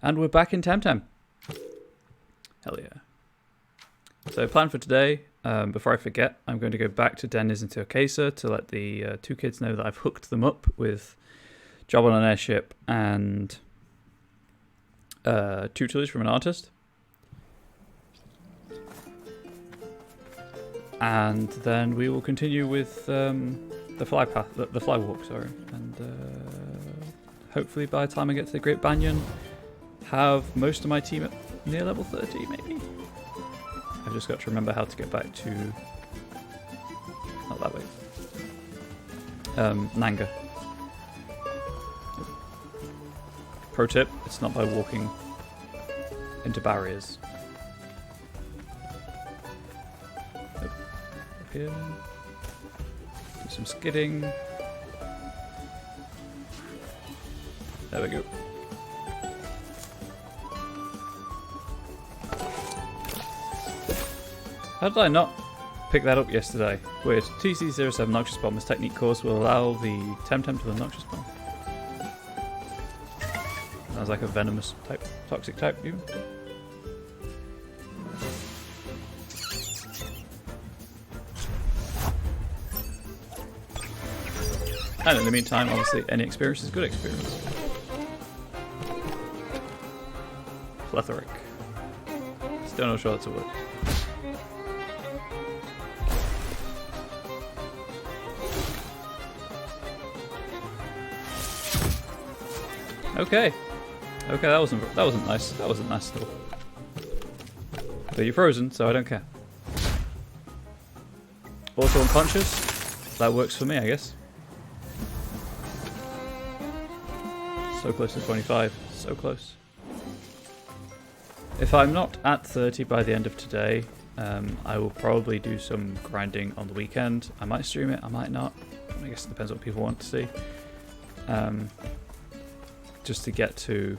And we're back in Temtem. Hell yeah. So plan for today, before I forget, I'm going to go back to Dennis and Turkesa to let the two kids know that I've hooked them up with job on an airship and tutelage from an artist. And then we will continue with the fly path, the fly walk, sorry. And hopefully by the time I get to the Great Banyan, have most of my team at near level 30, maybe? I've just got to remember how to get back to... not that way. Nanga. Pro tip, it's not by walking into barriers. Nope. Up here. Do some skidding. There we go. How did I not pick that up yesterday? Weird. TC07 Noxious Bomb. This technique course will allow the Temtem to the Noxious Bomb. Sounds like a venomous type, toxic type even. And in the meantime, obviously, any experience is good experience. Plethoric. Still not sure that's a word. Okay. Okay, that wasn't nice. That wasn't nice at all. But you're frozen, so I don't care. Also unconscious. That works for me, I guess. So close to 25. So close. If I'm not at 30 by the end of today, I will probably do some grinding on the weekend. I might stream it, I might not. I guess it depends what people want to see. Just to get to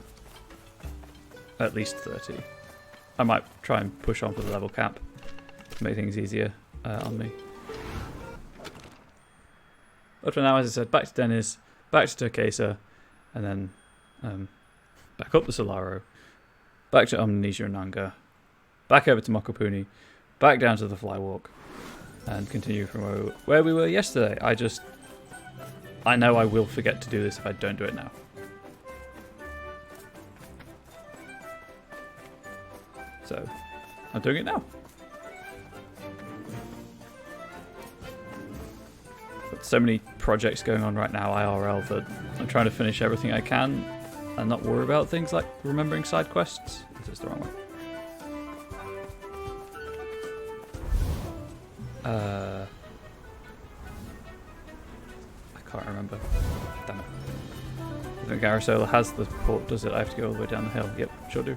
at least 30. I might try and push on for the level cap to make things easier on me. But for now, as I said, back to Dennis, back to Turkesa, and then back up the Solaro, back to Amnesia and Nanga, back over to Mokopuni, back down to the Flywalk, and continue from where we were yesterday. I know I will forget to do this if I don't do it now. So, I'm doing it now. Got so many projects going on right now, IRL, that I'm trying to finish everything I can and not worry about things like remembering side quests. This is the wrong way. I can't remember. Damn it. I think Garasola has the port, does it? I have to go all the way down the hill. Yep, sure do.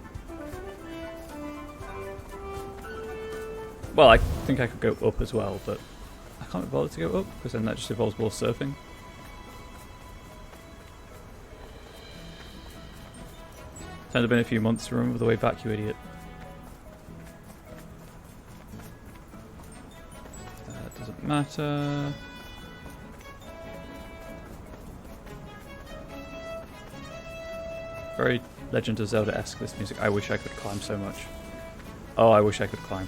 Well, I think I could go up as well, but I can't be bothered to go up, because then that just involves more surfing. It's only been a few months to remember the way back, you idiot. That doesn't matter. Very Legend of Zelda-esque, this music. I wish I could climb so much. Oh, I wish I could climb.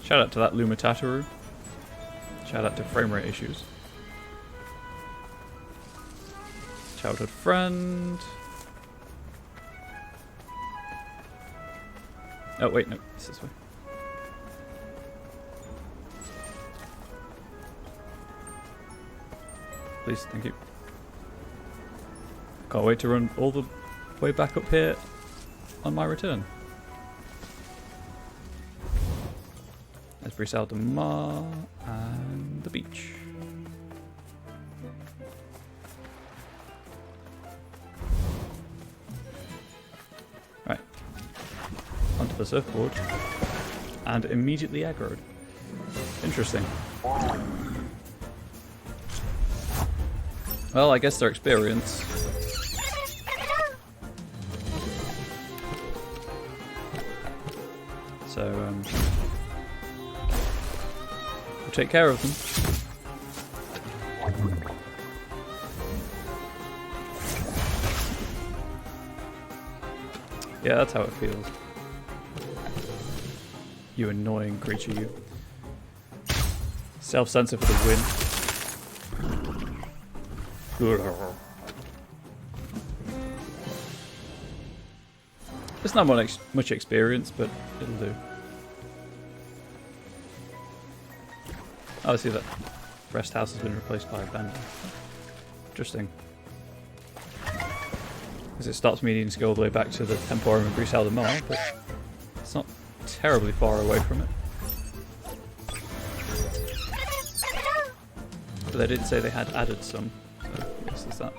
Shout out to that Luma Tataru. Shout out to frame rate issues. Childhood friend. Oh wait, no, it's this way. Please, thank you. Can't wait to run all the way back up here on my return. There's Brisal de Mar and the beach. Right. Onto the surfboard. And immediately aggroed. Interesting. Well, I guess their experience. So, we'll take care of them. Yeah, that's how it feels. You annoying creature, you. Self-censor for the win. It's not much experience, but it'll do. Oh, I see that rest house has been replaced by a bender. Interesting. Because it stops me needing to go all the way back to the Temporium and Brisel Mall, but it's not terribly far away from it. But they did say they had added some, so yes, there's that.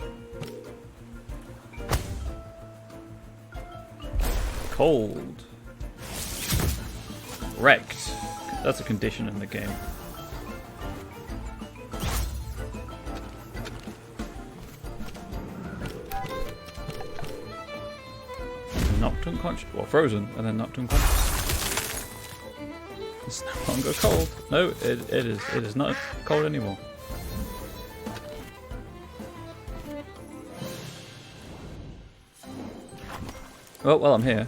Cold. Wrecked. That's a condition in the game. Knocked unconscious. Well, frozen and then knocked unconscious. It's no longer cold. No, it is not cold anymore. Oh, well, I'm here.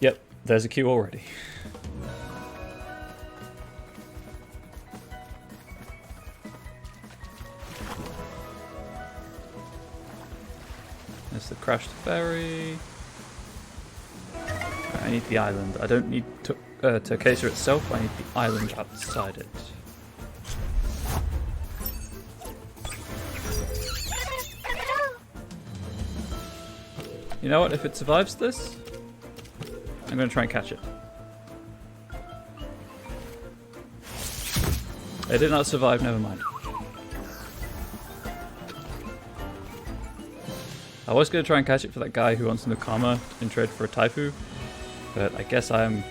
Yep, there's a queue already. There's the crashed ferry. I need the island. I don't need Turkesa itself, I need the island outside it. You know what, if it survives this, I'm going to try and catch it. It did not survive, never mind. I was going to try and catch it for that guy who wants Nakama in trade for a Taifu, but I guess I'm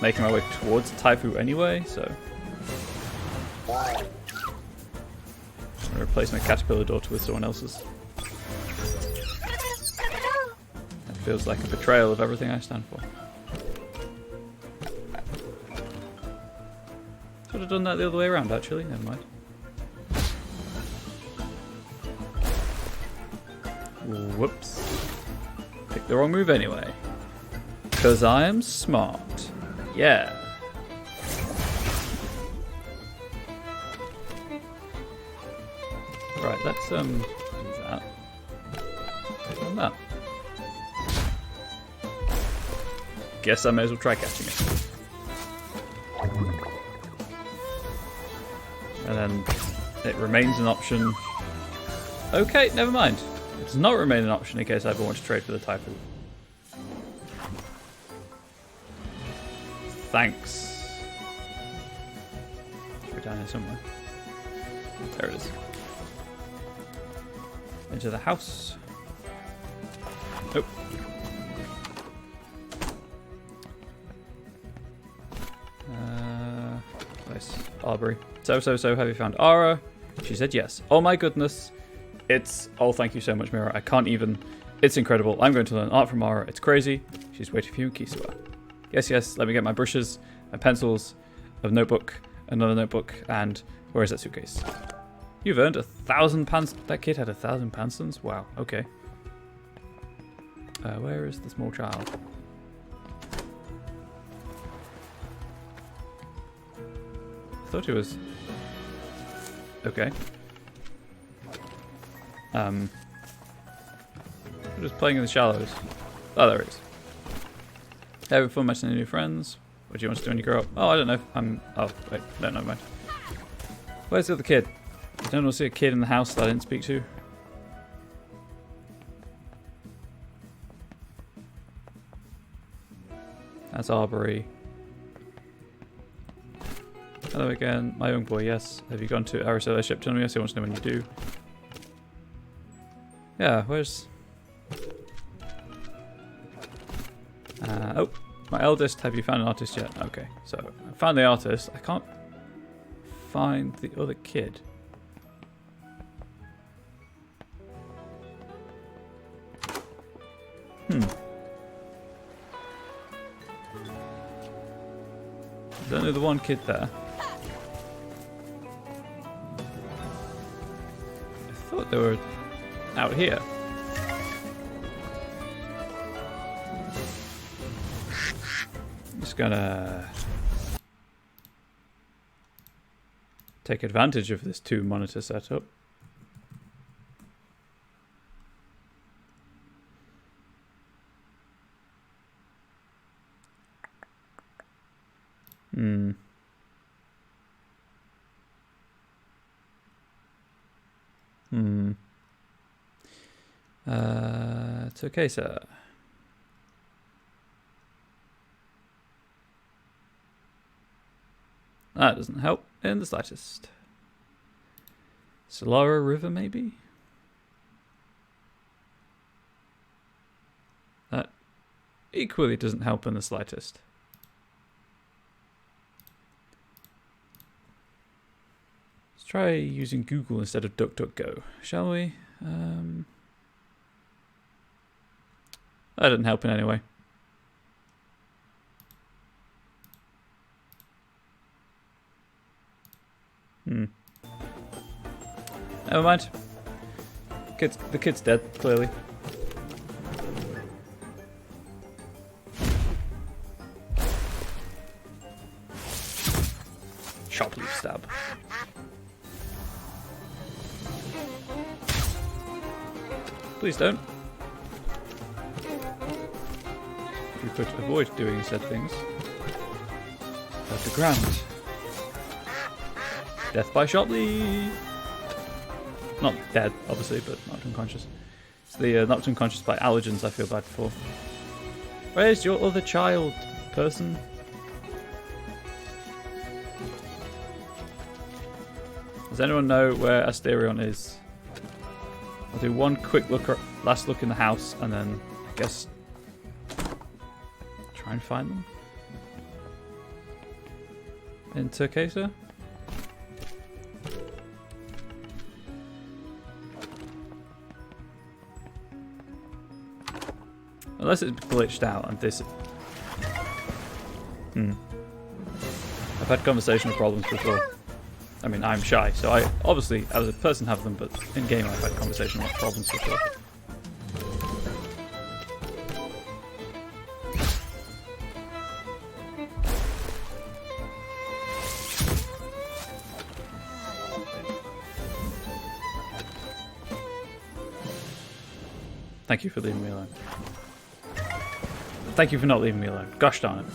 making my way towards the Taifu anyway, so I'm going to replace my caterpillar daughter with someone else's. That feels like a betrayal of everything I stand for. Should have done that the other way around, actually. Never mind. Whoops. Picked the wrong move anyway. Because I am smart. Yeah. Right, let's do that. Click on that. Guess I may as well try catching it. And then it remains an option. Okay, never mind. It does not remain an option in case I ever want to trade for the Taifu. Thanks. We're down here somewhere. There it is. Into the house. Oh. Nice. Arbery. So, have you found Ara? She said yes. Oh my goodness. It's... Oh, thank you so much, Mira. I can't even... It's incredible. I'm going to learn art from Ara. It's crazy. She's waiting for you in Kisiwa. Yes, let me get my brushes, my pencils, a notebook, another notebook, and where is that suitcase? You've earned 1,000 pans... That kid had 1,000 pansons? Wow, okay. Where is the small child? I thought he was... Okay. Just playing in the shallows. Oh, there he is. Having fun matching new friends. What do you want to do when you grow up? Oh, I don't know. Oh, wait. No, never mind. Where's the other kid? I don't want to see a kid in the house that I didn't speak to. That's Arbery. Hello again. My young boy, yes. Have you gone to Aristotle ship? Tell me yes, he wants to know when you do. Yeah, where's... oh, my eldest, have you found an artist yet? Okay, so I found the artist. I can't find the other kid. There's only the one kid there. thought they were out here. Just gonna take advantage of this 2-monitor setup. It's okay, sir. That doesn't help in the slightest. Solara River, maybe? That equally doesn't help in the slightest. Let's try using Google instead of DuckDuckGo, shall we? That didn't help in any way. Never mind. The kid's dead, clearly. Shopleaf stab. Please don't. We could avoid doing said things. At the ground. Death by Shopley. Not dead, obviously, but knocked unconscious. It's the knocked unconscious by allergens I feel bad for. Where's your other child, person? Does anyone know where Asterion is? I'll do one quick look, last look in the house, and then I guess try and find them. In Turquesa? Unless it's glitched out and this... I've had conversational problems before. I mean, I'm shy, so I obviously, as a person, have them, but in-game I've had conversational problems before. Thank you for leaving me alone. Thank you for not leaving me alone. Gosh darn it.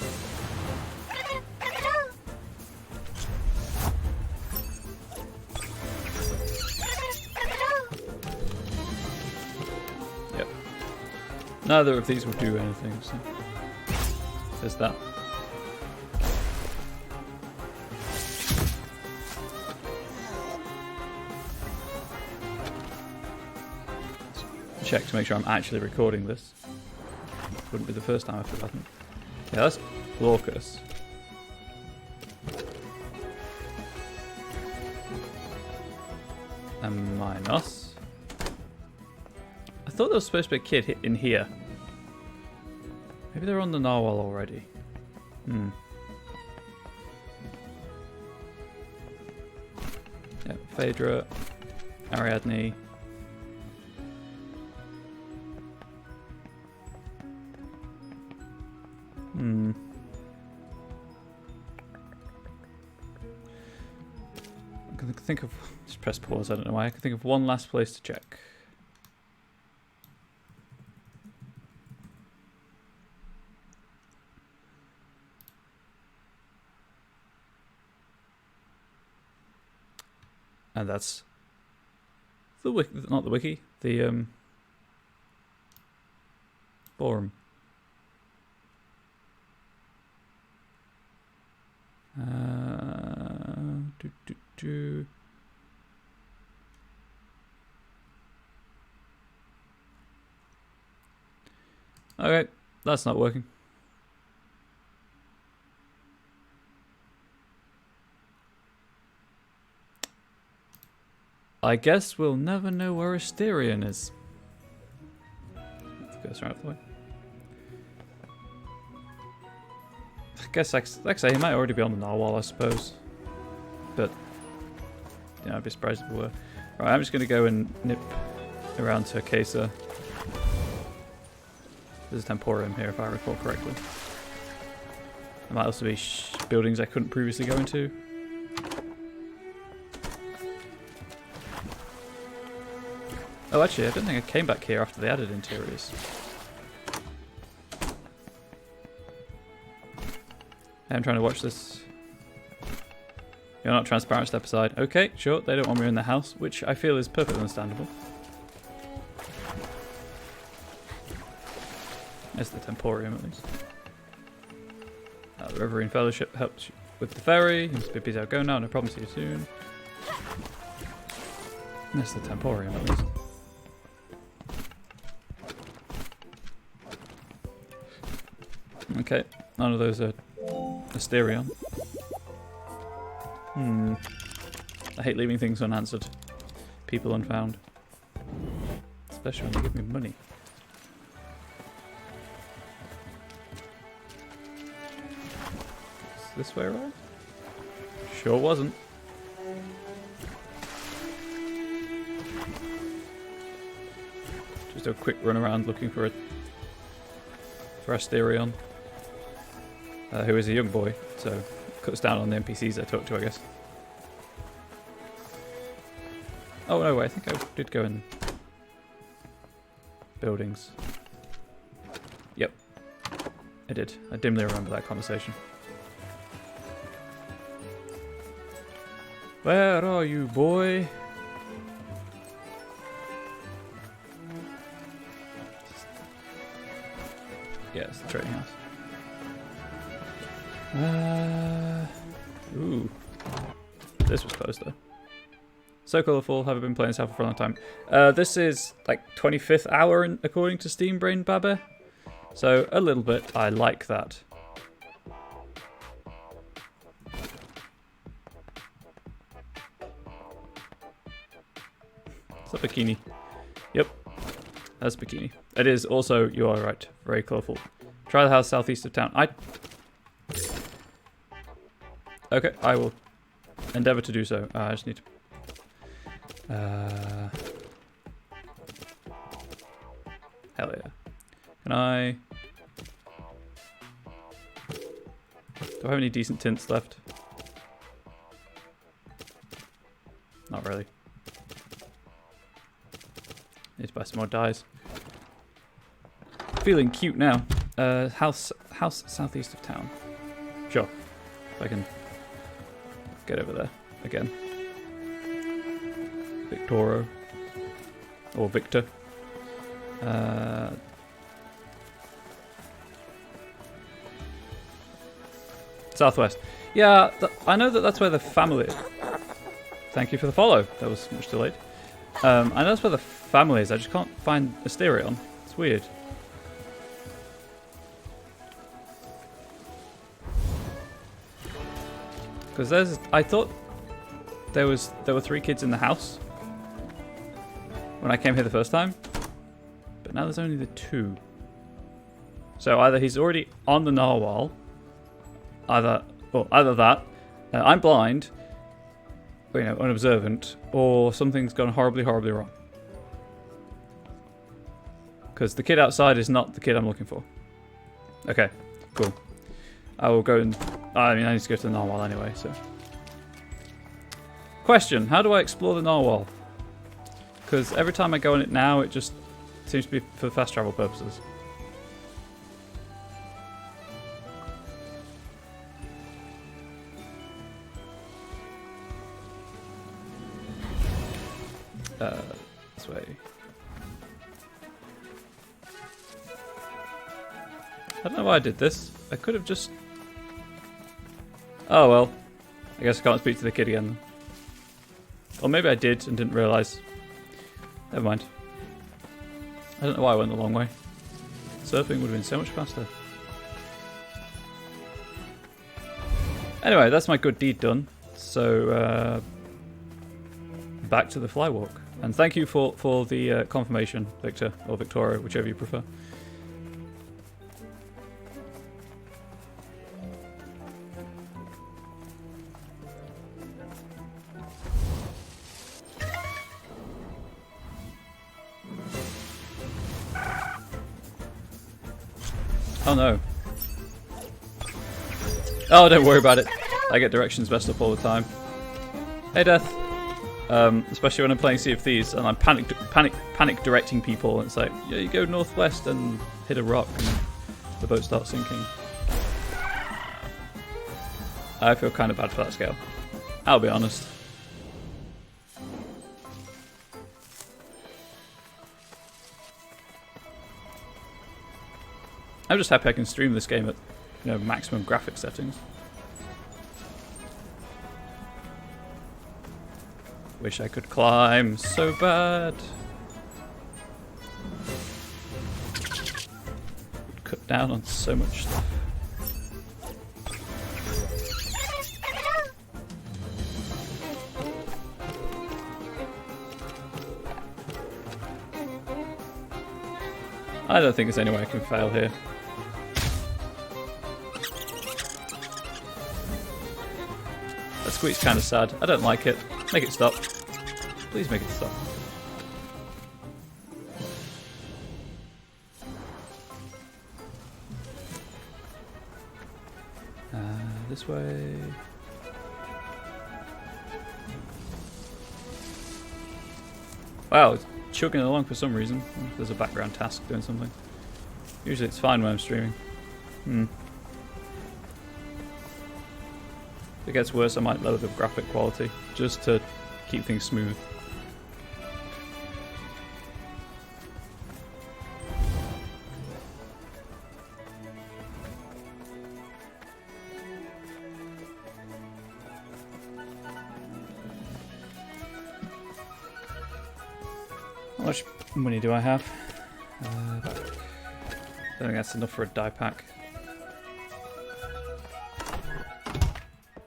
Yep. Neither of these will do anything, so there's that. Check to make sure I'm actually recording this. Wouldn't be the first time I've forgotten. Yeah, that's Glaucus. And Minos. I thought there was supposed to be a kid in here. Maybe they're on the narwhal already. Yeah, Phaedra, Ariadne. I can think of... Just press pause, I don't know why. I can think of one last place to check. And that's... the wiki, not the wiki, the forum. Okay, that's not working. I guess we'll never know where Asterion is. Let's go out of the way. I guess, like I say, he might already be on the narwhal, I suppose. But, you know, I'd be surprised if we were. Right, I'm just going to go and nip around to Kesa. There's a Temporium here, if I recall correctly. There might also be buildings I couldn't previously go into. Oh, actually, I don't think I came back here after they added interiors. I'm trying to watch this. You're not transparent, step aside. Okay, sure, they don't want me in the house, which I feel is perfectly understandable. There's the Temporium, at least. The Reverend Fellowship helps with the ferry. Must be busy, I'll go now, no problem, see you soon. There's the Temporium, at least. Okay, none of those are Asterion. I hate leaving things unanswered. People unfound. Especially when they give me money. Is this way right? Sure wasn't. Just a quick run around looking for Asterion. Who is a young boy, so cuts down on the NPCs I talk to, I guess. Oh no, wait, I think I did go in buildings. Yep, I did. I dimly remember that conversation. Where are you, boy? Yeah, it's the trading house. Ooh. This was close though. So colourful, haven't been playing this alpha for a long time. This is like 25th hour according to Steam Brain Babbe. So a little bit, I like that. It's a bikini. Yep, that's bikini. It is also, you are right, very colourful. Try the house southeast of town. Okay, I will endeavour to do so. I just need to... hell yeah. Can I... Do I have any decent tints left? Not really. Need to buy some more dyes. Feeling cute now. House southeast of town. Sure. If I can get over there again. Victoro. Or Victor. Southwest. Yeah, I know that that's where the family is. Thank you for the follow. That was much too late. I know that's where the family is. I just can't find Asterion. It's weird. Because I thought there were 3 kids in the house when I came here the first time, but now there's only the 2. So either he's already on the narwhal, either that, I'm blind, or, you know, unobservant, or something's gone horribly, horribly wrong. Because the kid outside is not the kid I'm looking for. Okay, cool. I will go and... I mean, I need to go to the narwhal anyway, so... Question, how do I explore the narwhal? Because every time I go on it now, it just seems to be for fast travel purposes. This way. I don't know why I did this. I could have just... Oh well. I guess I can't speak to the kid again. Or maybe I did and didn't realise. Never mind. I don't know why I went the long way. Surfing would have been so much faster. Anyway, that's my good deed done. So, back to the flywalk. And thank you for the confirmation, Victor, or Victoria, whichever you prefer. Oh no. Oh, don't worry about it. I get directions messed up all the time. Hey, Death. Especially when I'm playing Sea of Thieves and I'm panic directing people. And it's like, yeah, you go northwest and hit a rock and the boat starts sinking. I feel kind of bad for that scale. I'll be honest. I'm just happy I can stream this game at, maximum graphic settings. Wish I could climb so bad. Cut down on so much stuff. I don't think there's any way I can fail here. That squeak's kind of sad. I don't like it. Make it stop. Please make it stop. This way. Wow, it's chugging along for some reason. There's a background task doing something. Usually it's fine when I'm streaming. If it gets worse, I might lower the graphic quality just to keep things smooth. How much money do I have? I don't think that's enough for a dye pack.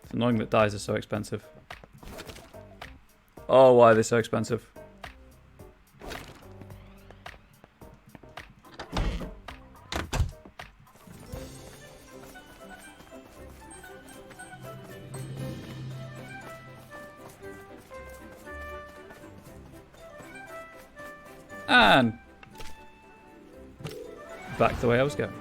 It's annoying that dyes are so expensive. Oh, why are they so expensive? And back the way I was going.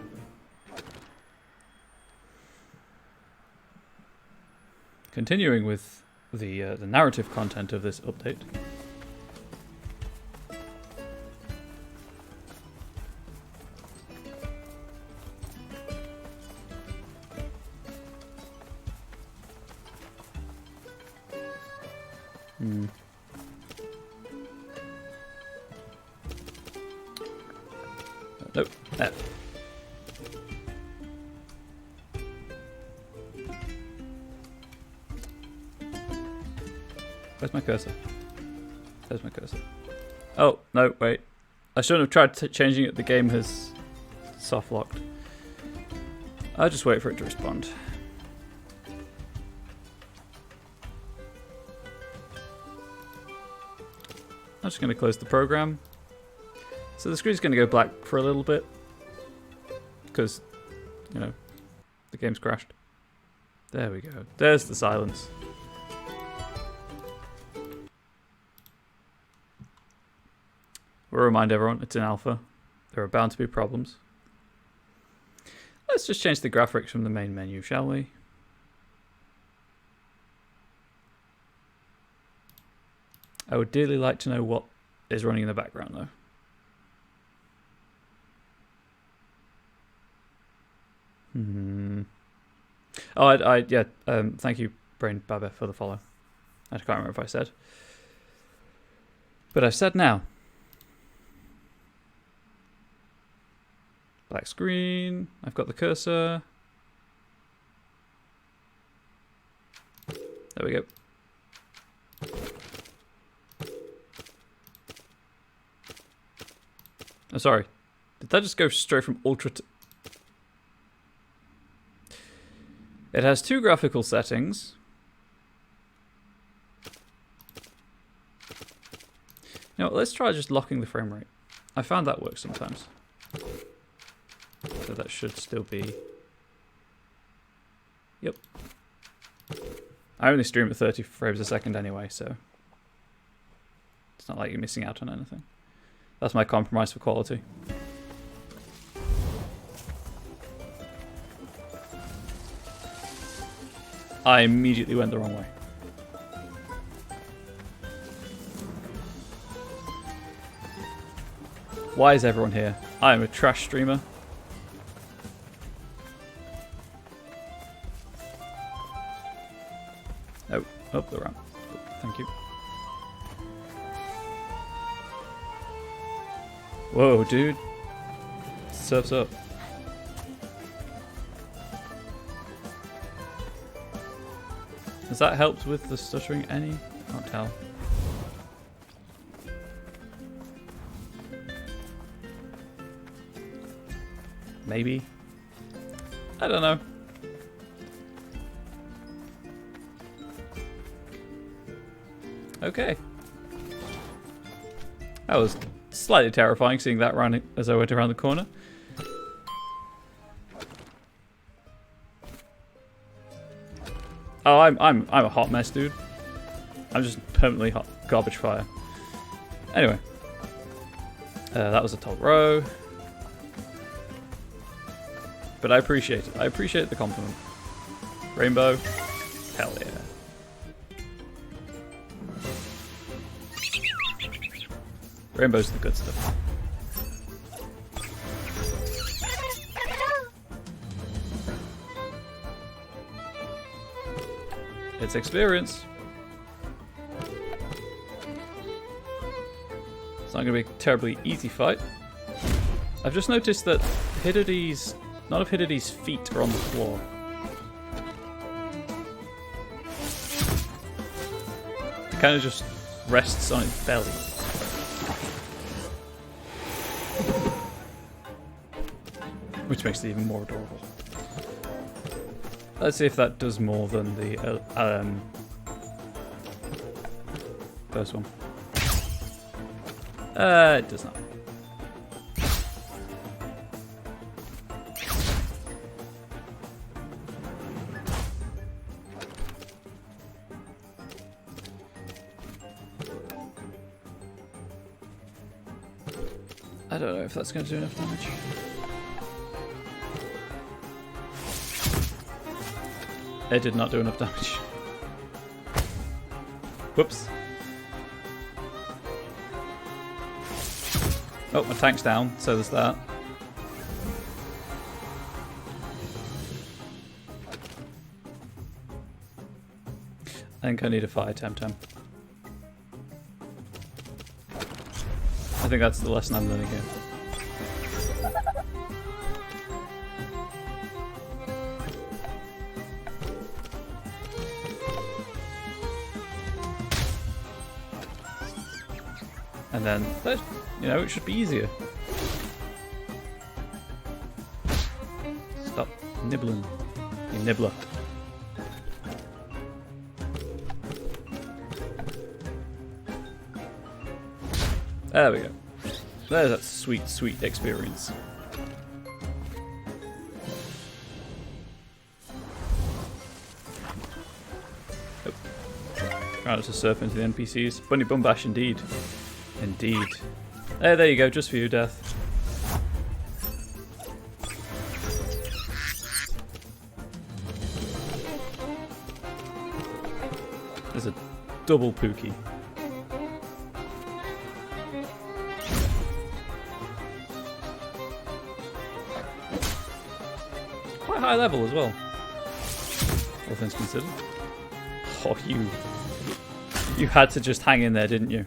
Continuing with the narrative content of this update. Nope. F. Where's my cursor? There's my cursor. Oh, no, wait. I shouldn't have tried changing it. The game has soft locked. I'll just wait for it to respond. I'm just going to close the program. So the screen's going to go black for a little bit. Because, the game's crashed. There we go. There's the silence. We'll remind everyone, it's in alpha. There are bound to be problems. Let's just change the graphics from the main menu, shall we? I would dearly like to know what is running in the background, though. Oh, thank you, Brain Baba, for the follow. I can't remember if I said. But I've said now. Black screen. I've got the cursor. There we go. Oh, sorry. Did that just go straight from ultra to... It has two graphical settings. Let's try just locking the frame rate. I found that works sometimes. So that should still be... Yep. I only stream at 30 frames a second anyway, so... It's not like you're missing out on anything. That's my compromise for quality. I immediately went the wrong way. Why is everyone here? I am a trash streamer. Oh, up the ramp. Thank you. Whoa, dude. Surf's up. Has that helped with the stuttering any? Can't tell. Maybe. I don't know. Okay. That was slightly terrifying seeing that round as I went around the corner. Oh, I'm a hot mess, dude. I'm just permanently hot garbage fire. Anyway, that was a top row, but I appreciate it. I appreciate the compliment. Rainbow, hell yeah. Rainbow's the good stuff. It's experience. It's not going to be a terribly easy fight. I've just noticed that none of Hididi's feet are on the floor. It kind of just rests on its belly. Which makes it even more adorable. Let's see if that does more than the first one. It does not. I don't know if that's going to do enough damage. It did not do enough damage. Whoops. Oh, my tank's down, so there's that. I think I need a fire Temtem. I think that's the lesson I'm learning here. And then, you know, it should be easier. Stop nibbling, you nibbler. There we go. There's that sweet, sweet experience. Oh. Trying to surf into the NPCs. Bunny Bum Bash indeed. Indeed. There you go, just for you, Death. There's a double Pookie. Quite high level as well, all things considered. Oh, you had to just hang in there, didn't you?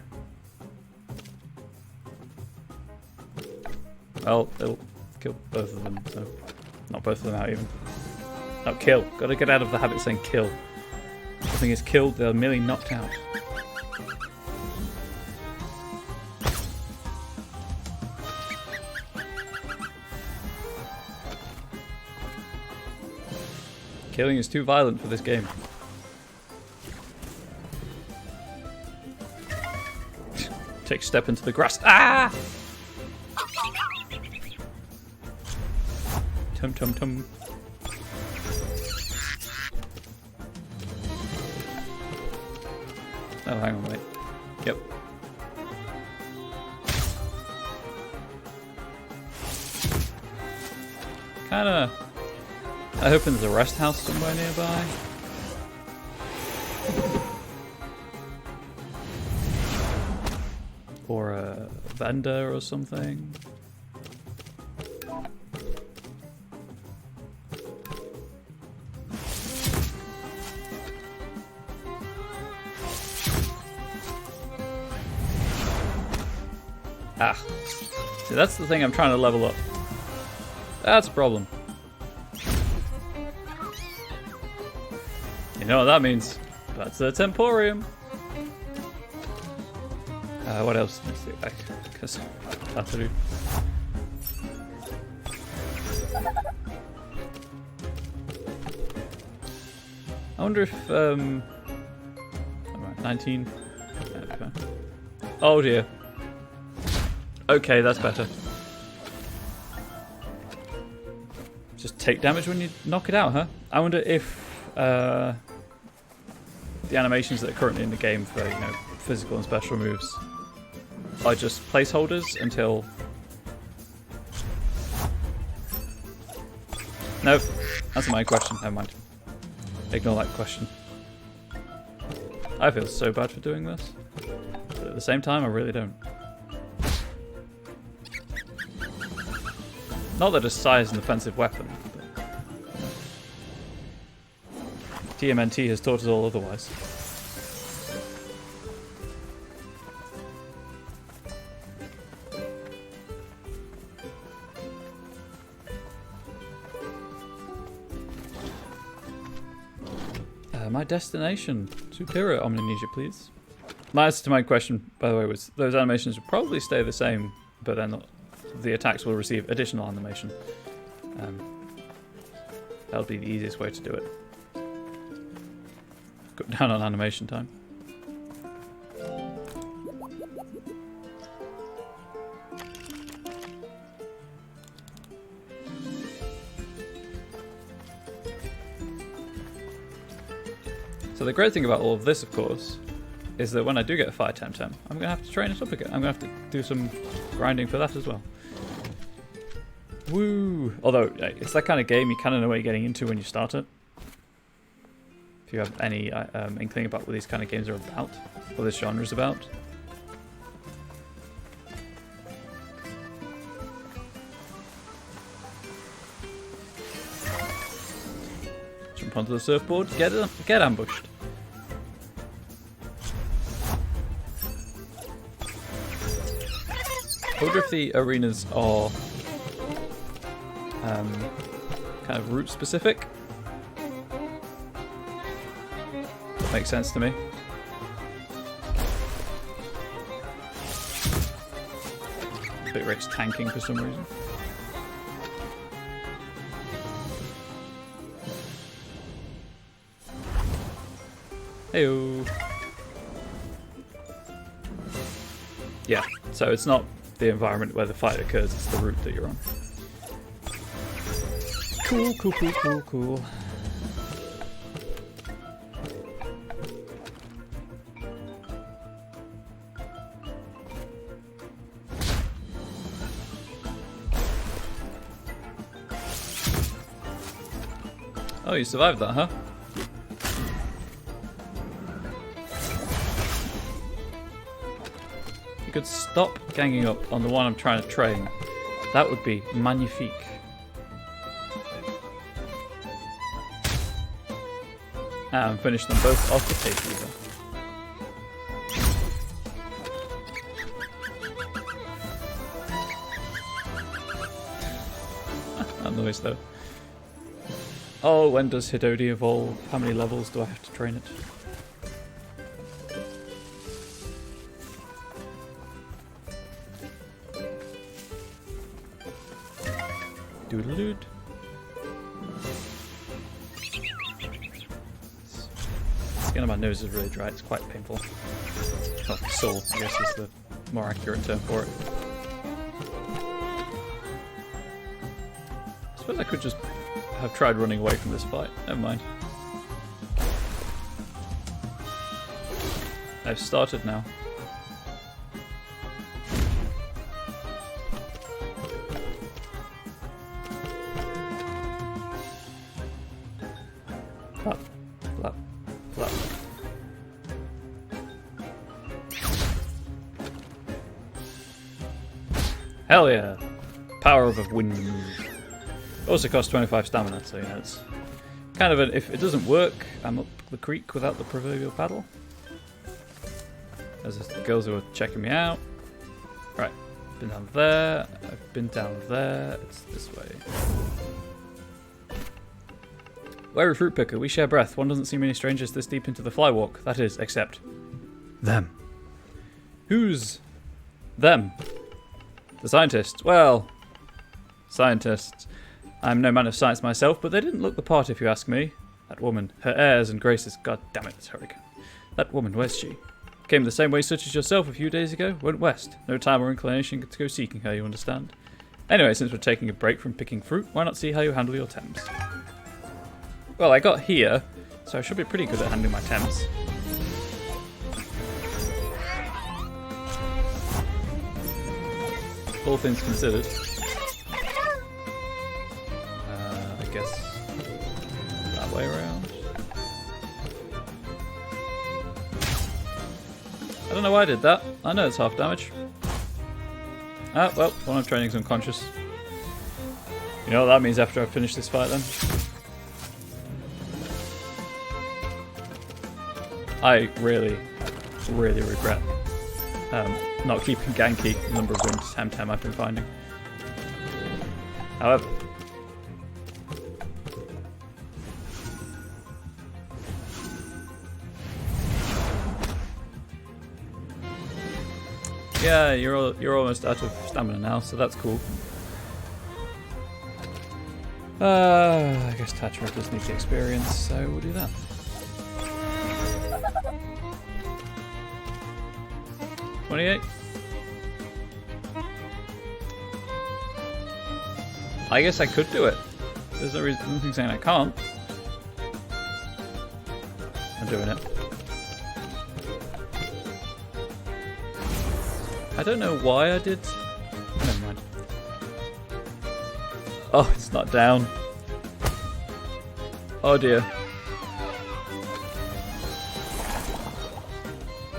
Well, it'll kill both of them, so... Not both of them out, even. No, kill. Gotta get out of the habit of saying kill. If something is killed, they're merely knocked out. Killing is too violent for this game. Take a step into the grass. Ah! Tum tum tum. Oh, hang on, wait. Yep. Kinda... I hope there's a rest house somewhere nearby. Or a vendor or something. Ah. See, that's the thing I'm trying to level up. That's a problem. You know what that means? That's the Temporium. What else? Let's see. I guess that's to do. I wonder if 19. Okay. Oh dear. Okay, that's better. Just take damage when you knock it out, huh? I wonder if the animations that are currently in the game for, you know, physical and special moves are just placeholders until... Nope, that's my question, never mind. Ignore that question. I feel so bad for doing this, but at the same time I really don't. Not that a Sai is an offensive weapon, but TMNT has taught us all otherwise. My destination. Superior Omninesia, please. My answer to my question, by the way, was those animations will probably stay the same, but then the attacks will receive additional animation. That would be the easiest way to do it. Go down on animation time. So the great thing about all of this, of course, is that when I do get a Fire Temtem, I'm going to have to train it up again. I'm going to have to do some grinding for that as well. Woo! Although, it's that kind of game you kind of know what you're getting into when you start it. If you have any inkling about what these kind of games are about, what this genre is about. Jump onto the surfboard, get ambushed. I wonder if the arenas are kind of route specific. That makes sense to me. Bit rich tanking for some reason. Heyo. Yeah, so it's not the environment where the fight occurs, it's the route that you're on. Cool, cool, cool, cool, cool. Oh, you survived that, huh? You could stop ganging up on the one I'm trying to train. That would be magnifique. And finish them both off the Kisiwa. That noise though. Oh, when does Hidodi evolve? How many levels do I have to train it? Doodle-dood. Skin on my nose is really dry, it's quite painful. Oh, sore, I guess is the more accurate term for it. I suppose I could just have tried running away from this fight. Never mind. I've started now. Flap, flap, flap. Hell yeah. Power of a wind move. Also costs 25 stamina, so yeah, it's kind of if it doesn't work, I'm up the creek without the proverbial paddle. There's the girls who are checking me out. Right, been down there, I've been down there, it's this way. We're a fruit picker, we share breath. One doesn't see many strangers this deep into the flywalk. That is, except them. Who's them? The scientists. Well, scientists. I'm no man of science myself, but they didn't look the part if you ask me. That woman, her airs and graces, god damn it, it's Hurricane. That woman, where's she? Came the same way such as yourself a few days ago, went west. No time or inclination to go seeking her, you understand. Anyway, since we're taking a break from picking fruit, why not see how you handle your Tems? Well, I got here, so I should be pretty good at handling my Tems. All things considered. I guess that way around. I don't know why I did that. I know it's half damage. Ah, well, one of training's unconscious. You know what that means after I finish this fight then? I really, really regret not keeping Genki the number of wins Temtem I've been finding. However, yeah, you're almost out of stamina now, so that's cool. I guess Tachira does need the experience, so we'll do that. $28. I guess I could do it. There's no reason, nothing saying I can't. I'm doing it. I don't know why I did. Never mind. Oh, it's not down. Oh dear.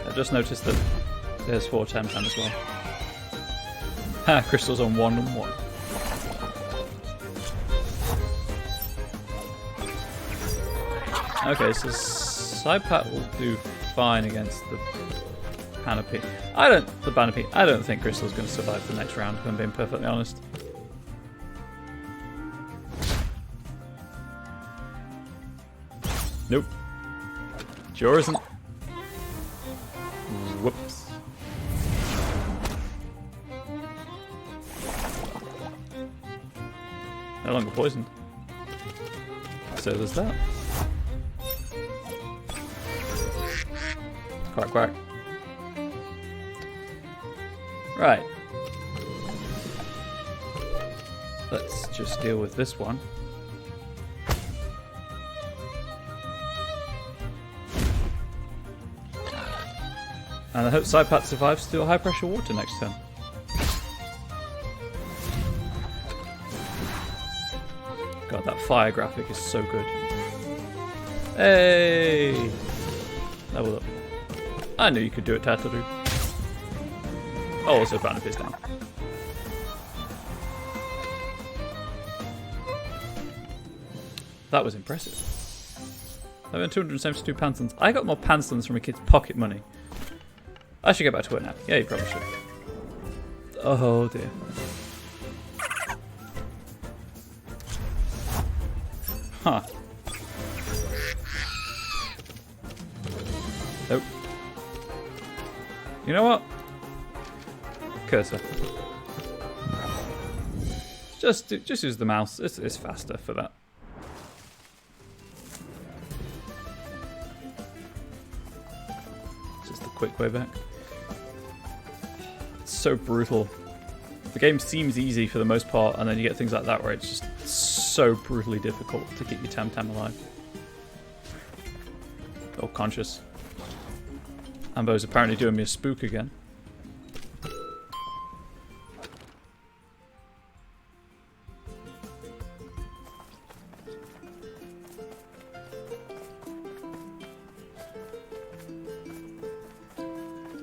I just noticed that there's 4 Temtem as well. Ha, crystals on 1 and 1. Okay, so Saipat will do fine against the Panopy. The Banopy. I don't think Crystal's going to survive the next round, if I'm being perfectly honest. Nope. Sure isn't. Whoops. No longer poisoned. So there's that. Quack quack. Right. Let's just deal with this one. And I hope Saipat survives to high pressure water next turn. God, that fire graphic is so good. Hey! Level up. I knew you could do it, Tataru. Oh, also Banner is down. That was impressive. I earned 272 Panthons. I got more Panthons from a kid's pocket money. I should get back to work now. Yeah, you probably should. Oh dear. Huh. Nope. You know what? Cursor. Just use the mouse. It's faster for that. Just the quick way back. It's so brutal. The game seems easy for the most part, and then you get things like that where it's just so brutally difficult to keep your Temtem alive. Or conscious. Ambo's apparently doing me a spook again.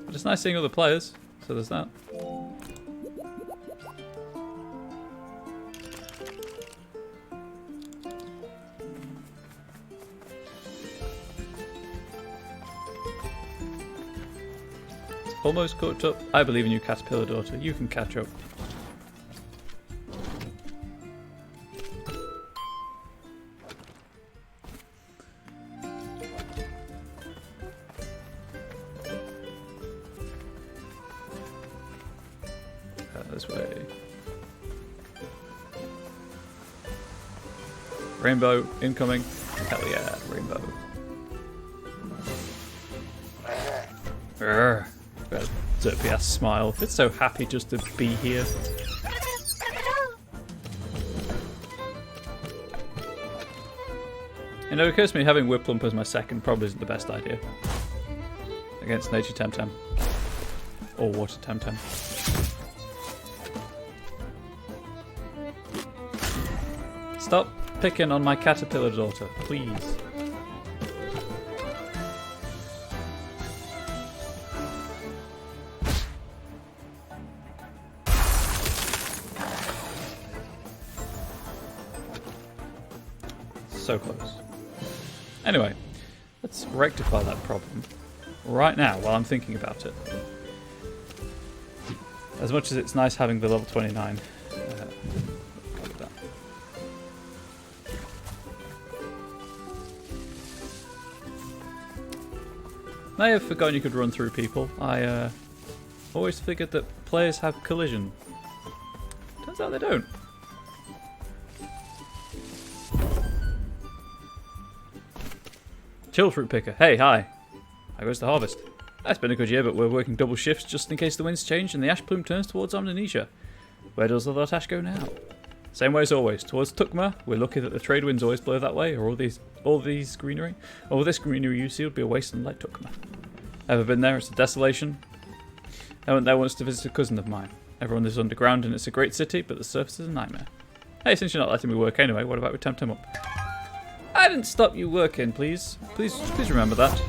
But it's nice seeing other players, so there's that. almost caught up. I believe in you, caterpillar daughter. You can catch up. This way. Rainbow incoming. Hell yeah, rainbow. Urgh. That derpy ass smile. It's so happy just to be here. You know, it occurs to me having Whiplump as my second probably isn't the best idea. Against Nature Temtem. Or Water Temtem. Stop picking on my caterpillar daughter, please. So close. Anyway, let's rectify that problem right now while I'm thinking about it. As much as it's nice having the level 29. May have forgotten you could run through people. I always figured that players have collision. Turns out they don't. Chill fruit picker. Hey, hi. How goes the harvest? It's been a good year, but we're working double shifts just in case the winds change and the ash plume turns towards Omninesia. Where does all that ash go now? Same way as always, towards Tukma. We're lucky that the trade winds always blow that way, or all these greenery. All this greenery you see would be a waste like Tukma. Ever been there? It's a desolation. I went there once to visit a cousin of mine. Everyone lives underground and it's a great city, but the surface is a nightmare. Hey, since you're not letting me work anyway, what about we Temtem up? I didn't stop you working, please. Please remember that.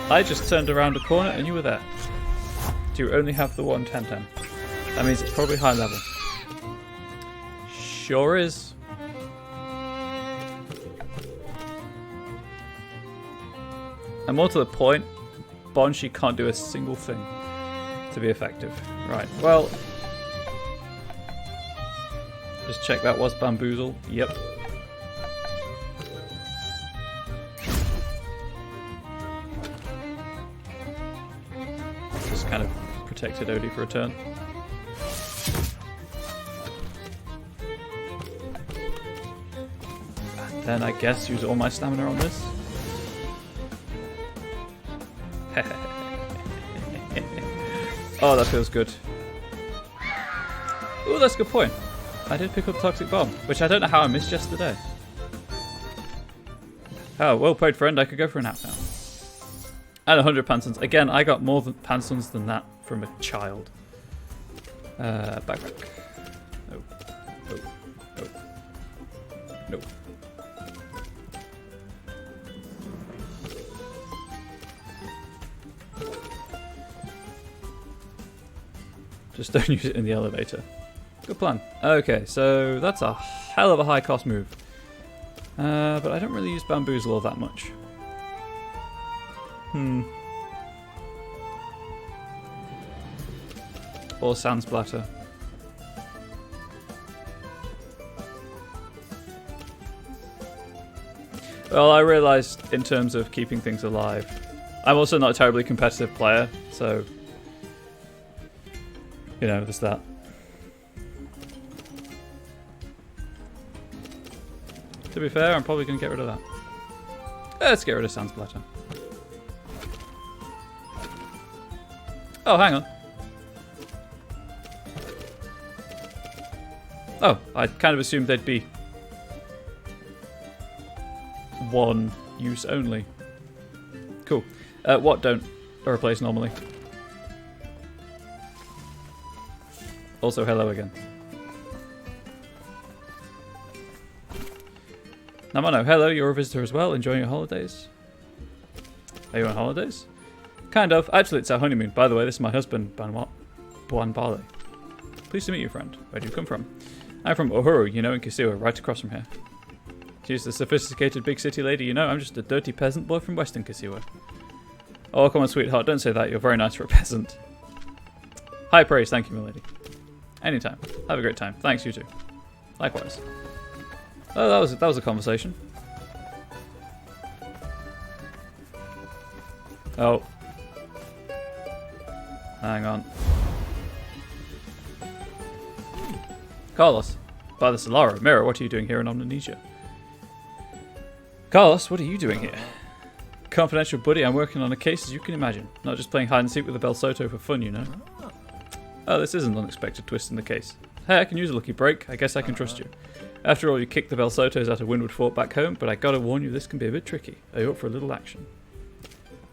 I just turned around a corner and you were there. Do you only have the one Temtem? That means it's probably high level. Sure is. And more to the point, Banshee can't do a single thing to be effective. Right, well... Just check that was Bamboozle. Yep. Just kind of protected Odie for a turn. And then I guess use all my stamina on this. Oh, that feels good. Oh, that's a good point. I did pick up Toxic Bomb, which I don't know how I missed yesterday. Oh, well played, friend. I could go for a nap now. And 100 Pansons. Again, I got more Pansons than that from a child. Backpack. No. No. No. No. Just don't use it in the elevator. Good plan. Okay, so that's a hell of a high cost move. But I don't really use Bamboozle all that much. Or Sand Splatter. Well, I realised in terms of keeping things alive, I'm also not a terribly competitive player, so... You know, there's that. To be fair, I'm probably going to get rid of that. Let's get rid of Sand Splatter. Oh, hang on. Oh, I kind of assumed they'd be one use only. Cool. What don't replace normally? Also, hello again. Namano, hello, you're a visitor as well. Enjoying your holidays? Are you on holidays? Kind of. Actually, it's our honeymoon. By the way, this is my husband, Buan Bale. Pleased to meet you, friend. Where do you come from? I'm from Uhuru, you know, in Kisiwa, right across from here. She's the sophisticated big city lady, you know. I'm just a dirty peasant boy from Western Kisiwa. Oh, come on, sweetheart. Don't say that. You're very nice for a peasant. High praise. Thank you, milady. Anytime. Have a great time. Thanks, you too. Likewise. Oh, that was a conversation. Oh. Hang on. Carlos. By the Solara. Mira, what are you doing here in Omninesia? Carlos, what are you doing here? Confidential buddy, I'm working on a case as you can imagine. Not just playing hide and seek with a Bel Soto for fun, you know. Oh, this is an unexpected twist in the case. Hey, I can use a lucky break. I guess I can trust you. After all, you kicked the Bel Sotos out of Windward Fort back home, but I gotta warn you, this can be a bit tricky. Are you up for a little action?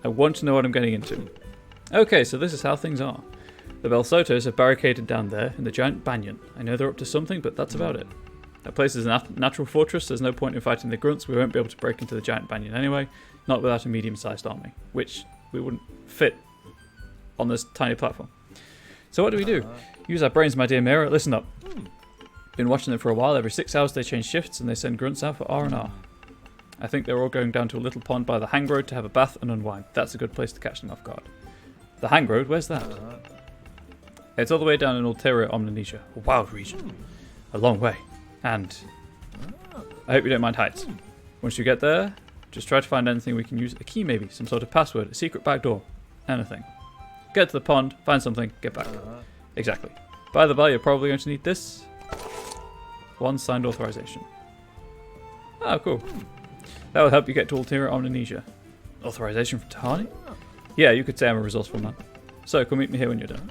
I want to know what I'm getting into. Okay, so this is how things are. The Bel Sotos are barricaded down there in the giant banyan. I know they're up to something, but that's about it. That place is a natural fortress. There's no point in fighting the grunts. We won't be able to break into the giant banyan anyway, not without a medium-sized army, which we wouldn't fit on this tiny platform. So what do? Use our brains, my dear Mira. Listen up. Been watching them for a while. Every 6 hours they change shifts and they send grunts out for R&R. I think they're all going down to a little pond by the hang road to have a bath and unwind. That's a good place to catch them off guard. The hang road? Where's that? It's all the way down in ulterior Omninesia, a wild region. A long way. And I hope you don't mind heights. Once you get there, just try to find anything we can use. A key maybe, some sort of password, a secret back door, anything. Get to the pond, find something, get back. Exactly. By the by, you're probably going to need this. One signed authorization. Oh, cool. That will help you get to ulterior Omninesia. Authorization from Tahani? Yeah, you could say I'm a resourceful man. So, come meet me here when you're done.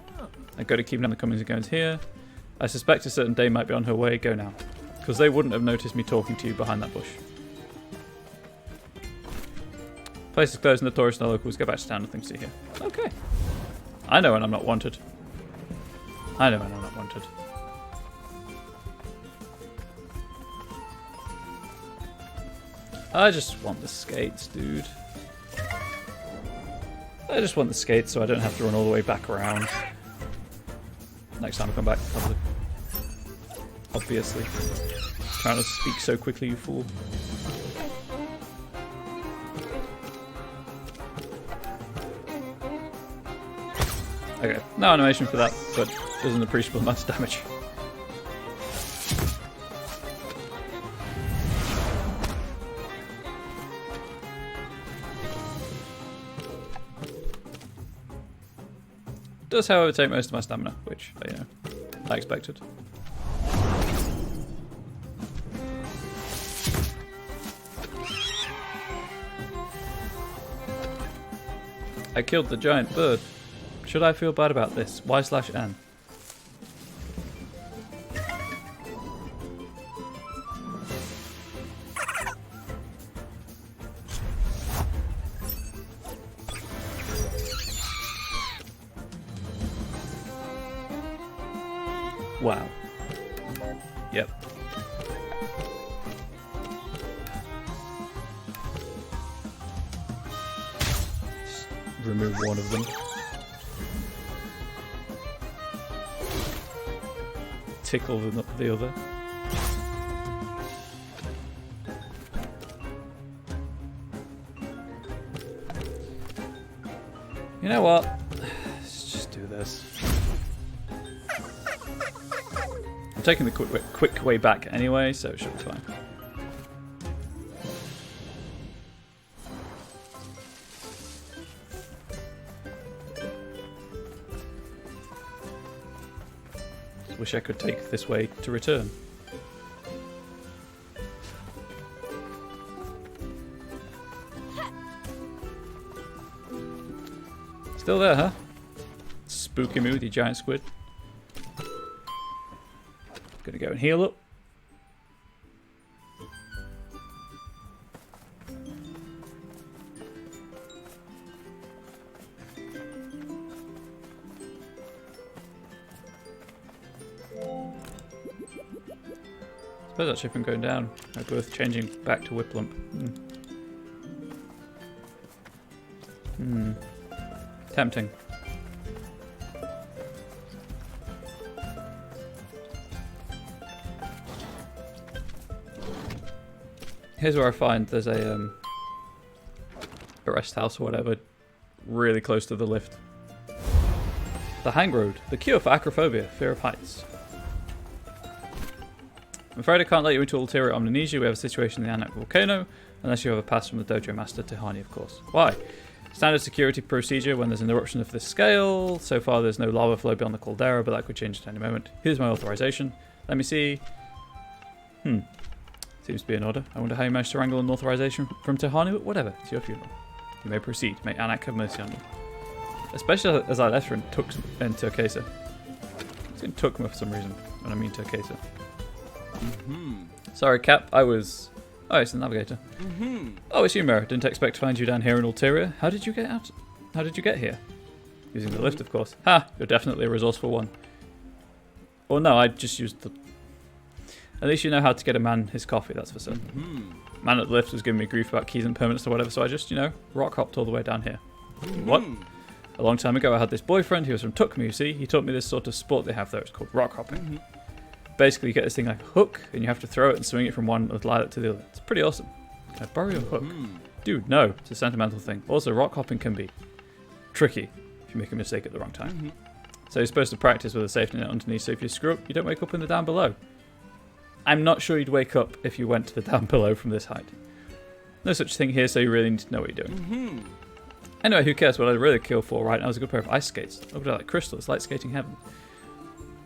I go to keep down the comings and goings here. I suspect a certain day might be on her way. Go now. Because they wouldn't have noticed me talking to you behind that bush. Place is closed and the tourists and the locals. Go back to town, nothing to see here. Okay. I know when I'm not wanted. I know when I'm not wanted. I just want the skates, dude. I just want the skates so I don't have to run all the way back around. Next time I come back, probably. Obviously. Trying to speak so quickly, you fool. Okay, no animation for that, but does an appreciable amount of damage. Does, however, take most of my stamina, which, you know, I expected. I killed the giant bird. Should I feel bad about this? Y/N. Wow. Yep. Just remove one of them. Tickle the other. You know what? Let's just do this. I'm taking the quick way back anyway, so it should be fine. Wish I could take this way to return. Still there, huh? Spooky me with your giant squid. Gonna go and heal up. I suppose actually if I'm going down, they're both changing back to Whiplump. Tempting. Here's where I find there's a rest house or whatever really close to the lift. The hang road. The cure for acrophobia, fear of heights. I'm afraid I can't let you into ulterior Omninesia. We have a situation in the Anak volcano, unless you have a pass from the dojo master, Tehani, of course. Why? Standard security procedure when there's an eruption of this scale. So far there's no lava flow beyond the caldera, but that could change at any moment. Here's my authorization. Let me see. Seems to be in order. I wonder how you managed to wrangle an authorization from Tehani, but whatever, it's your funeral. You may proceed. May Anak have mercy on you. Especially as I left her in Turkesa. It's in Tukma for some reason, when I mean Turkesa. Sorry, Cap, I was... Oh, it's the navigator. Oh, it's you, Mira. Didn't expect to find you down here in Ulteria. How did you get out? How did you get here? Using the lift, of course. Ha! You're definitely a resourceful one. Or no, I just used the... At least you know how to get a man his coffee, that's for certain. Man at the lift was giving me grief about keys and permits or whatever, so I just, rock hopped all the way down here. What? A long time ago I had this boyfriend, he was from Tukma, you see. He taught me this sort of sport they have there, it's called rock hopping. Basically you get this thing like a hook, and you have to throw it and swing it from one islet to the other. It's pretty awesome. Can I borrow your hook? Dude, no, it's a sentimental thing. Also, rock hopping can be tricky if you make a mistake at the wrong time. So you're supposed to practice with a safety net underneath, so if you screw up, you don't wake up in the down below. I'm not sure you'd wake up if you went to the down below from this height. No such thing here, so you really need to know what you're doing. Anyway, who cares? What I'd really kill for right now is a good pair of ice skates. Look at like crystal, it's like skating heaven.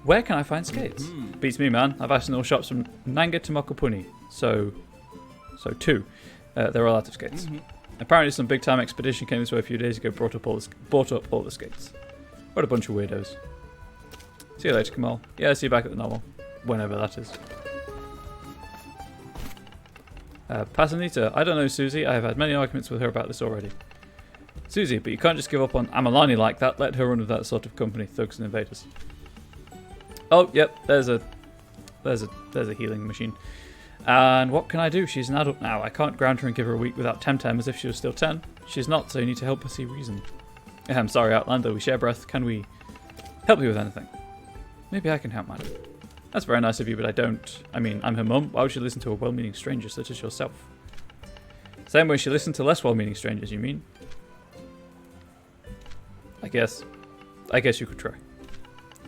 Where can I find skates? Beats me, man. I've asked in all shops from Nanga to Mokopuni. So two. They're all out of skates. Apparently some big time expedition came this way a few days ago, brought up all the skates. What a bunch of weirdos. See you later, Kamal. Yeah, see you back at the normal. Whenever that is. Pasanita. I don't know Susie. I have had many arguments with her about this already. Susie, but you can't just give up on Amalani like that. Let her run with that sort of company, thugs and invaders. Oh, yep, there's a healing machine. And what can I do? She's an adult now. I can't ground her and give her a week without Temtem as if she was still 10. She's not, so you need to help her see reason. I'm sorry, Outlander. We share breath. Can we help you with anything? Maybe I can help, madam. That's very nice of you, but I don't. I mean, I'm her mum. Why would she listen to a well-meaning stranger such as yourself? Same way she listened to less well-meaning strangers, you mean? I guess you could try.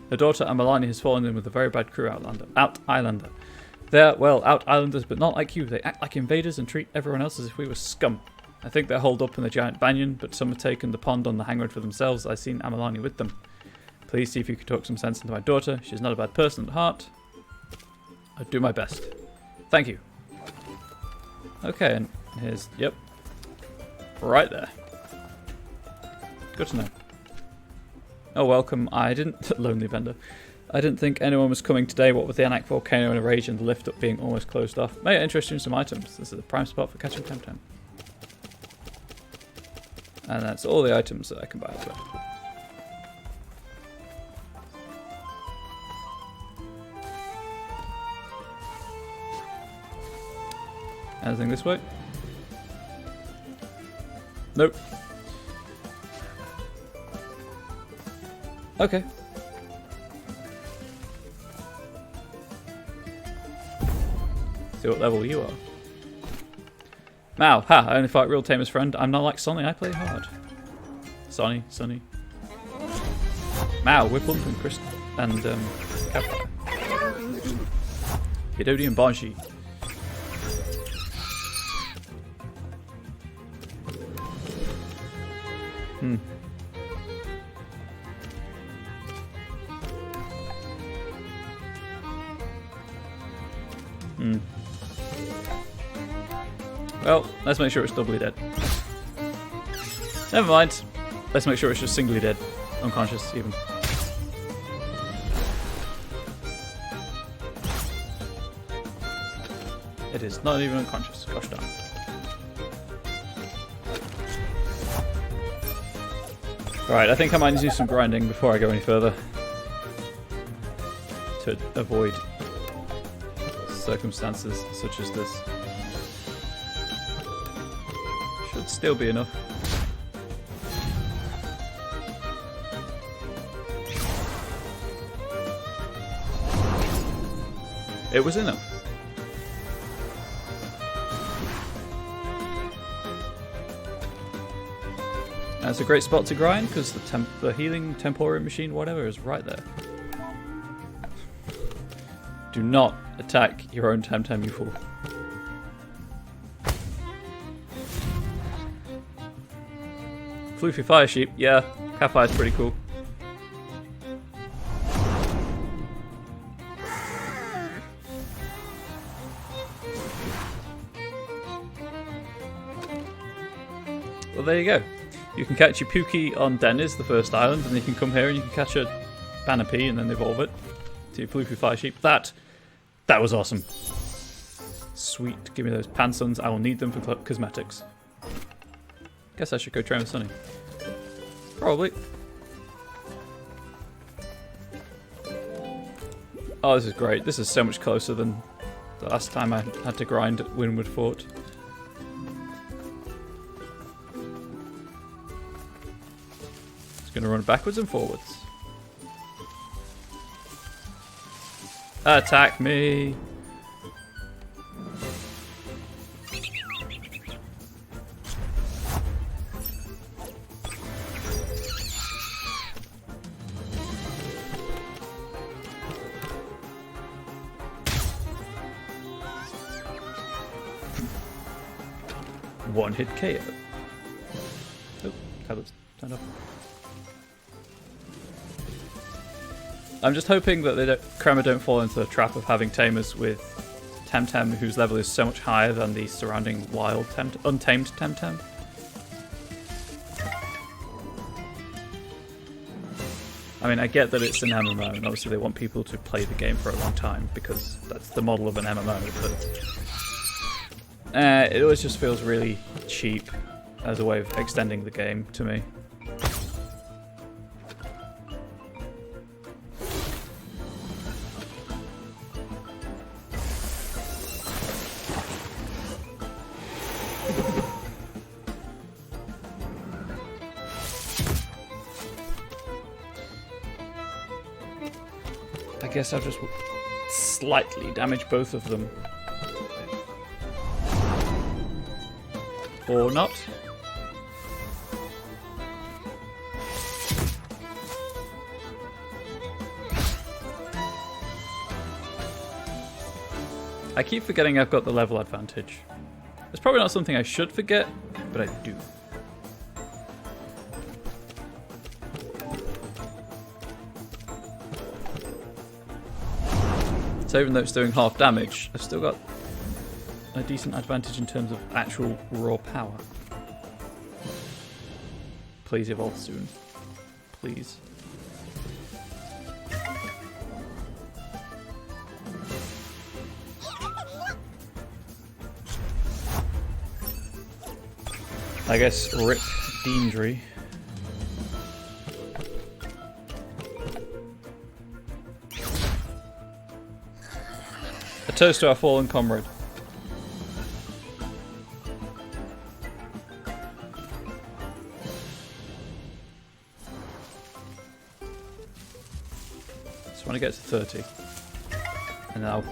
Her daughter Amalani has fallen in with a very bad crew, Out-Islander. They're, well, Out-Islanders, but not like you. They act like invaders and treat everyone else as if we were scum. I think they're holed up in the giant banyan, but some have taken the pond on the hangroad for themselves. I've seen Amalani with them. Please see if you could talk some sense into my daughter. She's not a bad person at heart. I'll do my best. Thank you. Okay, and here's... Yep. Right there. Good to know. Oh, welcome. I didn't... Lonely vendor. I didn't think anyone was coming today, what with the Anak volcano in a rage and the lift up being almost closed off. May I interest you in some items? This is the prime spot for catching Temtem. And that's all the items that I can buy. Anything this way? Nope. Okay. See what level you are. Mao, ha, I only fight real tame as friend. I'm not like Sonny, I play hard. Sonny. Mao, Whipple and Crystal and Kappa. Hidodi and Banshee. Well, let's make sure it's doubly dead. Never mind. Let's make sure it's just singly dead. Unconscious, even. It is not even unconscious. Gosh darn. Alright, I think I might need to do some grinding before I go any further. To avoid circumstances such as this. Should still be enough. It was enough. That's a great spot to grind because the healing Temporium machine, whatever, is right there. Do not attack your own Temtem, you fool. Floofy Fire Sheep, yeah, Catfire's pretty cool. Well, there you go. You can catch your Pookie on Dennis, the first island, and then you can come here and you can catch a Banapee and then evolve it to your Floofy Fire Sheep. That was awesome. Sweet, give me those Pansons. I will need them for cosmetics. Guess I should go train with Sunny. Probably. Oh, this is great. This is so much closer than the last time I had to grind at Windward Fort. Just gonna run backwards and forwards. Attack me! One hit KO. Oh, tablets turned off. I'm just hoping that Crema don't fall into the trap of having tamers with Temtem whose level is so much higher than the surrounding wild untamed Temtem. I mean, I get that it's an MMO, and obviously they want people to play the game for a long time because that's the model of an MMO, but it always just feels really cheap as a way of extending the game to me. I guess I'll just slightly damage both of them. Or not. I keep forgetting I've got the level advantage. It's probably not something I should forget, but I do. So even though it's doing half damage, I've still got a decent advantage in terms of actual raw power. Please evolve soon. Please. I guess rip Deandry. A toast to our fallen comrade. Just want to get to 30. And then I'll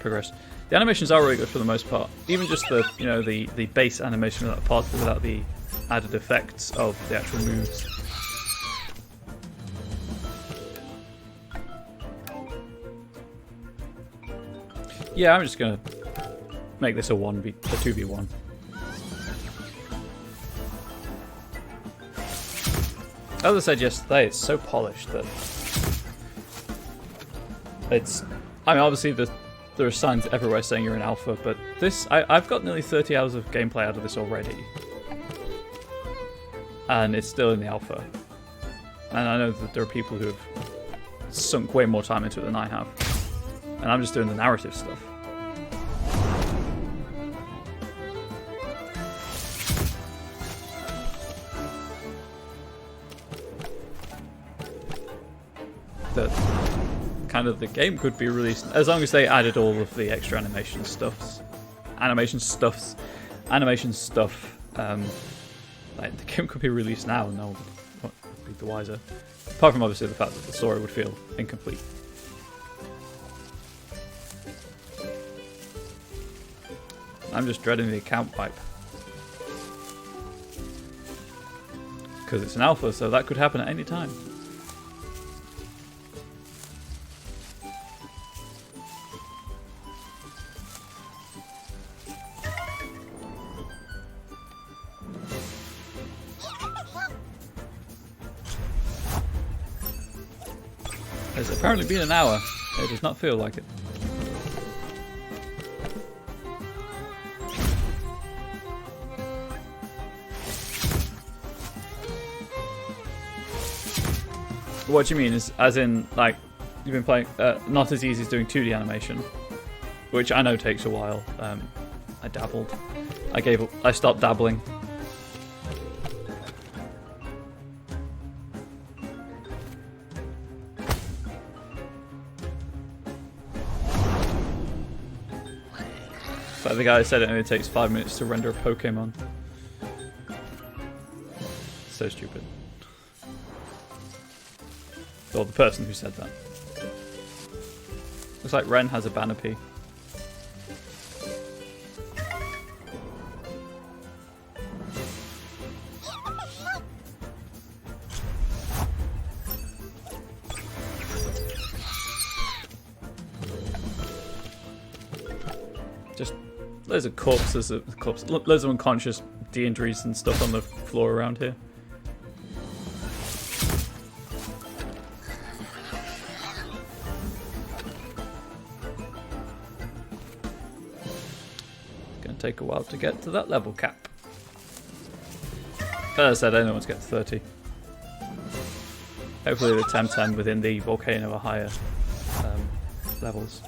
progress. The animations are really good for the most part. Even just the, you know, the base animation without part without the added effects of the actual moves. Yeah, I'm just gonna make this a 2v1. As I said yesterday, it's so polished that it's. I mean, obviously there are signs everywhere saying you're in alpha, but this I've got nearly 30 hours of gameplay out of this already, and it's still in the alpha. And I know that there are people who have sunk way more time into it than I have, and I'm just doing the narrative stuff. That kind of the game could be released as long as they added all of the extra animation stuff. Like the game could be released now, and no one would be the wiser. Apart from obviously the fact that the story would feel incomplete. I'm just dreading the account pipe. Because it's an alpha, so that could happen at any time. It's apparently been an hour. It does not feel like it. What do you mean? Is as in like you've been playing not as easy as doing 2D animation, which I know takes a while. I dabbled. I gave up. I stopped dabbling. But the guy said it only takes 5 minutes to render a Pokemon. So stupid. Or the person who said that. Looks like Ren has a Banapee. Just loads of corpses, loads of unconscious de-injuries and stuff on the floor around here. Take a while to get to that level cap. As I said, I don't want to get to 30. Hopefully the Temtem within the volcano are higher levels.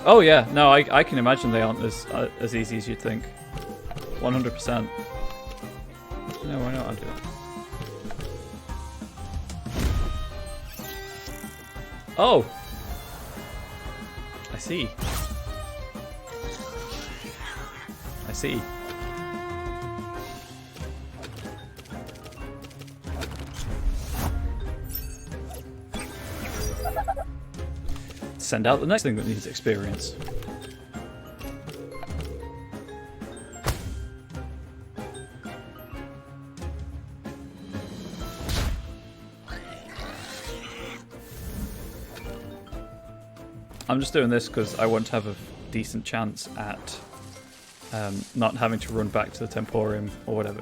Oh yeah, no, I can imagine they aren't as easy as you'd think. 100%. No, why not? I'll do that. Oh! I see. I see. Send out the next thing that needs experience. I'm just doing this because I want to have a decent chance at not having to run back to the Temporium or whatever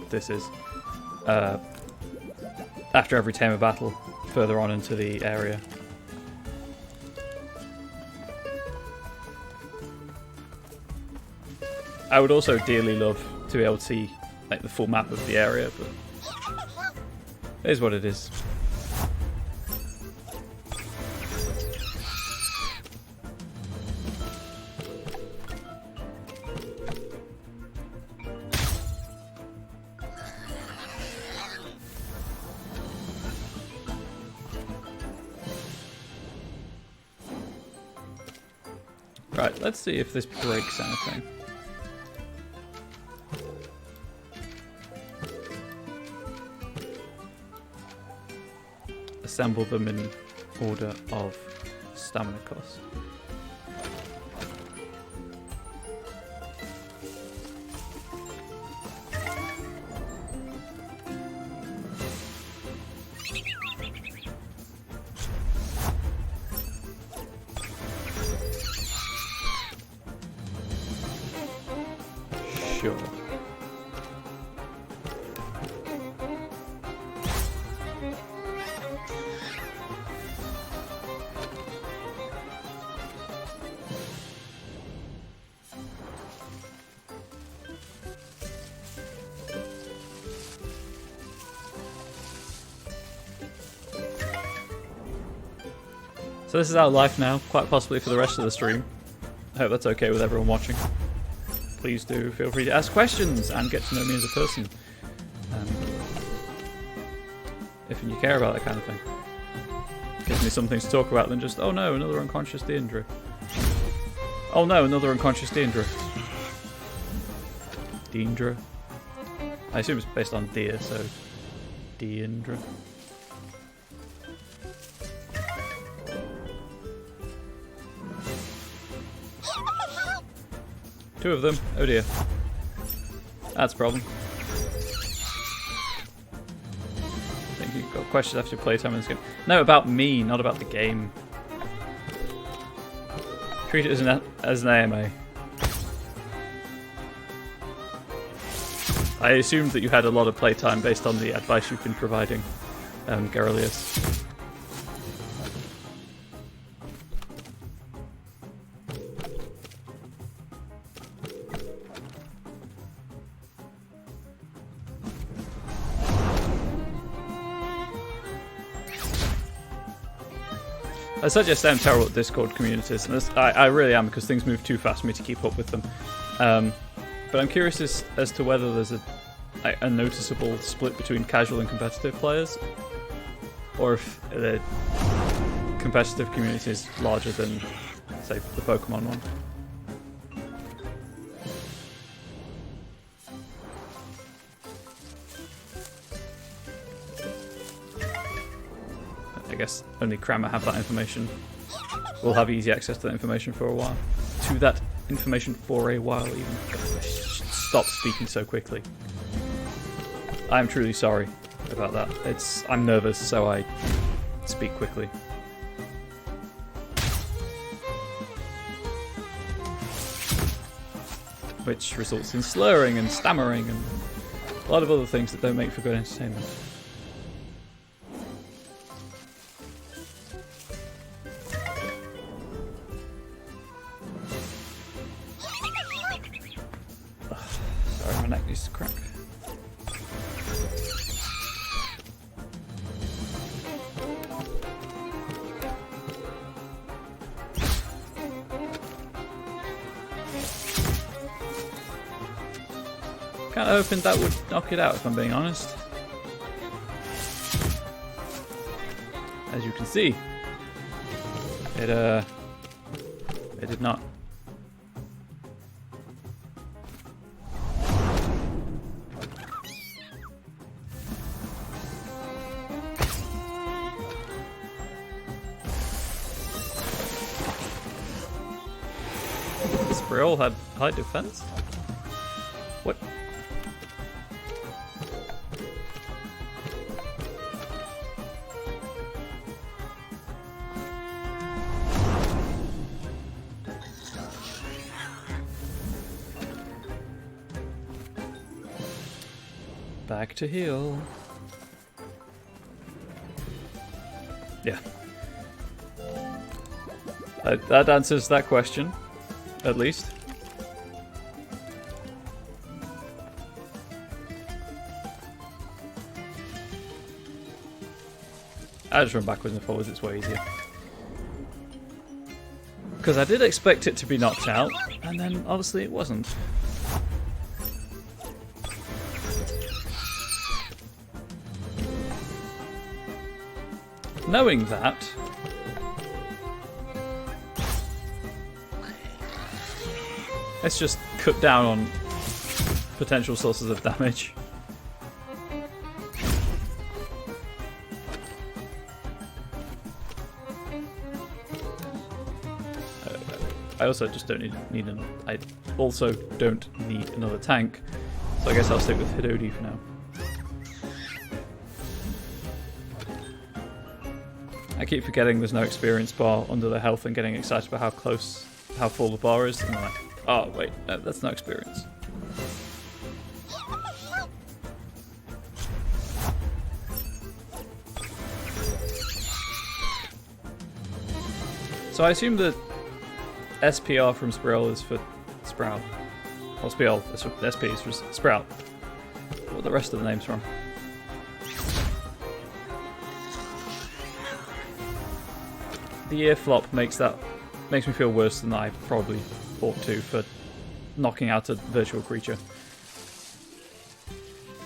this is after every Tamer battle further on into the area. I would also dearly love to be able to see like the full map of the area, but it is what it is. Right, let's see if this breaks anything. Assemble them in order of stamina cost. Sure. So this is our life now, quite possibly for the rest of the stream. I hope that's okay with everyone watching. Please do feel free to ask questions and get to know me as a person. If you care about that kind of thing. Gives me something to talk about than just, oh no, another unconscious Deandra. Oh no, another unconscious Deandra. Deandra. I assume it's based on deer, so Deandra. Two of them. Oh dear. That's a problem. I think you've got questions after your playtime in this game. No, about me, not about the game. Treat it as an AMA. I assumed that you had a lot of playtime based on the advice you've been providing, Garelius. I suggest I'm terrible at Discord communities, and I really am, because things move too fast for me to keep up with them. But I'm curious as to whether there's a noticeable split between casual and competitive players, or if the competitive community is larger than, say, the Pokemon one. I guess only Crema have that information. We'll have easy access to that information for a while. Even. Stop speaking so quickly. I'm truly sorry about that. I'm nervous, so I speak quickly. Which results in slurring and stammering and a lot of other things that don't make for good entertainment. Sorry, my neck needs to crack. Kind of hoping that would knock it out, if I'm being honest. As you can see, it did not. Sprill had high defense? What? Back to heal. Yeah. That answers that question, at least. I just run backwards and forwards, it's way easier. Because I did expect it to be knocked out, and then obviously it wasn't. Knowing that, let's just cut down on potential sources of damage. I also just don't need I also don't need another tank, so I guess I'll stick with Hidodi for now. I keep forgetting there's no experience bar under the health and getting excited about how full the bar is, and I'm like, oh wait, no, that's no experience. So I assume that SPR from Sprout is for Sprout. Or SPL is for SP is for Sprout. What are the rest of the names from? The ear flop makes me feel worse than I probably ought to for knocking out a virtual creature.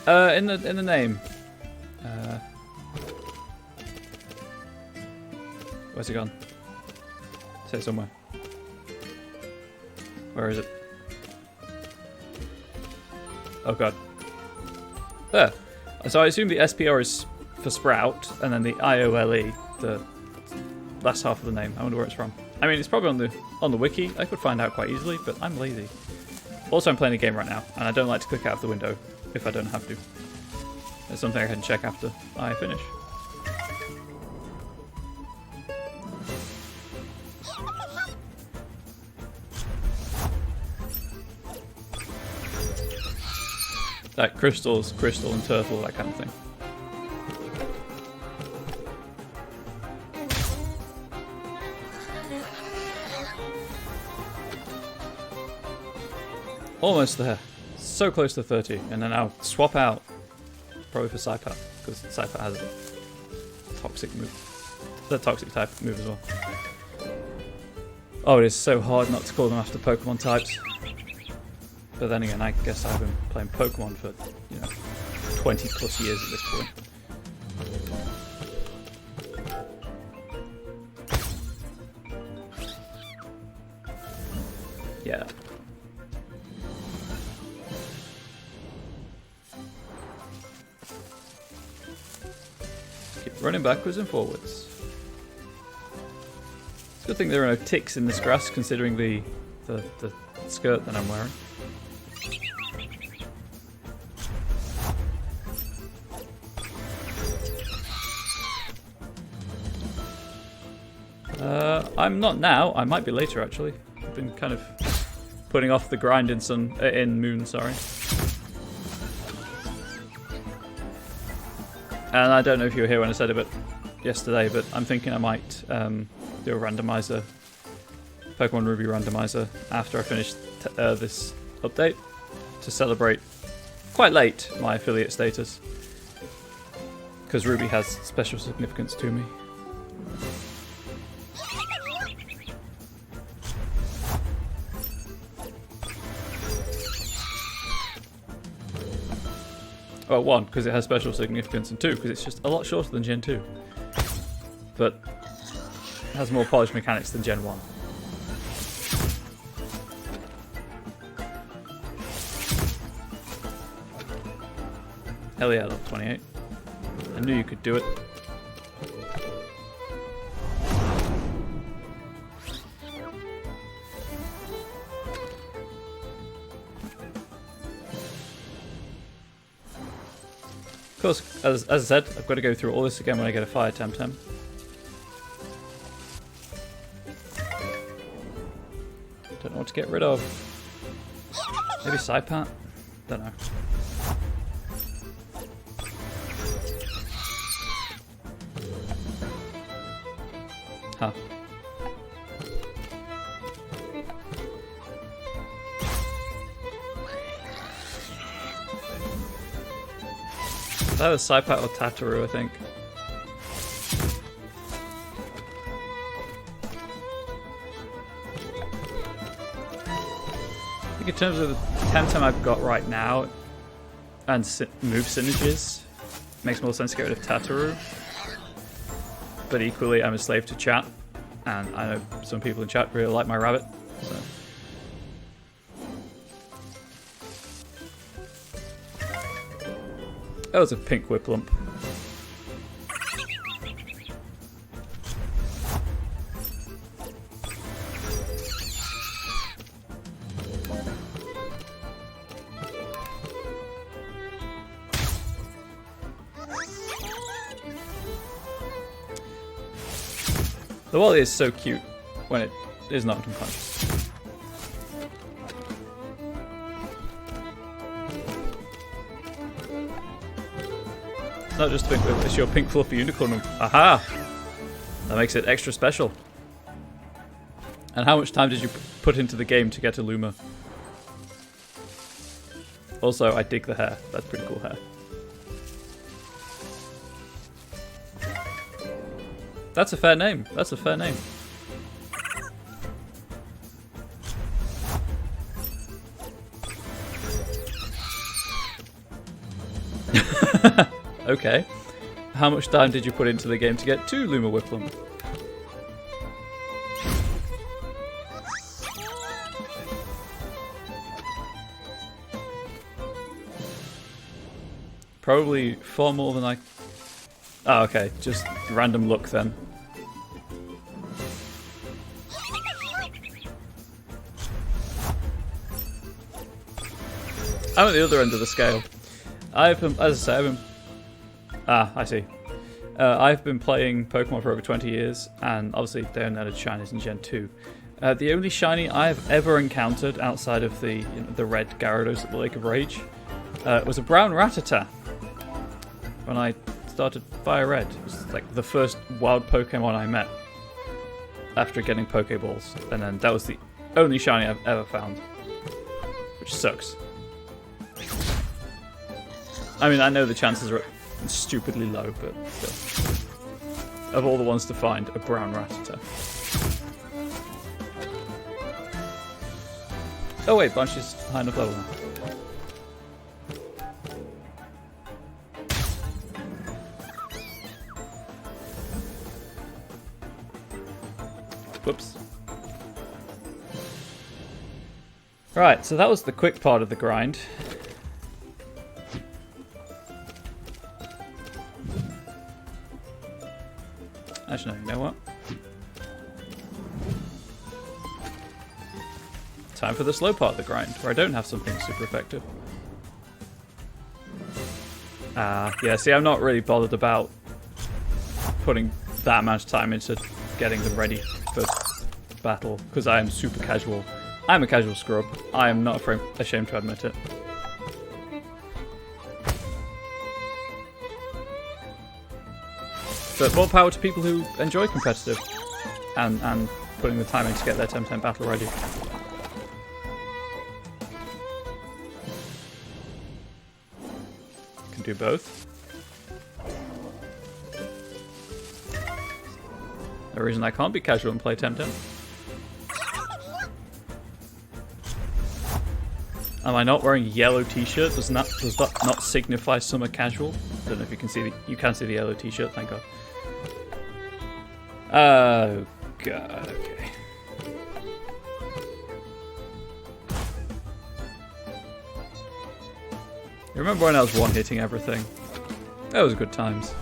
In the name. Where's it gone? Say it somewhere. Where is it? Oh god. There. So I assume the SPR is for Sprout, and then the IOLE, the last half of the name. I wonder where it's from. I mean, it's probably on the wiki. I could find out quite easily, but I'm lazy. Also, I'm playing a game right now, and I don't like to click out of the window if I don't have to. It's something I can check after I finish. Like crystals, crystal and turtle, that kind of thing. Almost there. So close to 30. And then I'll swap out. Probably for Saipat. Because Saipat has a toxic move. The toxic type move as well. Oh, it is so hard not to call them after Pokemon types. But then again, I guess I've been playing Pokemon for, 20 plus years at this point. Yeah. Keep running backwards and forwards. It's a good thing there are no ticks in this grass, considering the skirt that I'm wearing. I'm not now. I might be later, actually. I've been kind of putting off the grind in Moon, sorry. And I don't know if you were here when I said it yesterday, but I'm thinking I might do a randomizer, Pokemon Ruby randomizer, after I finish this update to celebrate quite late my affiliate status, because Ruby has special significance to me. Well, 1, because it has special significance, and 2, because it's just a lot shorter than Gen 2. But it has more polished mechanics than Gen 1. Hell yeah, level 28. I knew you could do it. Of course, as I said, I've got to go through all this again when I get a fire Temtem. Don't know what to get rid of. Maybe Saipat? Don't know. Huh. That was Saipat or Tataru, I think. I think in terms of the Temtem I've got right now, and move synergies, makes more sense to get rid of Tataru. But equally, I'm a slave to chat, and I know some people in chat really like my rabbit, so. That was a pink Whiplump. The Wally is so cute when it is not unconscious. It's not just a pink whip, it's your pink fluffy unicorn. Aha! That makes it extra special. And how much time did you put into the game to get a Luma? Also, I dig the hair. That's pretty cool hair. That's a fair name. That's a fair name. Okay. How much time did you put into the game to get 2 Luma Whiplum? Probably far more than I... Oh, okay. Just random luck then. I'm at the other end of the scale. I've been, as I say, I see. I've been playing Pokemon for over 20 years, and obviously they only added shinies in Gen 2. The only shiny I've ever encountered outside of the red Gyarados at the Lake of Rage was a brown Rattata. When I started Fire Red, it was like the first wild Pokemon I met after getting Pokeballs, and then that was the only shiny I've ever found, which sucks. I mean, I know the chances are stupidly low, but still. Of all the ones to find, a brown Rattata. Oh wait, Banshee's high enough level now. Whoops. Right, so that was the quick part of the grind. Actually, no, you know what? Time for the slow part of the grind, where I don't have something super effective. Yeah, see, I'm not really bothered about putting that much time into getting them ready for battle, because I am super casual. I'm a casual scrub. I am not ashamed to admit it. But more power to people who enjoy competitive and putting the time in to get their Temtem battle ready. Can do both. No reason I can't be casual and play Temtem. Am I not wearing a yellow t-shirt? Does that not signify summer casual? I don't know if you can see you can see the yellow t-shirt, thank God. Oh God, okay. You remember when I was one-hitting everything? That was good times.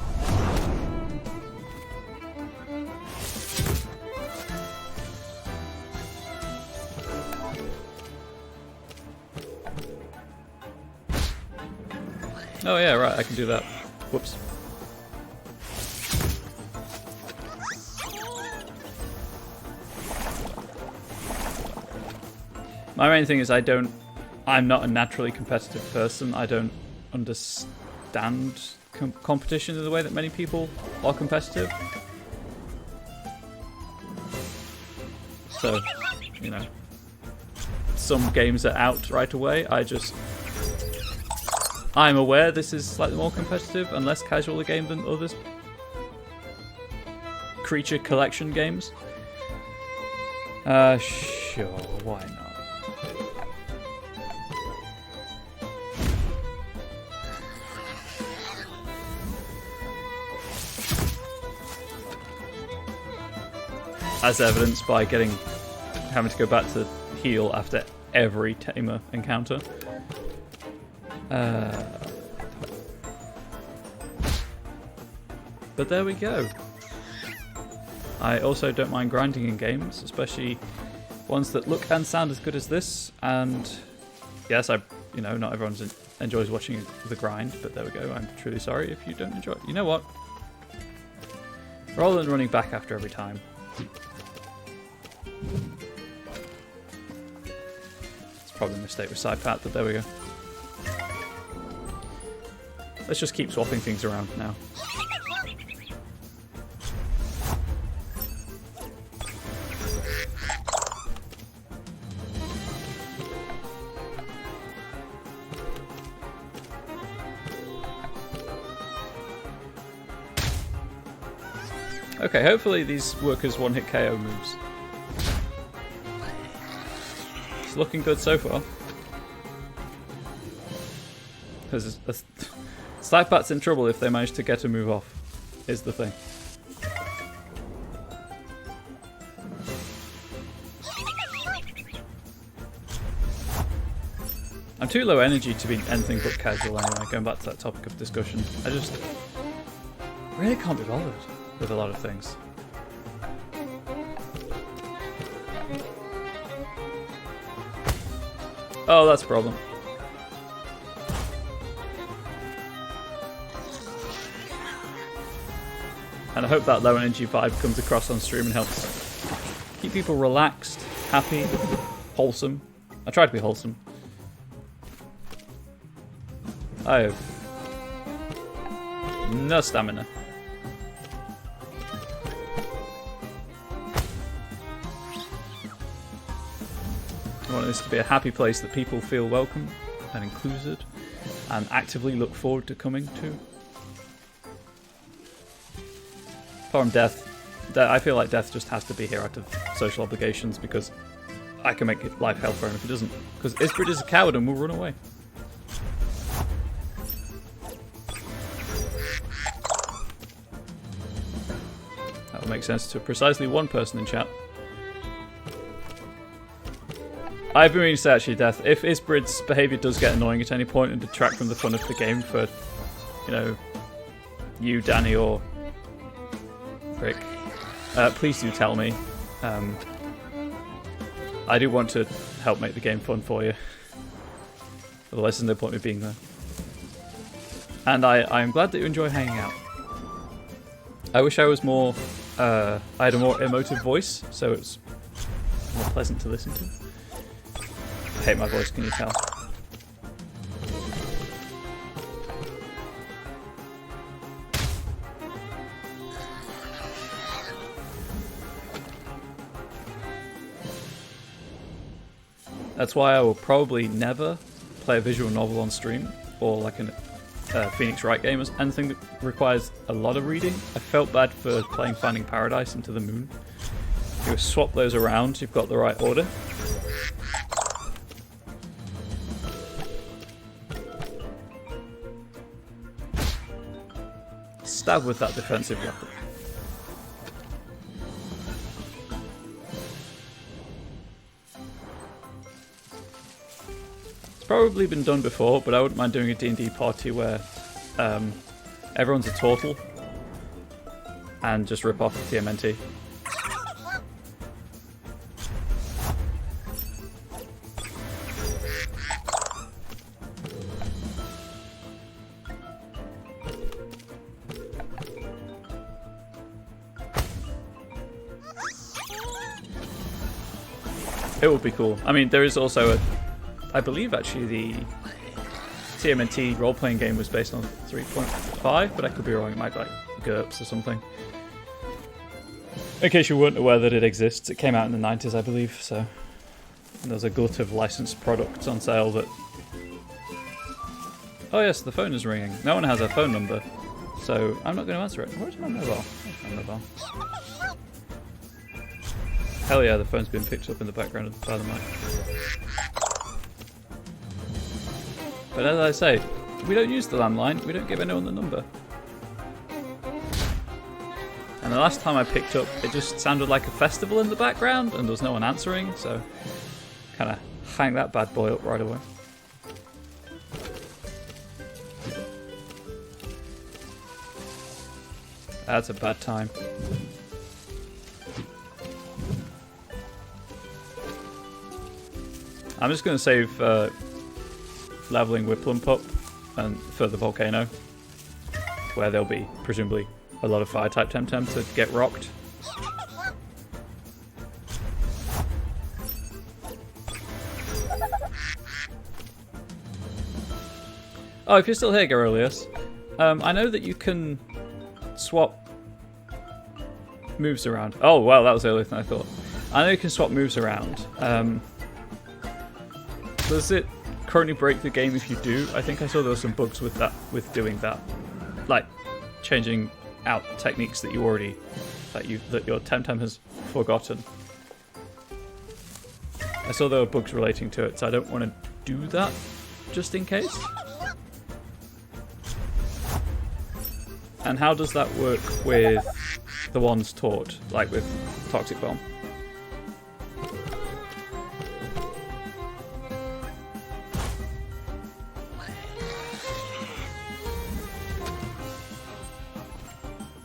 Oh yeah, right, I can do that. Whoops. My main thing is I'm not a naturally competitive person. I don't understand competition in the way that many people are competitive. So, you know, some games are out right away. I'm aware this is slightly more competitive and less casual a game than others. Creature collection games. Sure, why not? As evidenced by having to go back to heal after every tamer encounter. But there we go. I also don't mind grinding in games, especially ones that look and sound as good as this. And yes, not everyone enjoys watching the grind, but there we go. I'm truly sorry if you don't enjoy it. You know what? Rather than running back after every time. It's probably a mistake with side pat, but there we go. Let's just keep swapping things around now. Okay, hopefully these work as one-hit KO moves. It's looking good so far. Because Scythebat's in trouble if they manage to get a move off, is the thing. I'm too low energy to be anything but casual anyway, going back to that topic of discussion. I just really can't be bothered with a lot of things. Oh, that's a problem. And I hope that low energy vibe comes across on stream and helps keep people relaxed, happy, wholesome. I try to be wholesome. I have no stamina. I want this to be a happy place that people feel welcome and included and actively look forward to coming to. Apart from death, I feel like death just has to be here out of social obligations because I can make life hell for him if it doesn't. Because Isbrid is a coward and will run away. That would make sense to precisely one person in chat. I've been meaning to say actually, Death, if Isbrid's behaviour does get annoying at any point and detract from the fun of the game for, you know, you, Danny, or Rick, please do tell me. I do want to help make the game fun for you. Otherwise there's no point in me being there. And I am glad that you enjoy hanging out. I wish I was more, I had a more emotive voice, so it's more pleasant to listen to. I hate my voice, can you tell? That's why I will probably never play a visual novel on stream, or like a Phoenix Wright game, or anything that requires a lot of reading. I felt bad for playing Finding Paradise Into the Moon. If you swap those around, you've got the right order. Stab with that defensive weapon. It's probably been done before, but I wouldn't mind doing a D&D party where everyone's a turtle and just rip off the TMNT. It would be cool. I mean, there is also I believe actually the TMNT role-playing game was based on 3.5, but I could be wrong. It might be like GURPS or something. In case you weren't aware that it exists, it came out in the 90s, I believe, so there's a glut of licensed products on sale that... Oh yes, the phone is ringing. No one has a phone number, so I'm not going to answer it. Where's my mobile? Where's my mobile? Hell yeah, the phone's been picked up in the background by the mic. But as I say, we don't use the landline, we don't give anyone the number. And the last time I picked up, it just sounded like a festival in the background and there was no one answering, so kind of hang that bad boy up right away. That's a bad time. I'm just going to save leveling Whiplump up and for the volcano, where there'll be presumably a lot of fire type Temtem to get rocked. Oh, if you're still here, Garolius, I know that you can swap moves around. Oh, wow, that was earlier than I thought. I know you can swap moves around. Does it currently break the game if you do? I think I saw there were some bugs with that, with doing that, like changing out techniques that you already that your Temtem has forgotten. I saw there were bugs relating to it, so I don't want to do that just in case. And how does that work with the ones taught, like with Toxic Bomb?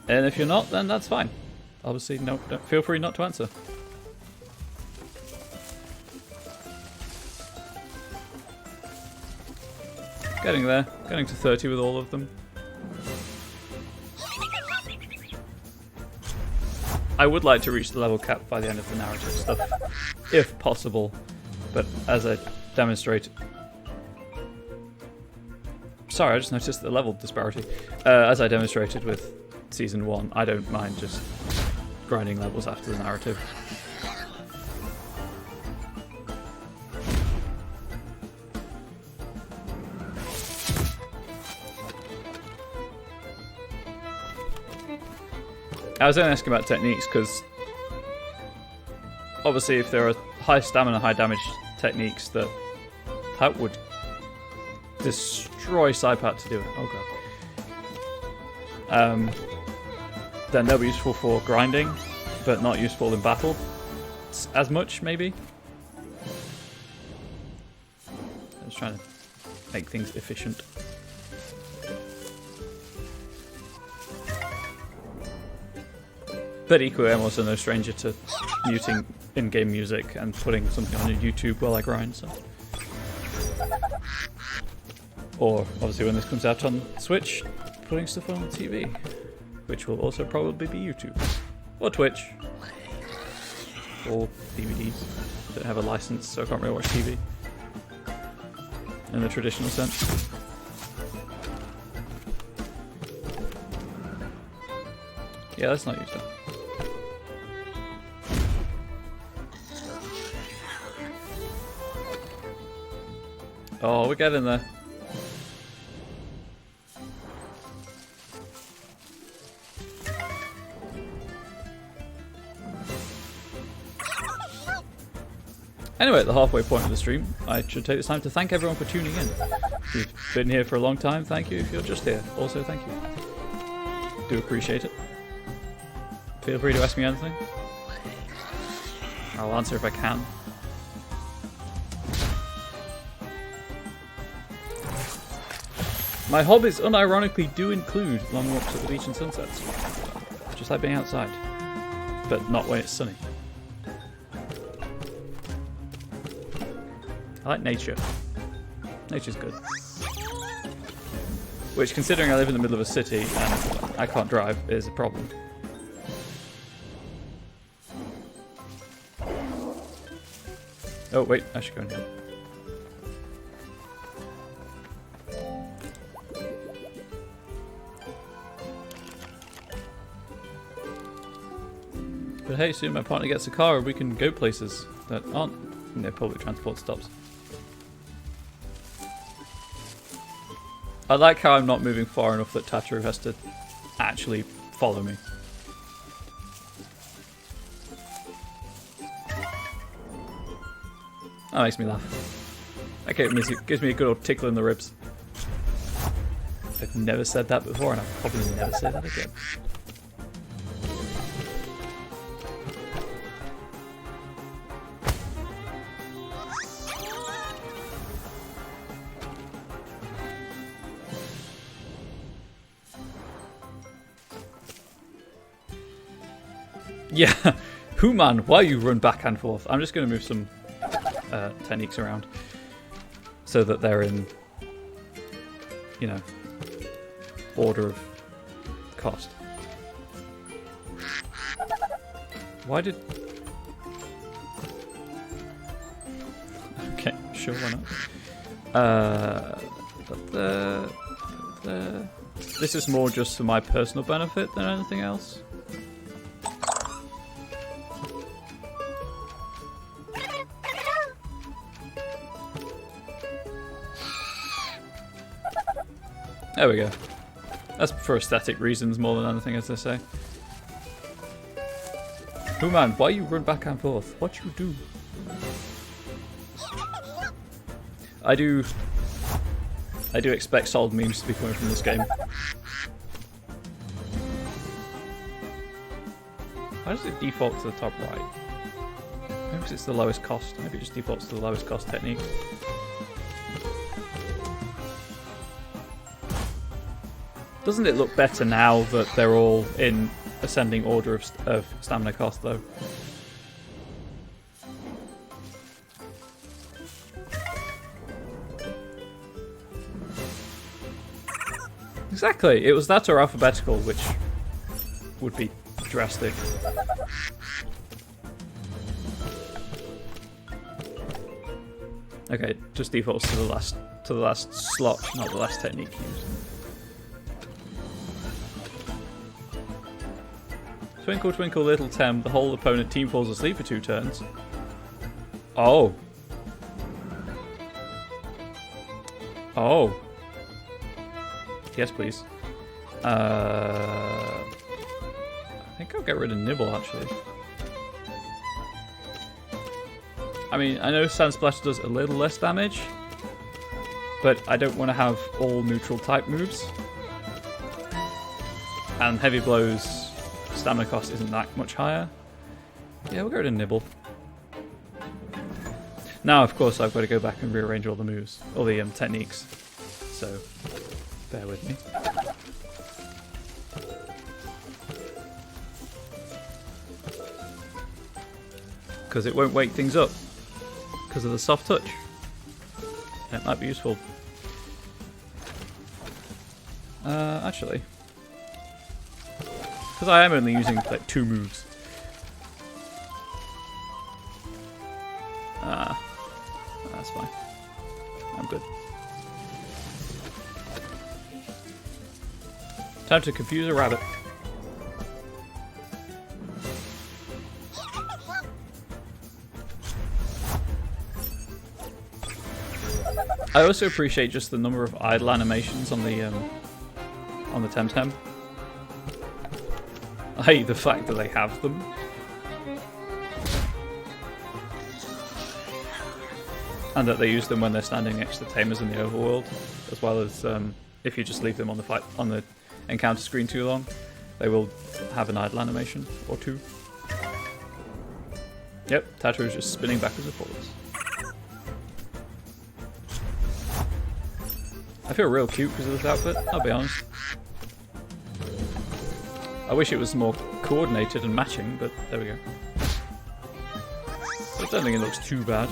And if you're not, then that's fine. Obviously, no, feel free not to answer. Getting there. Getting to 30 with all of them. I would like to reach the level cap by the end of the narrative stuff, if possible. But as I demonstrated... Sorry, I just noticed the level disparity. As I demonstrated with Season 1, I don't mind just grinding levels after the narrative. I was only asking about techniques because obviously if there are high stamina, high damage techniques that would destroy Saipat to do it. Oh god. Then they'll be useful for grinding, but not useful in battle as much, maybe. I was trying to make things efficient. But equally, I'm also no stranger to muting in-game music and putting something on YouTube while I grind, so. Or, obviously when this comes out on Switch, putting stuff on TV. Which will also probably be YouTube. Or Twitch. Or DVDs. Don't have a license, so I can't really watch TV. In the traditional sense. Yeah, let's not use that. Oh, we're getting there. Anyway, at the halfway point of the stream, I should take this time to thank everyone for tuning in. If you've been here for a long time, thank you. If you're just here, also thank you. Do appreciate it. Feel free to ask me anything. I'll answer if I can. My hobbies unironically do include long walks at the beach and sunsets. Just like being outside. But not when it's sunny. I like nature. Nature's good. Which, considering I live in the middle of a city and I can't drive, is a problem. Oh wait, I should go in here. But hey, soon my partner gets a car and we can go places that aren't near public transport stops. I like how I'm not moving far enough that Tataru has to actually follow me. That makes me laugh. Okay, it gives me a good old tickle in the ribs. I've never said that before and I'll probably never say that again. Yeah, Human, why you run back and forth? I'm just going to move some techniques around so that they're in, you know, order of cost. Why did... Okay, sure, why not? This is more just for my personal benefit than anything else. There we go. That's for aesthetic reasons more than anything, as they say. Oh man, why you run back and forth? What you do? I do expect solid memes to be coming from this game. Why does it default to the top right? Maybe because it's the lowest cost. Maybe it just defaults to the lowest cost technique. Doesn't it look better now that they're all in ascending order of stamina cost, though? Exactly. It was that or alphabetical, which would be drastic. Okay, just defaults to the last slot, not the last technique used. Twinkle, twinkle, little Tem, the whole opponent team falls asleep for 2 turns. Oh. Oh. Yes, please. I think I'll get rid of Nibble, actually. I mean, I know Sand Splash does a little less damage, but I don't want to have all neutral type moves. And Heavy Blow's stamina cost isn't that much higher. Yeah, we'll go to Nibble. Now, of course, I've got to go back and rearrange all the moves, all the techniques. So, bear with me. Because it won't wake things up. Because of the soft touch. It might be useful. Actually. Because I am only using like 2 moves. That's fine. I'm good. Time to confuse a rabbit. I also appreciate just the number of idle animations on the Temtem. I hate the fact that they have them. And that they use them when they're standing next to tamers in the overworld, as well as if you just leave them on the encounter screen too long, they will have an idle animation or 2. Yep, Tataru's just spinning backwards and forwards. I feel real cute because of this outfit, I'll be honest. I wish it was more coordinated and matching, but there we go. I don't think it looks too bad.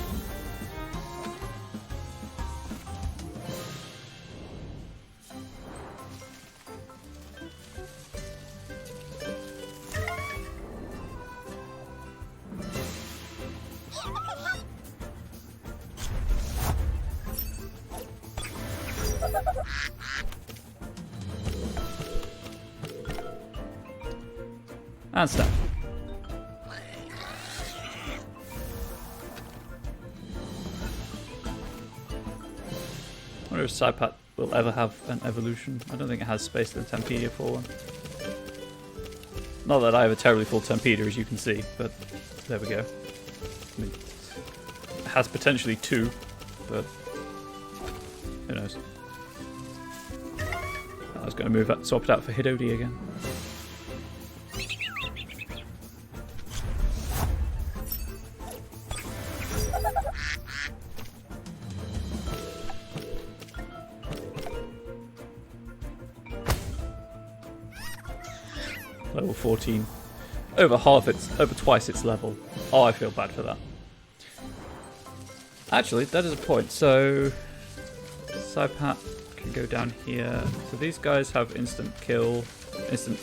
And stop. I wonder if Saipat will ever have an evolution. I don't think it has space in the Tempedia for one. Not that I have a terribly full Tempedia, as you can see, but there we go. I mean, it has potentially 2, but who knows. I was going to swap it out for Hidodi again. Level 14. Over twice its level. Oh, I feel bad for that. Actually, that is a point. So, Saipat can go down here. So these guys have instant kill, instant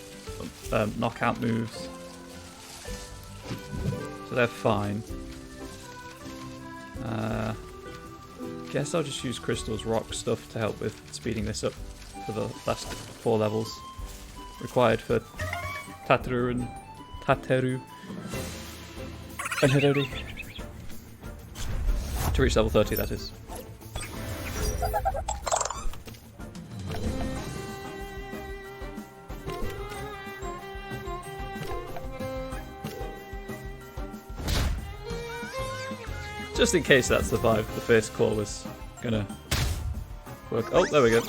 knockout moves. So they're fine. Guess I'll just use Crystal's rock stuff to help with speeding this up for the last 4 levels required for Tataru and Hidodi. To reach level 30, that is. Just in case that survived, the first claw was gonna work. Oh, there we go.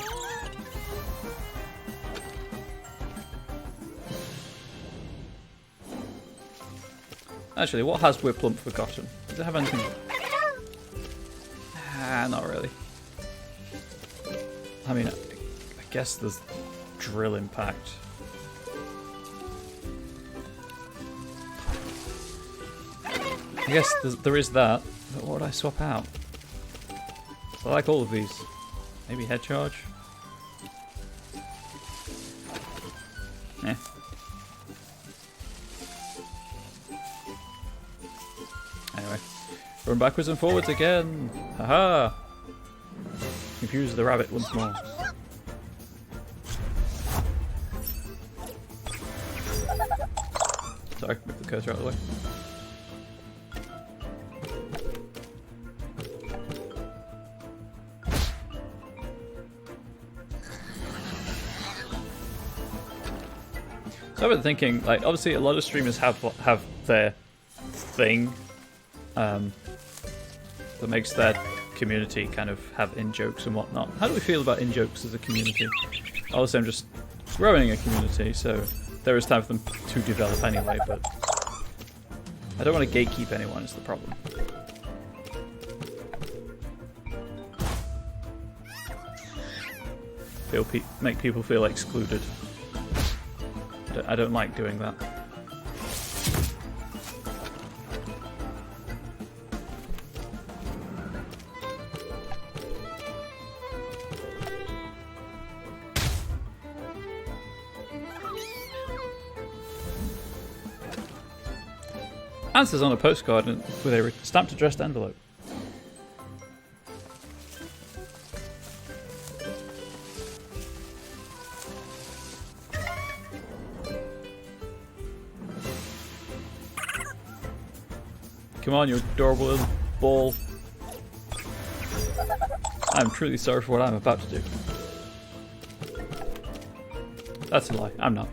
Actually, what has Whiplump forgotten? Does it have anything? Not really. I mean, I guess there's Drill Impact. I guess there is that, but what would I swap out? I like all of these. Maybe Head Charge? Run backwards and forwards again. Haha. Confuse the rabbit once more. Sorry, move the cursor out of the way. So I've been thinking, like, obviously a lot of streamers have their thing that makes their community kind of have in-jokes and whatnot. How do we feel about in-jokes as a community? Obviously I'm just growing a community, so there is time for them to develop anyway, but I don't want to gatekeep anyone is the problem. Make people feel excluded. I don't like doing that. Answers on a postcard with a stamped addressed envelope. Come on, you adorable little ball. I'm truly sorry for what I'm about to do. That's a lie. I'm not.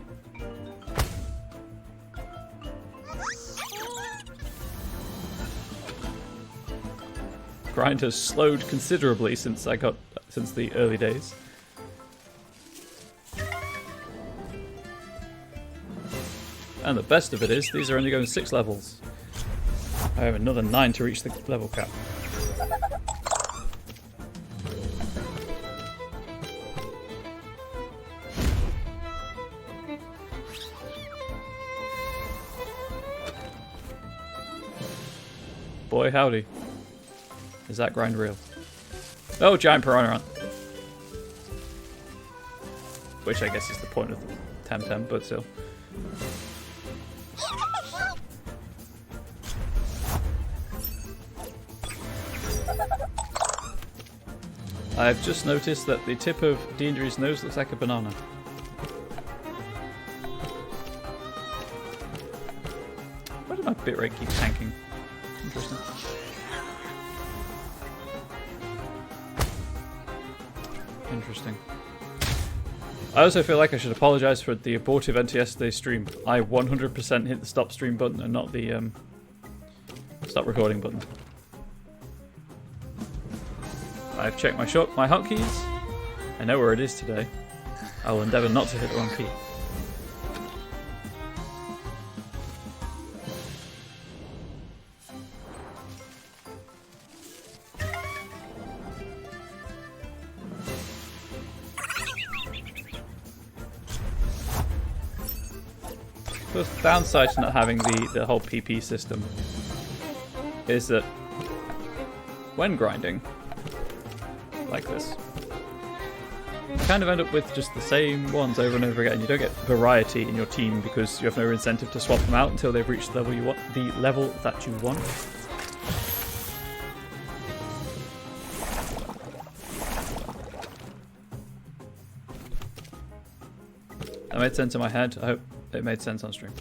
Grind has slowed considerably since the early days. And the best of it is, these are only going 6 levels. I have another 9 to reach the level cap. Boy howdy. Is that grind real? Oh, giant piranha. Which I guess is the point of Temtem, but still. I've just noticed that the tip of Deandre's nose looks like a banana. Why did my bitrate keep tanking? Interesting. Interesting. I also feel like I should apologise for the abortive end to yesterday's stream. I 100% hit the stop stream button and not the stop recording button. I've checked my hotkeys. I know where it is today. I will endeavour not to hit the wrong key. The downside to not having the whole PP system is that when grinding like this, you kind of end up with just the same ones over and over again. You don't get variety in your team because you have no incentive to swap them out until they've reached the level you want, the level that you want. That made sense in my head. I hope it made sense on stream.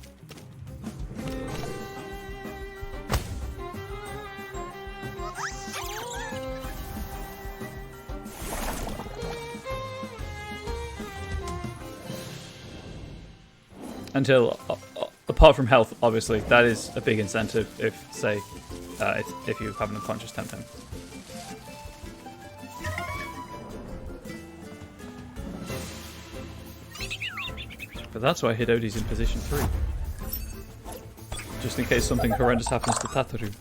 Until, apart from health, obviously, that is a big incentive if, say, if you have an unconscious Temtem. But that's why Hidodi's in position 3. Just in case something horrendous happens to Tataru.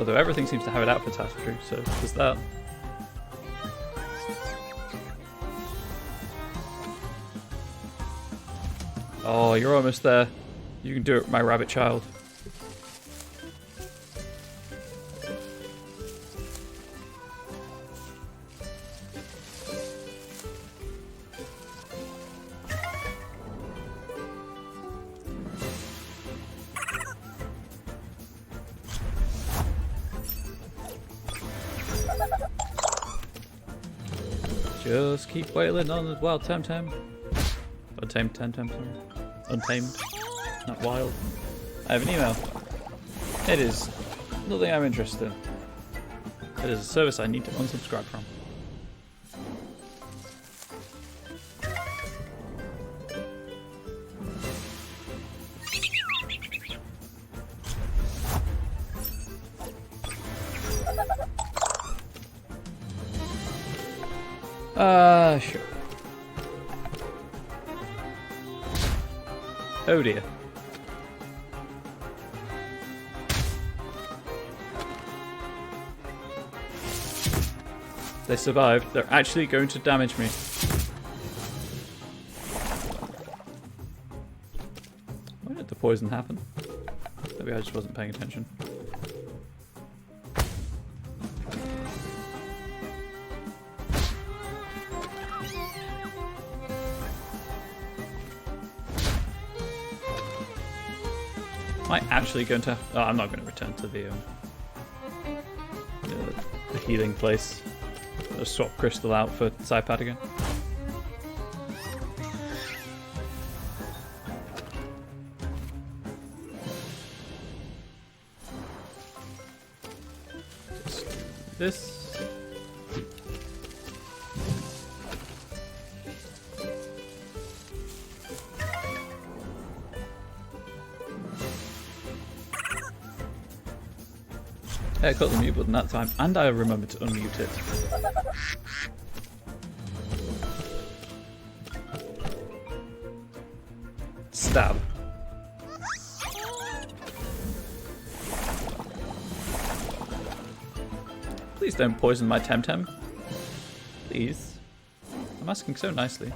Although everything seems to have it out for Tataru, so there's that. Oh, you're almost there. You can do it, my rabbit child. Just keep wailing on the wild Temtem. Untamed Temtem, sorry. Untamed, not wild. I have an email. It is nothing I'm interested in. It is a service I need to unsubscribe from. Sure. Oh dear. They survived. They're actually going to damage me. Why did the poison happen? Maybe I just wasn't paying attention. Am I actually going to... Oh, I'm not going to return to the healing place. I'll just swap Crystal out for Psypad again. Just do this. I got the mute button that time, and I remembered to unmute it. Stab. Please don't poison my Temtem. Please. I'm asking so nicely.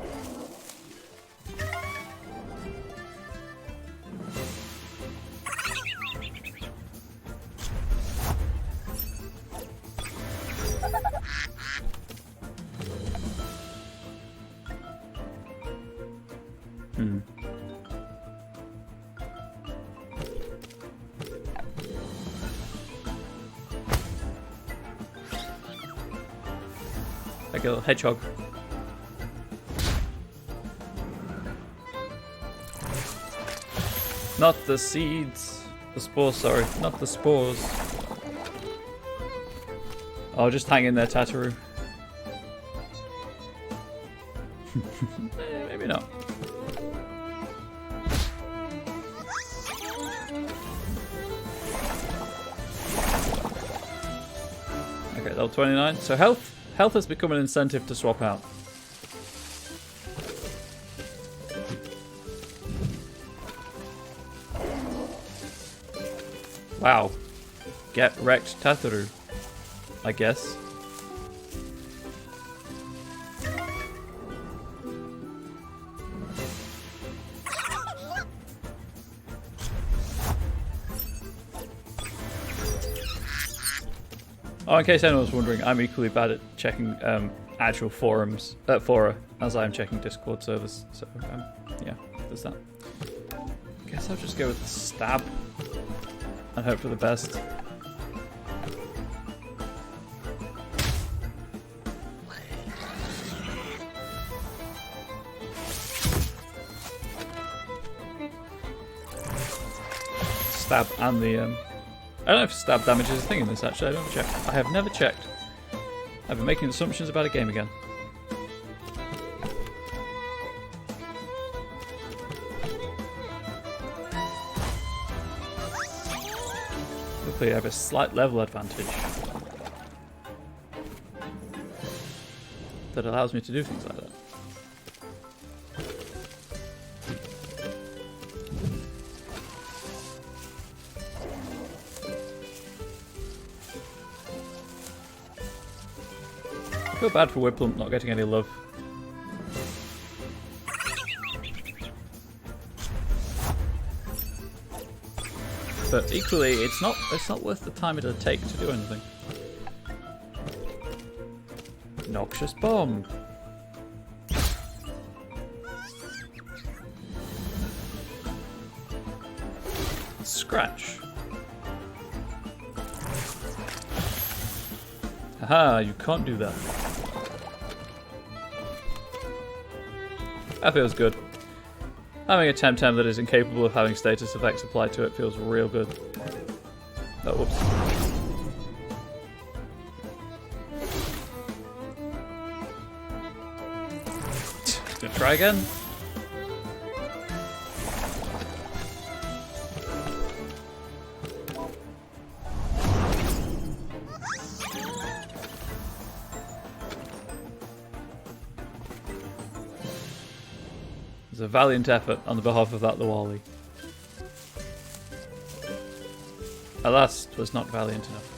Like a little hedgehog. Not the seeds. The spores, sorry. Not the spores. Oh, just hang in there, Tataru. Maybe not. Okay, level 29. So health has become an incentive to swap out. Wow. Get wrecked, Tataru. I guess. Oh, in case anyone was wondering, I'm equally bad at checking actual forums, fora, as I am checking Discord servers. So, yeah, there's that. Guess I'll just go with the stab and hope for the best. Stab and the I don't know if stab damage is a thing in this, actually. I have never checked. I've been making assumptions about a game again. Hopefully I have a slight level advantage that allows me to do things like that. I feel bad for Whiplump not getting any love. But equally, it's not worth the time it'll take to do anything. Noxious bomb. Scratch. Haha, you can't do that. That feels good. Having a Temtem that is incapable of having status effects applied to it feels real good. Oh, whoops. Gonna try again. It's a valiant effort on the behalf of that Lawali. Alas, was not valiant enough.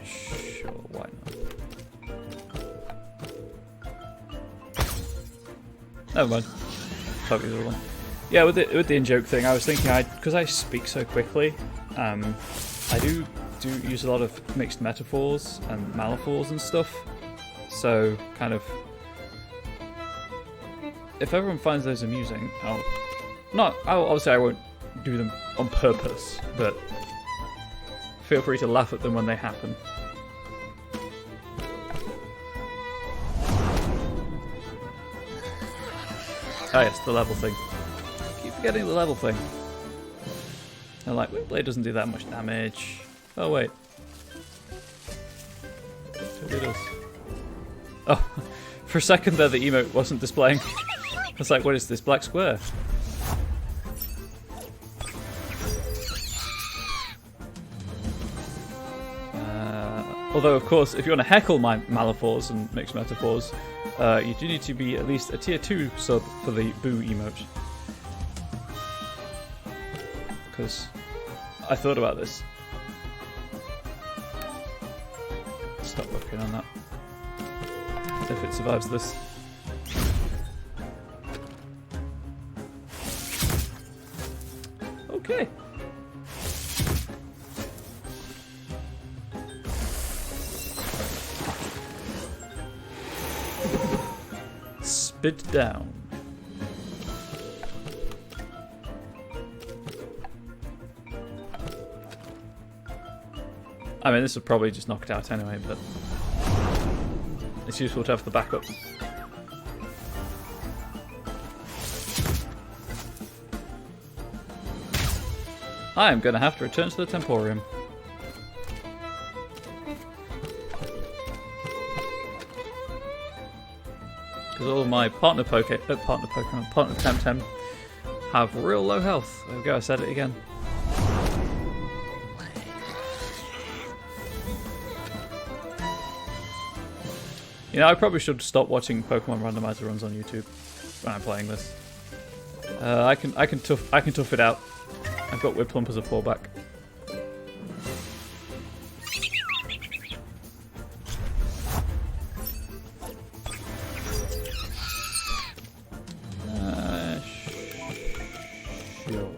Sure, why not? Never mind. Fuck the other one. Yeah, with the in-joke thing, I was thinking because I speak so quickly, I do use a lot of mixed metaphors and metaphors and stuff. So kind of, if everyone finds those amusing, obviously I won't do them on purpose, but feel free to laugh at them when they happen. Oh yes, the level thing. Keep forgetting the level thing. And like, Blade doesn't do that much damage. Oh wait. It does. Oh, for a second there the emote wasn't displaying. I was like, what is this black square? Although, of course, if you want to heckle my Malaphors and mixed metaphors, you do need to be at least a tier 2 sub for the boo emote. Because I thought about this. Stop working on that. If it survives this. Okay. Spit down. I mean, this will probably just knock it out anyway, but it's useful to have the backup. I am going to have to return to the Temporium. Because all of my partner Temtem have real low health. There we go, I said it again. You know, I probably should stop watching Pokemon randomizer runs on YouTube when I'm playing this. I can tough it out. I've got Whiplump as a fallback. Sure.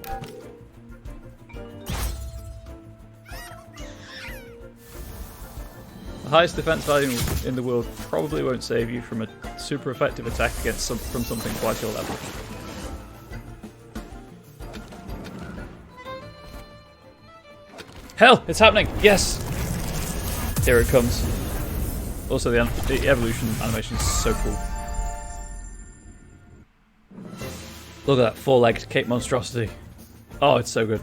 The highest defense value in the world probably won't save you from a super effective attack against from something twice your level. Hell, it's happening! Yes! Here it comes. Also, the evolution animation is so cool. Look at that four-legged cape monstrosity. Oh, it's so good.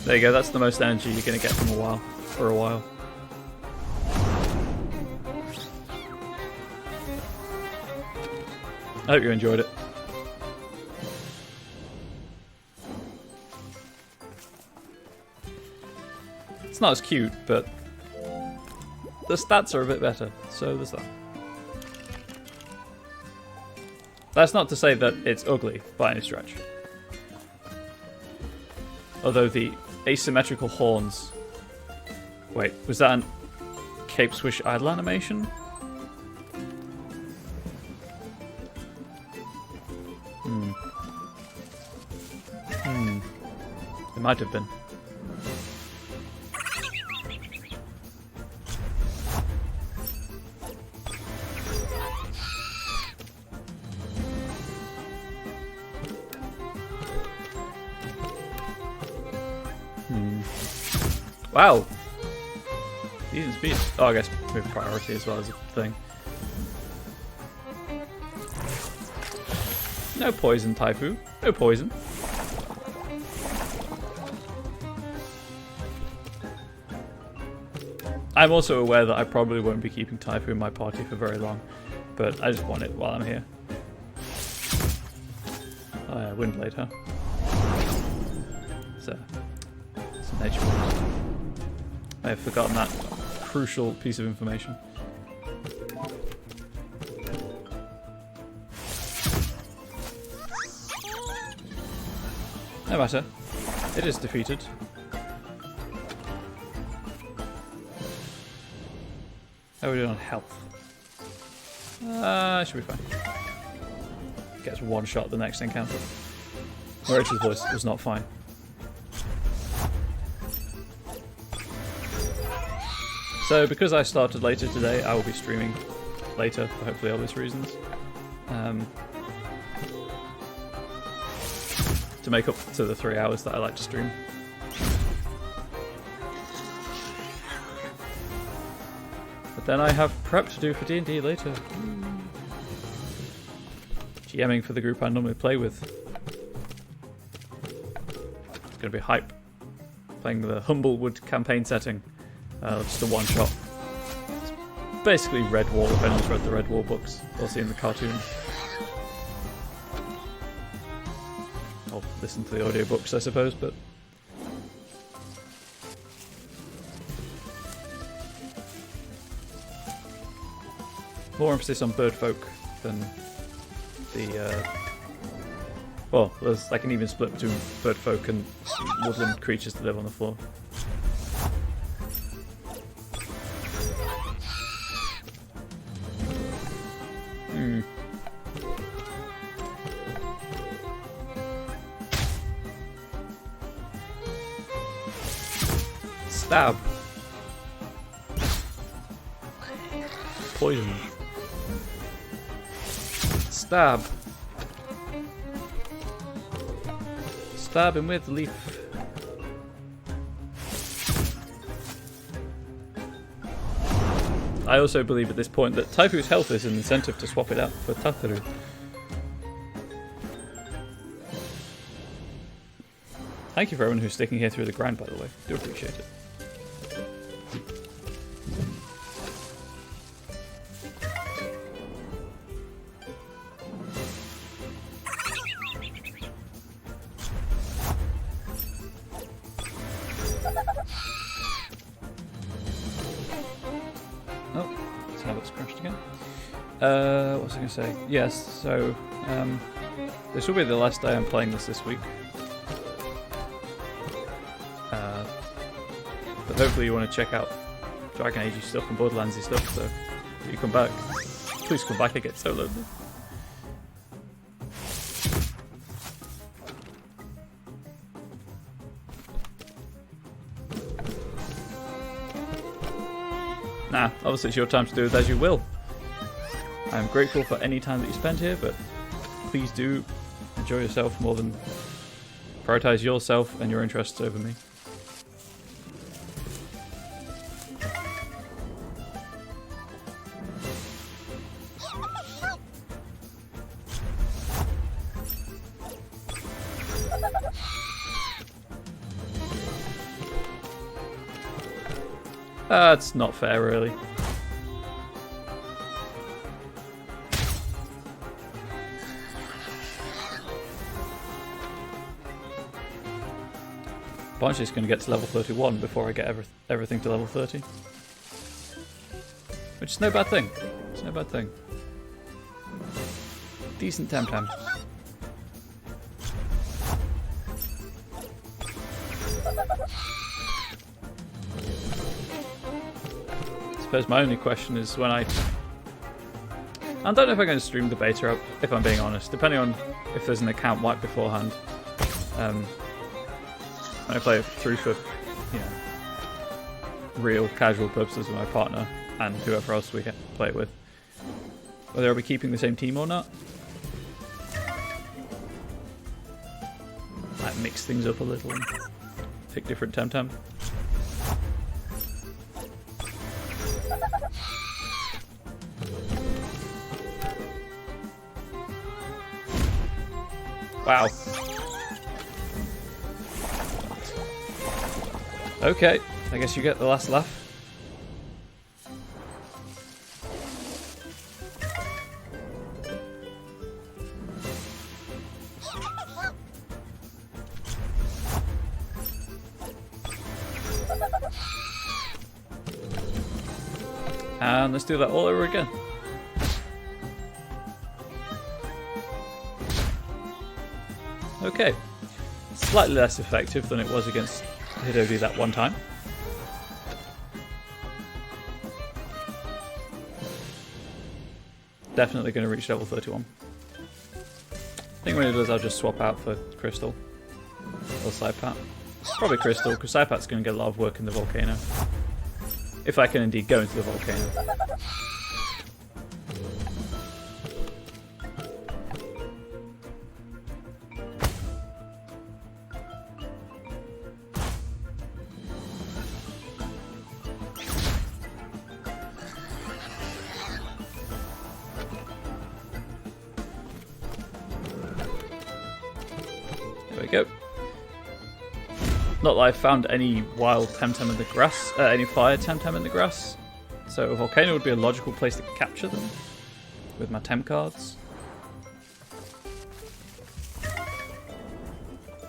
There you go, that's the most energy you're going to get for a while. I hope you enjoyed it. It's not as cute, but the stats are a bit better, so there's that. That's not to say that it's ugly by any stretch. Although the asymmetrical horns... Wait, was that an Cape Swish idle animation? It might have been. Wow. Decent speed. Oh, I guess maybe priority as well as a thing. No poison, Taifu. No poison. I'm also aware that I probably won't be keeping Taifu in my party for very long, but I just want it while I'm here. Oh yeah, Windblade, huh? It's a nature one. I have forgotten that crucial piece of information. No matter. It is defeated. How are we doing on health? Should be fine. Gets one shot the next encounter. Rachel's voice was not fine. So because I started later today, I will be streaming later for hopefully obvious reasons. To make up to the 3 hours that I like to stream. But then I have prep to do for D&D later. GMing for the group I normally play with. It's going to be hype. Playing the Humblewood campaign setting. Just a one-shot. It's basically Red Wall, if anyone's read the Red Wall books or seen the cartoon. Or listen to the audiobooks, I suppose, but... more emphasis on bird folk than the... well, there's like an even split between bird folk and woodland creatures that live on the floor. Stab. Poison. Stab. Stab him with leaf. I also believe at this point that Taifu's health is an incentive to swap it out for Tataru. Thank you for everyone who's sticking here through the grind, by the way. Do appreciate it. What was I going to say? Yes, so this will be the last day I'm playing this week. But hopefully you want to check out Dragon Age stuff and Borderlands stuff, so if you come back, please come back, I get so lonely. Nah, obviously it's your time to do it as you will. I'm grateful for any time that you spend here, but please do enjoy yourself more than prioritize yourself and your interests over me. That's not fair, really. I'm just going to get to level 31 before I get everything to level 30. Which is no bad thing. It's no bad thing. Decent Temtem. I suppose my only question is when I don't know if I'm going to stream the beta, if I'm being honest, depending on if there's an account wipe beforehand. When I play it through for, you know, real casual purposes with my partner and whoever else we play it with. Whether I'll be keeping the same team or not. Might mix things up a little and pick different Temtem. Wow. Okay, I guess you get the last laugh. And let's do that all over again. Okay, slightly less effective than it was against Hidodi that one time. Definitely going to reach level 31. I think when it does, I'll just swap out for Crystal or Saipat. Probably Crystal, because Saipat's going to get a lot of work in the volcano. If I can indeed go into the volcano. There we go. Not that I've found any wild Temtem in the grass, any fire Temtem in the grass. So a volcano would be a logical place to capture them with my Tem cards.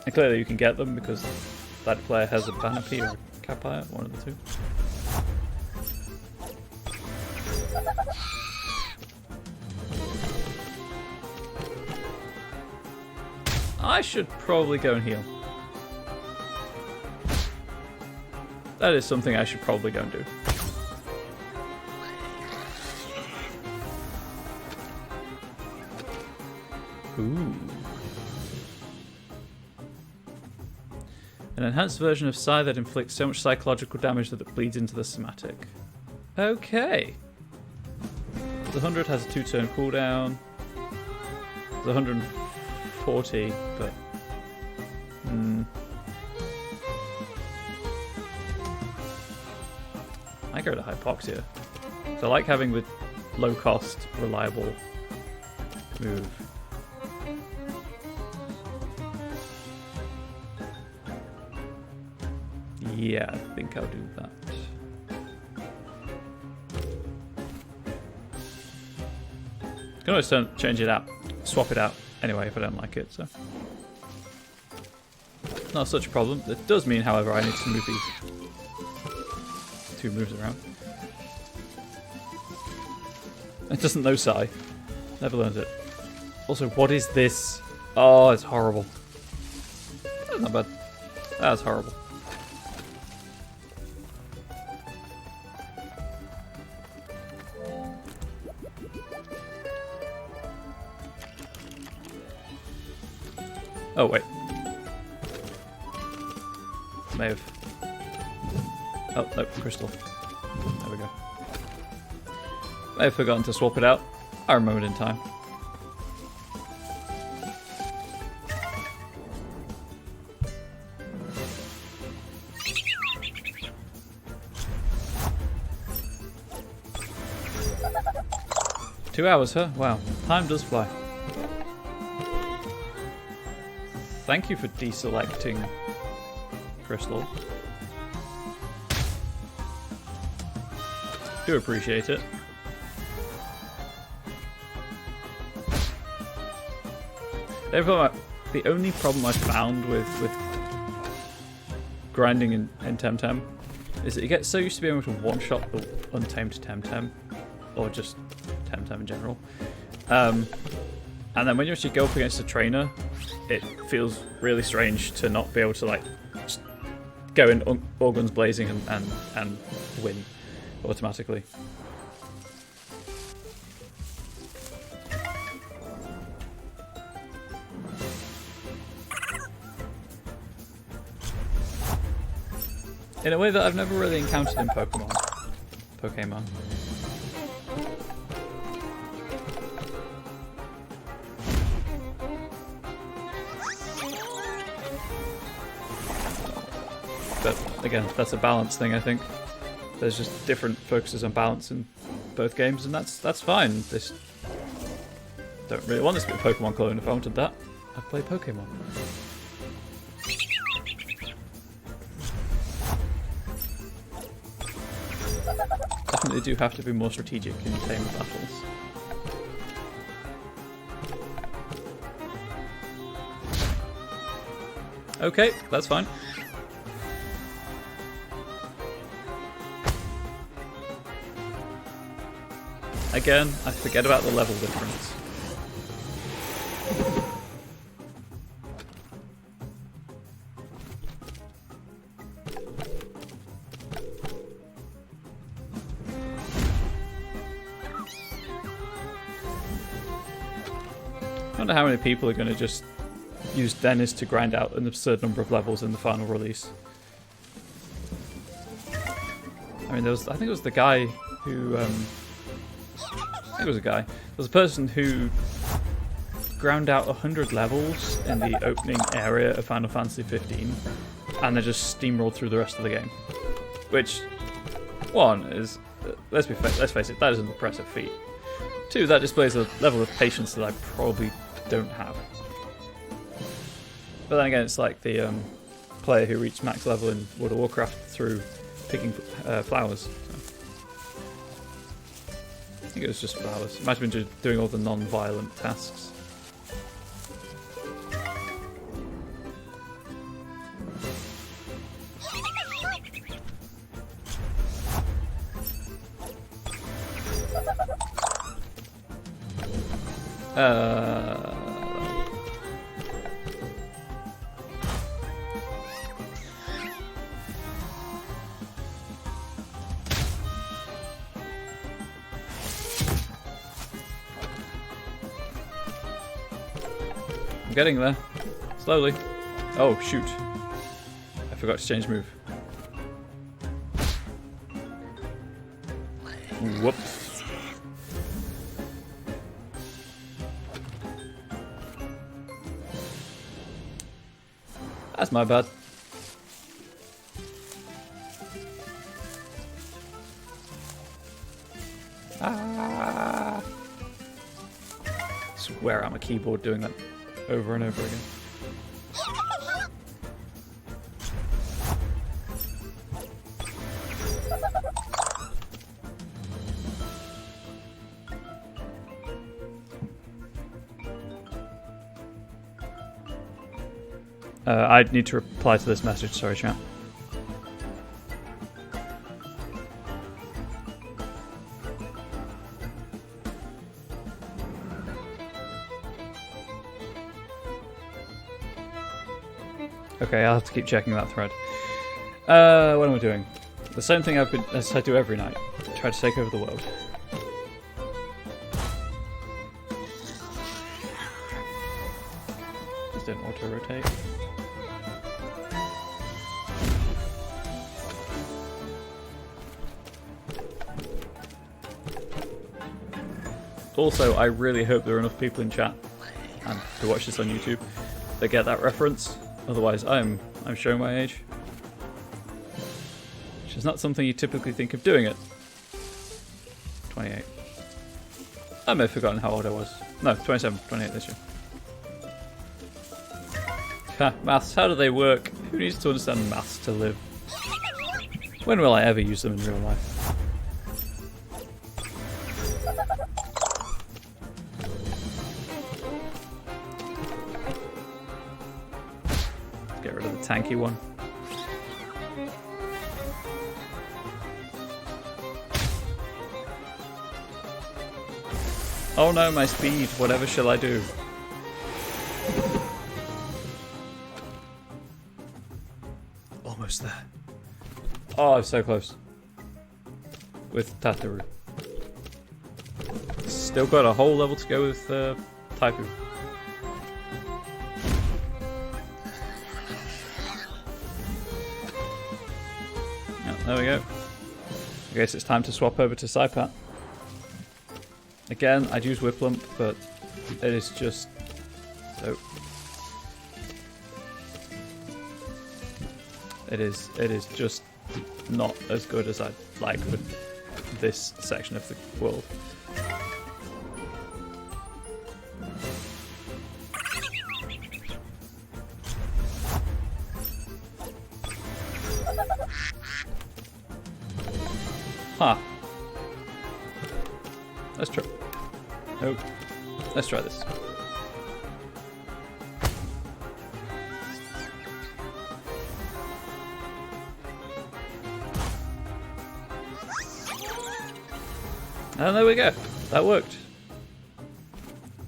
And clearly you can get them because that player has a Banapee or a Capire, one of the two. I should probably go and heal. That is something I should probably go and do. Ooh. An enhanced version of Psy that inflicts so much psychological damage that it bleeds into the somatic. Okay. The 100 has a 2-turn cooldown. The 140, but... I go to Hypoxia. So I like having the low cost, reliable move. Yeah, I think I'll do that. Can always change it out, swap it out anyway if I don't like it, so. Not such a problem. It does mean, however, I need to move these 2 moves around. It doesn't know Psy. Never learned it. Also, what is this? Oh, it's horrible. That's not bad. That's horrible. Oh, wait. May have... Oh, no, Crystal. There we go. May have forgotten to swap it out. I remembered in time. Two hours, huh? Wow. Time does fly. Thank you for deselecting Crystal. Do appreciate it. The only problem I found with grinding in Temtem is that you get so used to being able to one-shot the untamed Temtem, or just Temtem in general. And then when you actually go up against a trainer, it feels really strange to not be able to like just go in all guns blazing and win automatically. In a way that I've never really encountered in Pokemon. But again, that's a balance thing, I think. There's just different focuses on balance in both games, and that's fine. Don't really want this to be a Pokemon clone if I wanted that. I play Pokemon. Definitely do have to be more strategic in playing the battles. Okay, that's fine. Again, I forget about the level difference. I wonder how many people are going to just use Dennis to grind out an absurd number of levels in the final release. I mean, I think it was the guy who... I think it was a guy. There was a person who ground out 100 levels in the opening area of Final Fantasy 15 and then just steamrolled through the rest of the game. Which, one, is... let's face it, that is an impressive feat. Two, that displays a level of patience that I probably don't have. But then again, it's like the player who reached max level in World of Warcraft through picking flowers. So. I think it was just flowers. It might have been doing all the non-violent tasks. I'm getting there. Slowly. Oh, shoot. I forgot to change move. Whoops. That's my bad. Ah! Swear I'm a keyboard doing that over and over again. I need to reply to this message, sorry chat. Okay, I'll have to keep checking that thread. What am I doing? The same thing as I do every night. Try to take over the world. Just don't auto-rotate. Also, I really hope there are enough people in chat and to watch this on YouTube that get that reference. Otherwise, I'm showing my age. Which is not something you typically think of doing it. 28. I may have forgotten how old I was. No, 27, 28 this year. Ha, maths, how do they work? Who needs to understand maths to live? When will I ever use them in real life? Get rid of the tanky one. Oh no, my speed. Whatever shall I do? Almost there. Oh, I'm so close. With Tataru. Still got a whole level to go with Taipu. There we go. I guess it's time to swap over to Saipat. Again, I'd use Whiplump, but it is just so... It is just not as good as I'd like with this section of the world. Huh. Let's try. Nope. Let's try this. And there we go. That worked.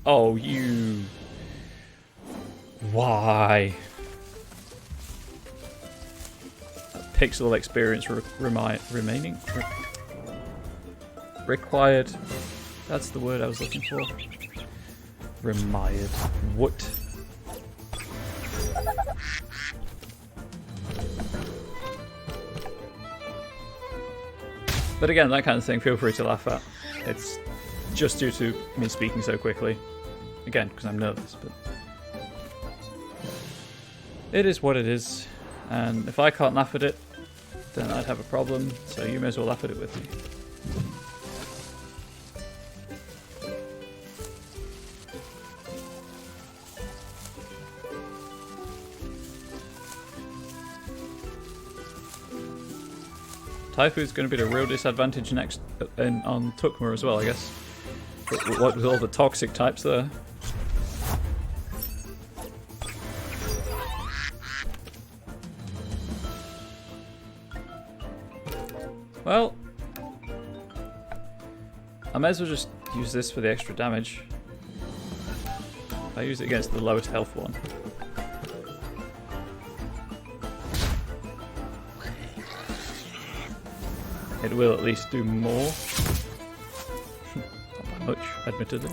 Oh, you... Why? Pixel experience remaining? Required. That's the word I was looking for. Remired. What? But again, that kind of thing, feel free to laugh at. It's just due to me speaking so quickly. Again, because I'm nervous, but... It is what it is. And if I can't laugh at it, then I'd have a problem, so you may as well laugh at it with me. Taifu's going to be the real disadvantage next on Tukma as well, I guess. What with all the toxic types there. Well, I may as well just use this for the extra damage. If I use it against the lowest health one. It will at least do more. Not by much, admittedly.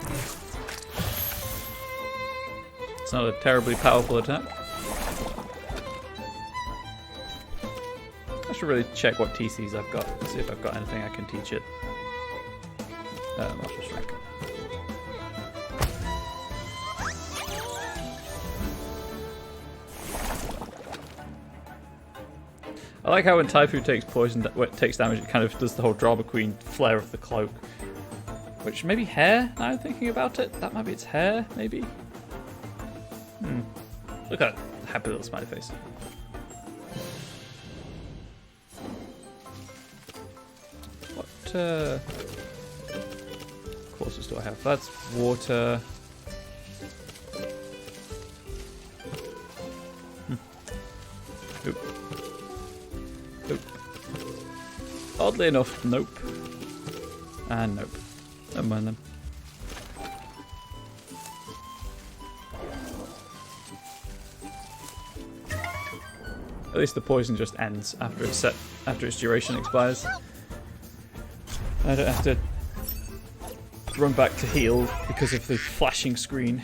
It's not a terribly powerful attack. I should really check what TCs I've got. See if I've got anything I can teach it. Martial Strike. I like how when Taifu takes damage, it kind of does the whole Drama Queen flare of the cloak. Which maybe hair, now I'm thinking about it. That might be its hair, maybe? Look at that happy little smiley face. What courses do I have? That's water. Oop. Nope. Oddly enough, nope. And nope. Never mind them. At least the poison just ends after its duration expires. I don't have to run back to heal because of the flashing screen.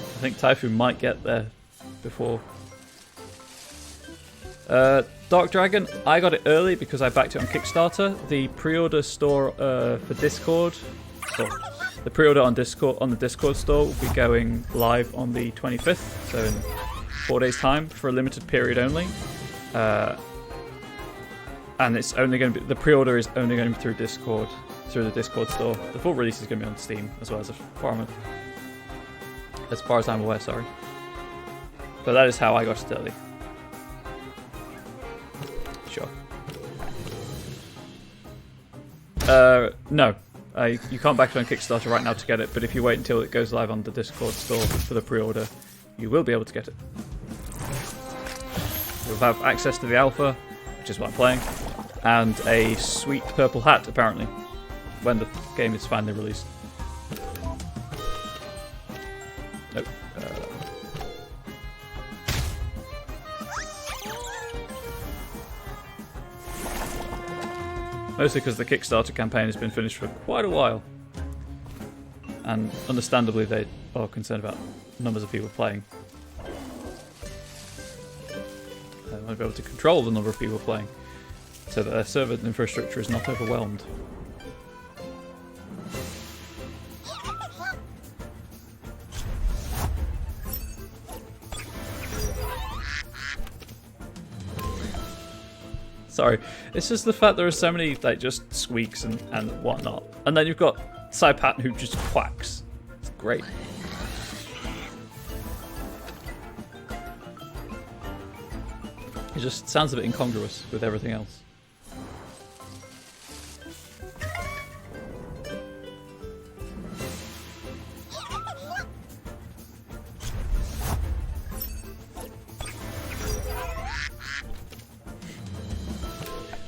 I think Taifu might get there before. Dark Dragon, I got it early because I backed it on Kickstarter. The pre-order store for Discord, so the pre-order on the Discord store will be going live on the 25th, so in 4 days' time for a limited period only. And it's only going to be, the pre-order is only going to be through Discord, through the Discord store. The full release is going to be on Steam as well, as far as I'm aware, sorry. But that is how I got it early. Sure. No. You can't back it on Kickstarter right now to get it, but if you wait until it goes live on the Discord store for the pre-order, you will be able to get it. You'll have access to the alpha, which is what I'm playing, and a sweet purple hat, apparently, when the game is finally released. Nope. Mostly because the Kickstarter campaign has been finished for quite a while. And understandably they are concerned about numbers of people playing. They want to be able to control the number of people playing so that their server infrastructure is not overwhelmed. Sorry, it's just the fact there are so many like just squeaks and whatnot. And then you've got Saipan who just quacks. great. It just sounds a bit incongruous with everything else.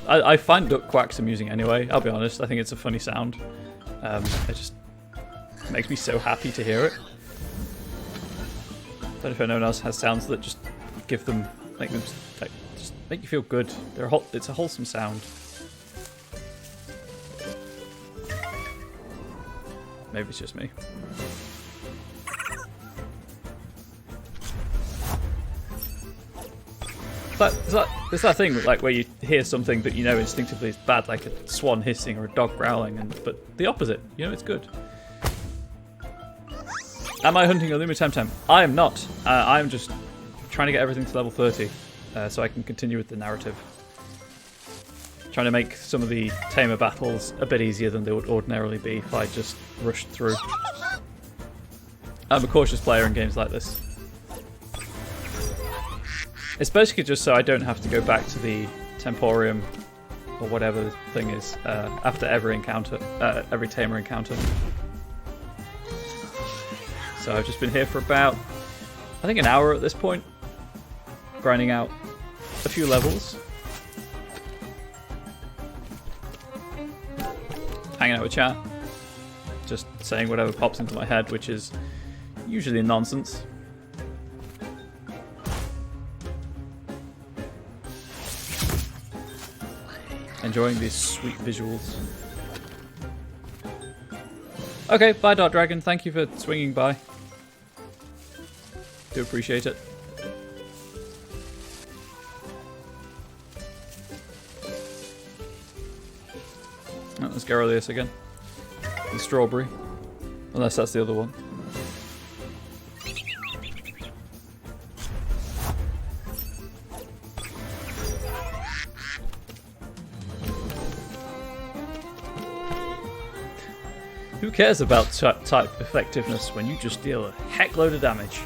I find duck quacks amusing anyway, I'll be honest. I think it's a funny sound. It just makes me so happy to hear it. I don't know if anyone else has sounds that just give them, just make you feel good. It's a wholesome sound. Maybe it's just me. It's that thing like where you hear something that you know instinctively is bad, like a swan hissing or a dog growling, but the opposite, you know, it's good. Am I hunting a Temtem? I am not. I'm just trying to get everything to level 30 so I can continue with the narrative. Trying to make some of the tamer battles a bit easier than they would ordinarily be if I just rushed through. I'm a cautious player in games like this. It's basically just so I don't have to go back to the Temporium or whatever the thing is after every encounter, every tamer encounter. So I've just been here for about, I think, an hour at this point, grinding out a few levels, hanging out with chat, just saying whatever pops into my head, which is usually nonsense. Enjoying these sweet visuals. Okay, bye Dark Dragon, thank you for swinging by. Do appreciate it. Oh, there's Garrulus again. The strawberry. Unless that's the other one. Who cares about type effectiveness when you just deal a heck load of damage?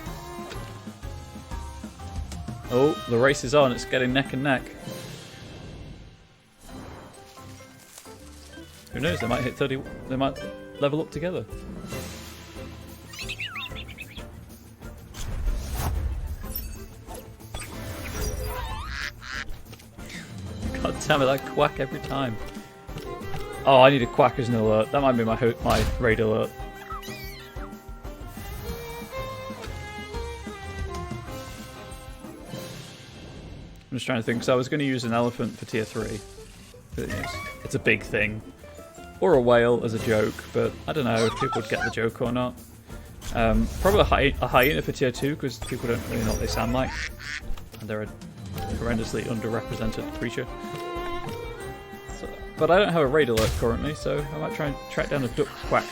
Oh, the race is on. It's getting neck and neck. Who knows? They might hit 30. They might level up together. God damn it! I quack every time. Oh, I need a quack as an alert. That might be my raid alert. I'm just trying to think, so I was going to use an elephant for tier 3. It's a big thing. Or a whale as a joke, but I don't know if people would get the joke or not. Probably a hyena for tier 2, because people don't really know what they sound like. And they're a horrendously underrepresented creature. But I don't have a raid alert currently, so I might try and track down a duck quack.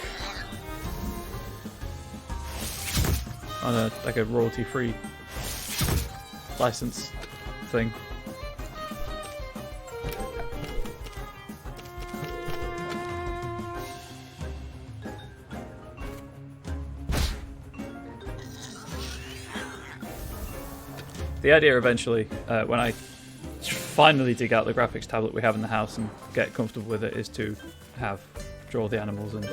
On like a royalty-free license thing. The idea eventually, when I finally dig out the graphics tablet we have in the house and get comfortable with it, is to draw the animals and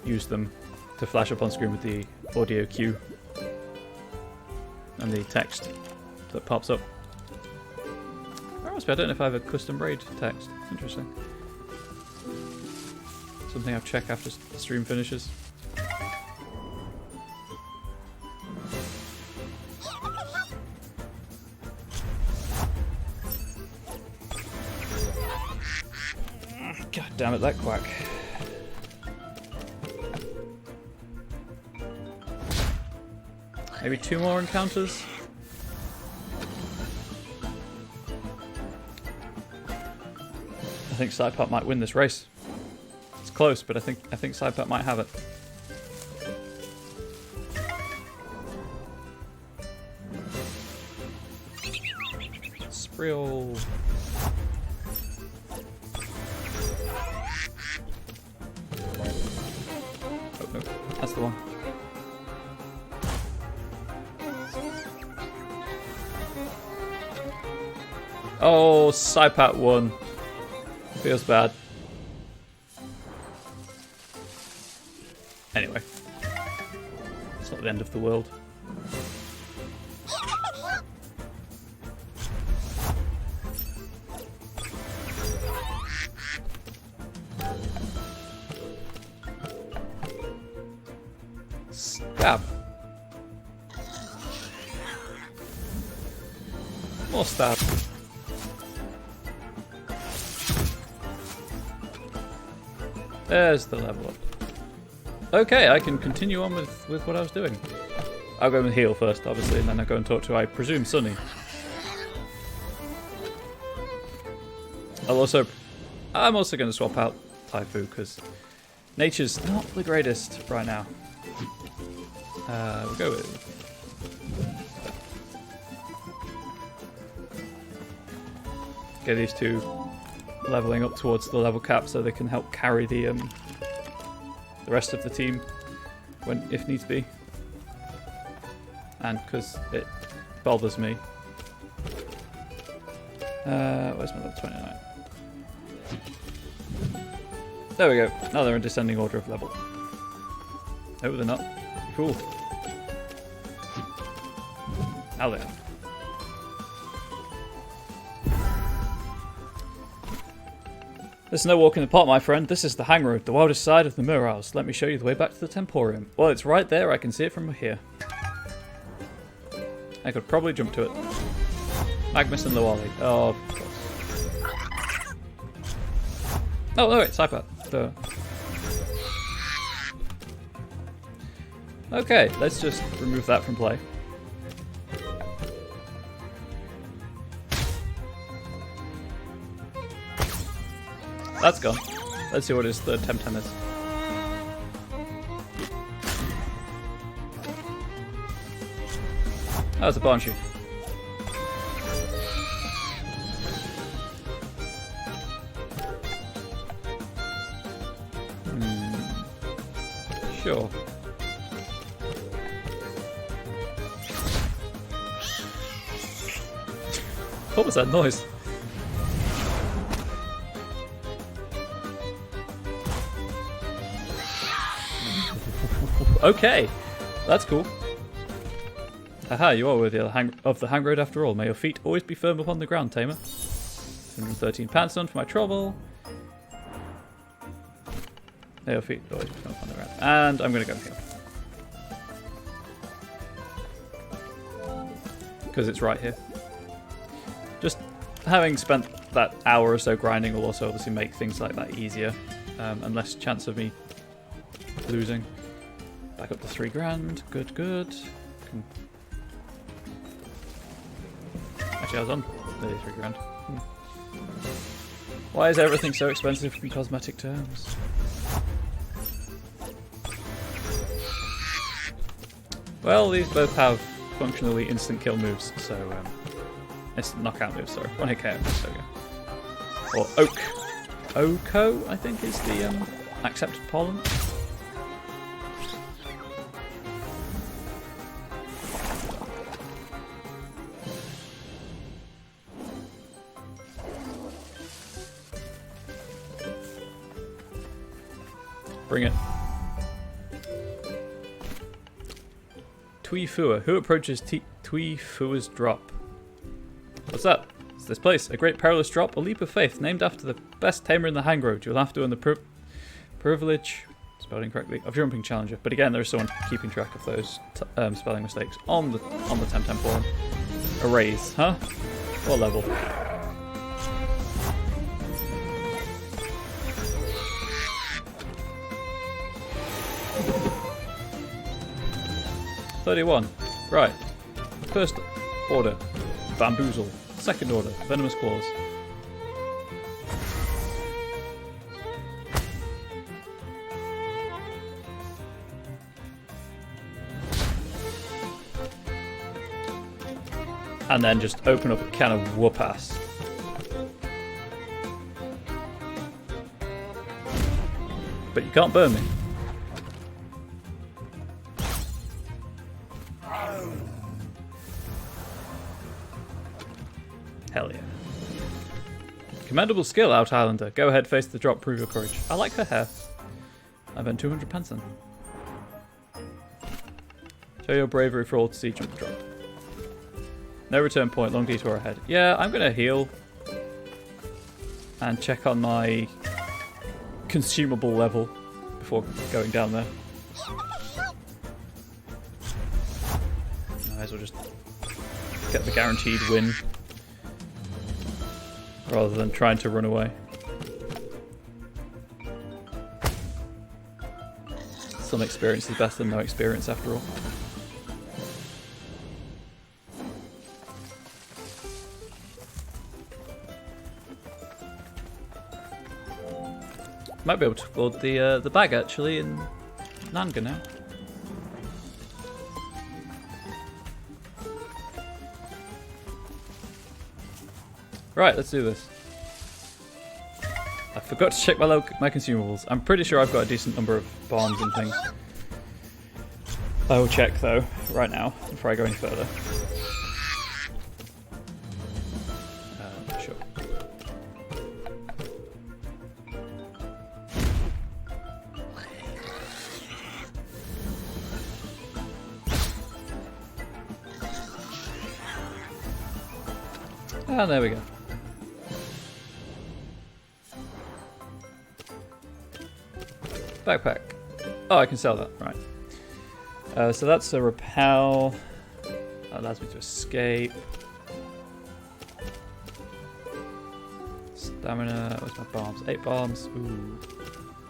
use them to flash up on screen with the audio cue and the text that pops up. I don't know if I have a custom raid text. Interesting. Something I'll check after the stream finishes. God damn it, that quack. Maybe 2 more encounters? I think Psypat might win this race. It's close, but I think Psypat might have it. Spriel. Oh no, that's the one. Oh, Saipat won. Feels bad. Anyway. It's not the end of the world. Stab. More stab. There's the level up. Okay, I can continue on with what I was doing. I'll go and heal first, obviously, and then I'll go and talk to, I presume, Sunny. I'm also going to swap out Taifu, because nature's not the greatest right now. We'll go with... Get these two leveling up towards the level cap so they can help carry the rest of the team when if needs be. And because it bothers me. Where's my level 29? There we go. Now they're in descending order of level. No, they're not. Cool. Now they are. There's no walk in the park, my friend. This is the hang road, the wildest side of the Murals. Let me show you the way back to the Temporium. Well, it's right there. I can see it from here. I could probably jump to it. Magnus and Luwali. Oh, of course. Oh, no, wait, Saipat. Duh. Okay, let's just remove that from play. That's gone. Let's see what his third Temtem is. That was a Banshee. Sure. What was that noise? Okay, that's cool. Haha, you are worthy of the hang road after all. May your feet always be firm upon the ground, tamer. 113 pounds done for my trouble. May your feet always be firm upon the ground. And I'm going to go here. Because it's right here. Just having spent that hour or so grinding will also obviously make things like that easier. And less chance of me losing. Back up to 3 grand. Good, good. Actually, I was on nearly 3 grand. Why is everything so expensive in cosmetic terms? Well, these both have functionally instant kill moves, so instant knockout moves. Sorry, 1 hit KO. There we go. Or Oak. Oko, I think, is the accepted pollen. Bring it. Tui Fua. Who approaches Tui Fua's drop? What's that? It's this place. A great perilous drop. A leap of faith. Named after the best tamer in the hang road. You'll have to earn the privilege, spelling correctly, of jumping challenger. But again, there is someone keeping track of those spelling mistakes on the Temtem forum. Arrays, huh? What level? $31. Right. First order, Bamboozle. Second order, Venomous Claws. And then just open up a can of whoop ass. But you can't burn me. Hell yeah. Commendable skill, Out Islander. Go ahead, face the drop, prove your courage. I like her hair. I've earned 200 pence then. Show your bravery for all to see, jump the drop. No return point, long detour ahead. Yeah, I'm going to heal. And check on my consumable level before going down there. Might as well just get the guaranteed win. Rather than trying to run away. Some experience is better than no experience after all. Might be able to afford the bag actually in Nanga now. Right, let's do this. I forgot to check my consumables. I'm pretty sure I've got a decent number of bombs and things. I will check though, right now, before I go any further. Sure. And there we go. Backpack. Oh, I can sell that. Right. So that's a repel. That allows me to escape. Stamina. Where's my bombs? 8 bombs. Ooh.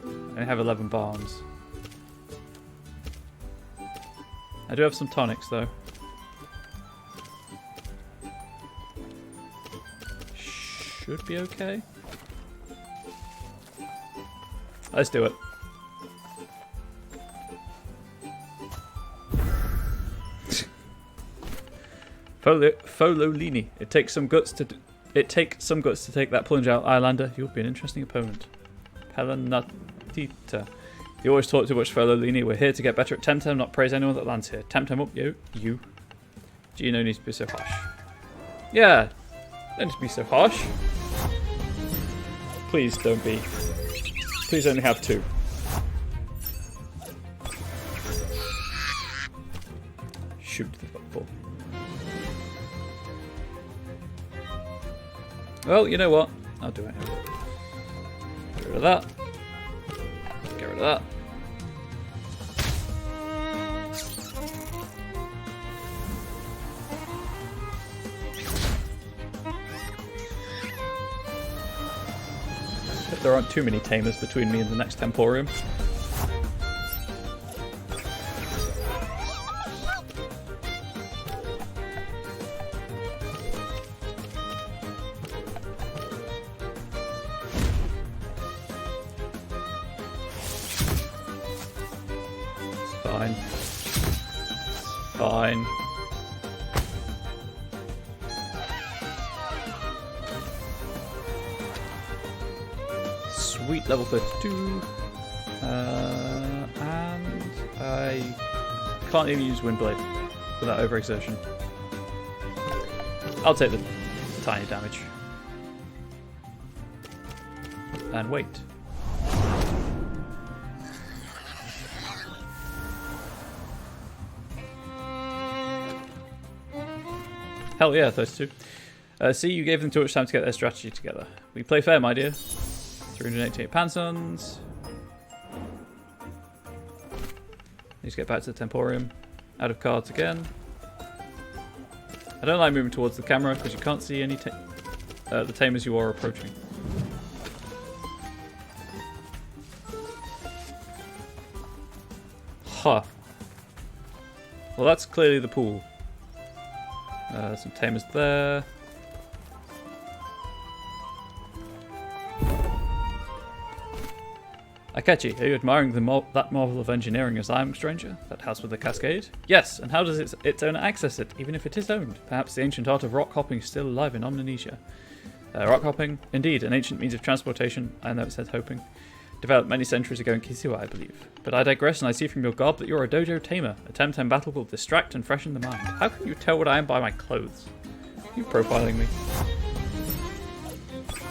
I only have 11 bombs. I do have some tonics though. Should be okay. Let's do it. Fololini. It takes some guts to take that plunge out, Islander. You'll be an interesting opponent. Pelanatita. You always talk too much, Fololini. We're here to get better at Temtem, not praise anyone that lands here. Temtem up, you. Gino needs to be so harsh. Yeah, don't need to be so harsh. Please don't be. Please only have 2. Shoot the football. Well, you know what? I'll do it. Get rid of that. Get rid of that. Hope there aren't too many tamers between me and the next Temporium. Fine. Fine. Sweet, level 32. And I can't even use Windblade without overexertion. I'll take the tiny damage. And wait. Hell yeah, 32. See, you gave them too much time to get their strategy together. We play fair, my dear. 388 Pansons. Need to get back to the Temporium. Out of cards again. I don't like moving towards the camera because you can't see any the tamers you are approaching. Huh. Well, that's clearly the pool. Some tamers there. Akechi, are you admiring that marvel of engineering as I am, stranger? That house with the cascade? Yes, and how does its owner access it, even if it is owned? Perhaps the ancient art of rock hopping is still alive in Omninesia. Rock hopping? Indeed, an ancient means of transportation, I know it says hoping. Developed many centuries ago in Kisiwa, I believe. But I digress, and I see from your garb that you're a dojo tamer. A Temtem battle will distract and freshen the mind. How can you tell what I am by my clothes? Are you profiling me?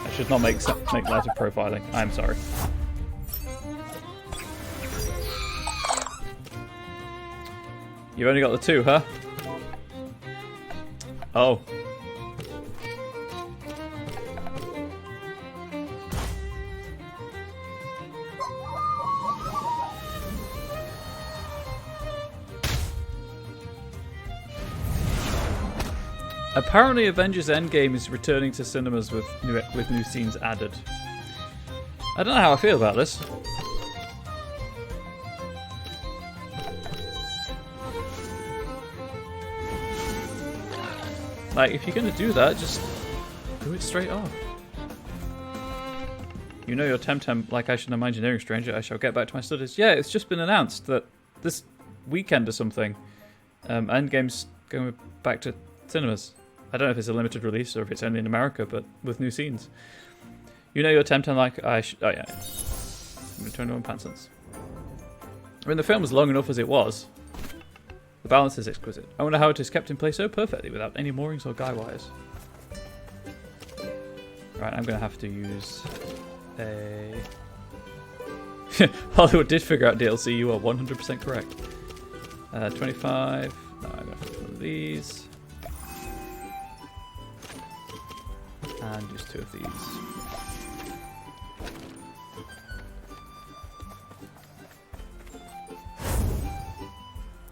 I Should not make light of profiling. I'm sorry. You've only got the 2, huh? Oh. Apparently Avengers Endgame is returning to cinemas with new scenes added. I don't know how I feel about this. Like, if you're going to do that, just do it straight off. You know your Temtem, like I should know my engineering stranger, I shall get back to my studies. Yeah, it's just been announced that this weekend or something, Endgame's going back to cinemas. I don't know if it's a limited release or if it's only in America, but with new scenes. You know your Temtem like I should... Oh, yeah. Return to Pantons. I mean, the film was long enough as it was. The balance is exquisite. I wonder how it is kept in place so perfectly without any moorings or guy wires. Right, I'm going to have to use a... Hollywood did figure out DLC, you are 100% correct. 25. No, I'm going to have one of these. And just 2 of these.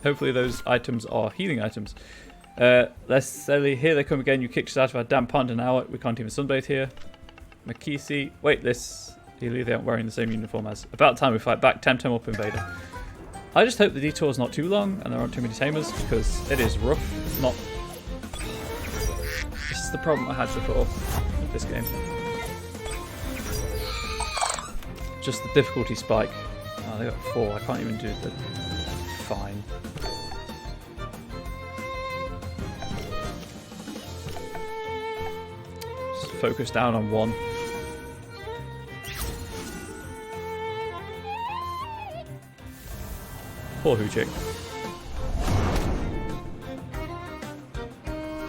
Hopefully those items are healing items. Let's say here they come again. You kicked us out of our damn pond and now we can't even sunbathe here. Makisi. Wait, this. They aren't wearing the same uniform as. About time we fight back. Temtem Alpha Invader. I just hope the detour is not too long and there aren't too many tamers because it is rough. It's not. This is the problem I had before with this game. Just the difficulty spike. Oh, they got 4. I can't even do the fine. Just focus down on 1. Poor Hoochik.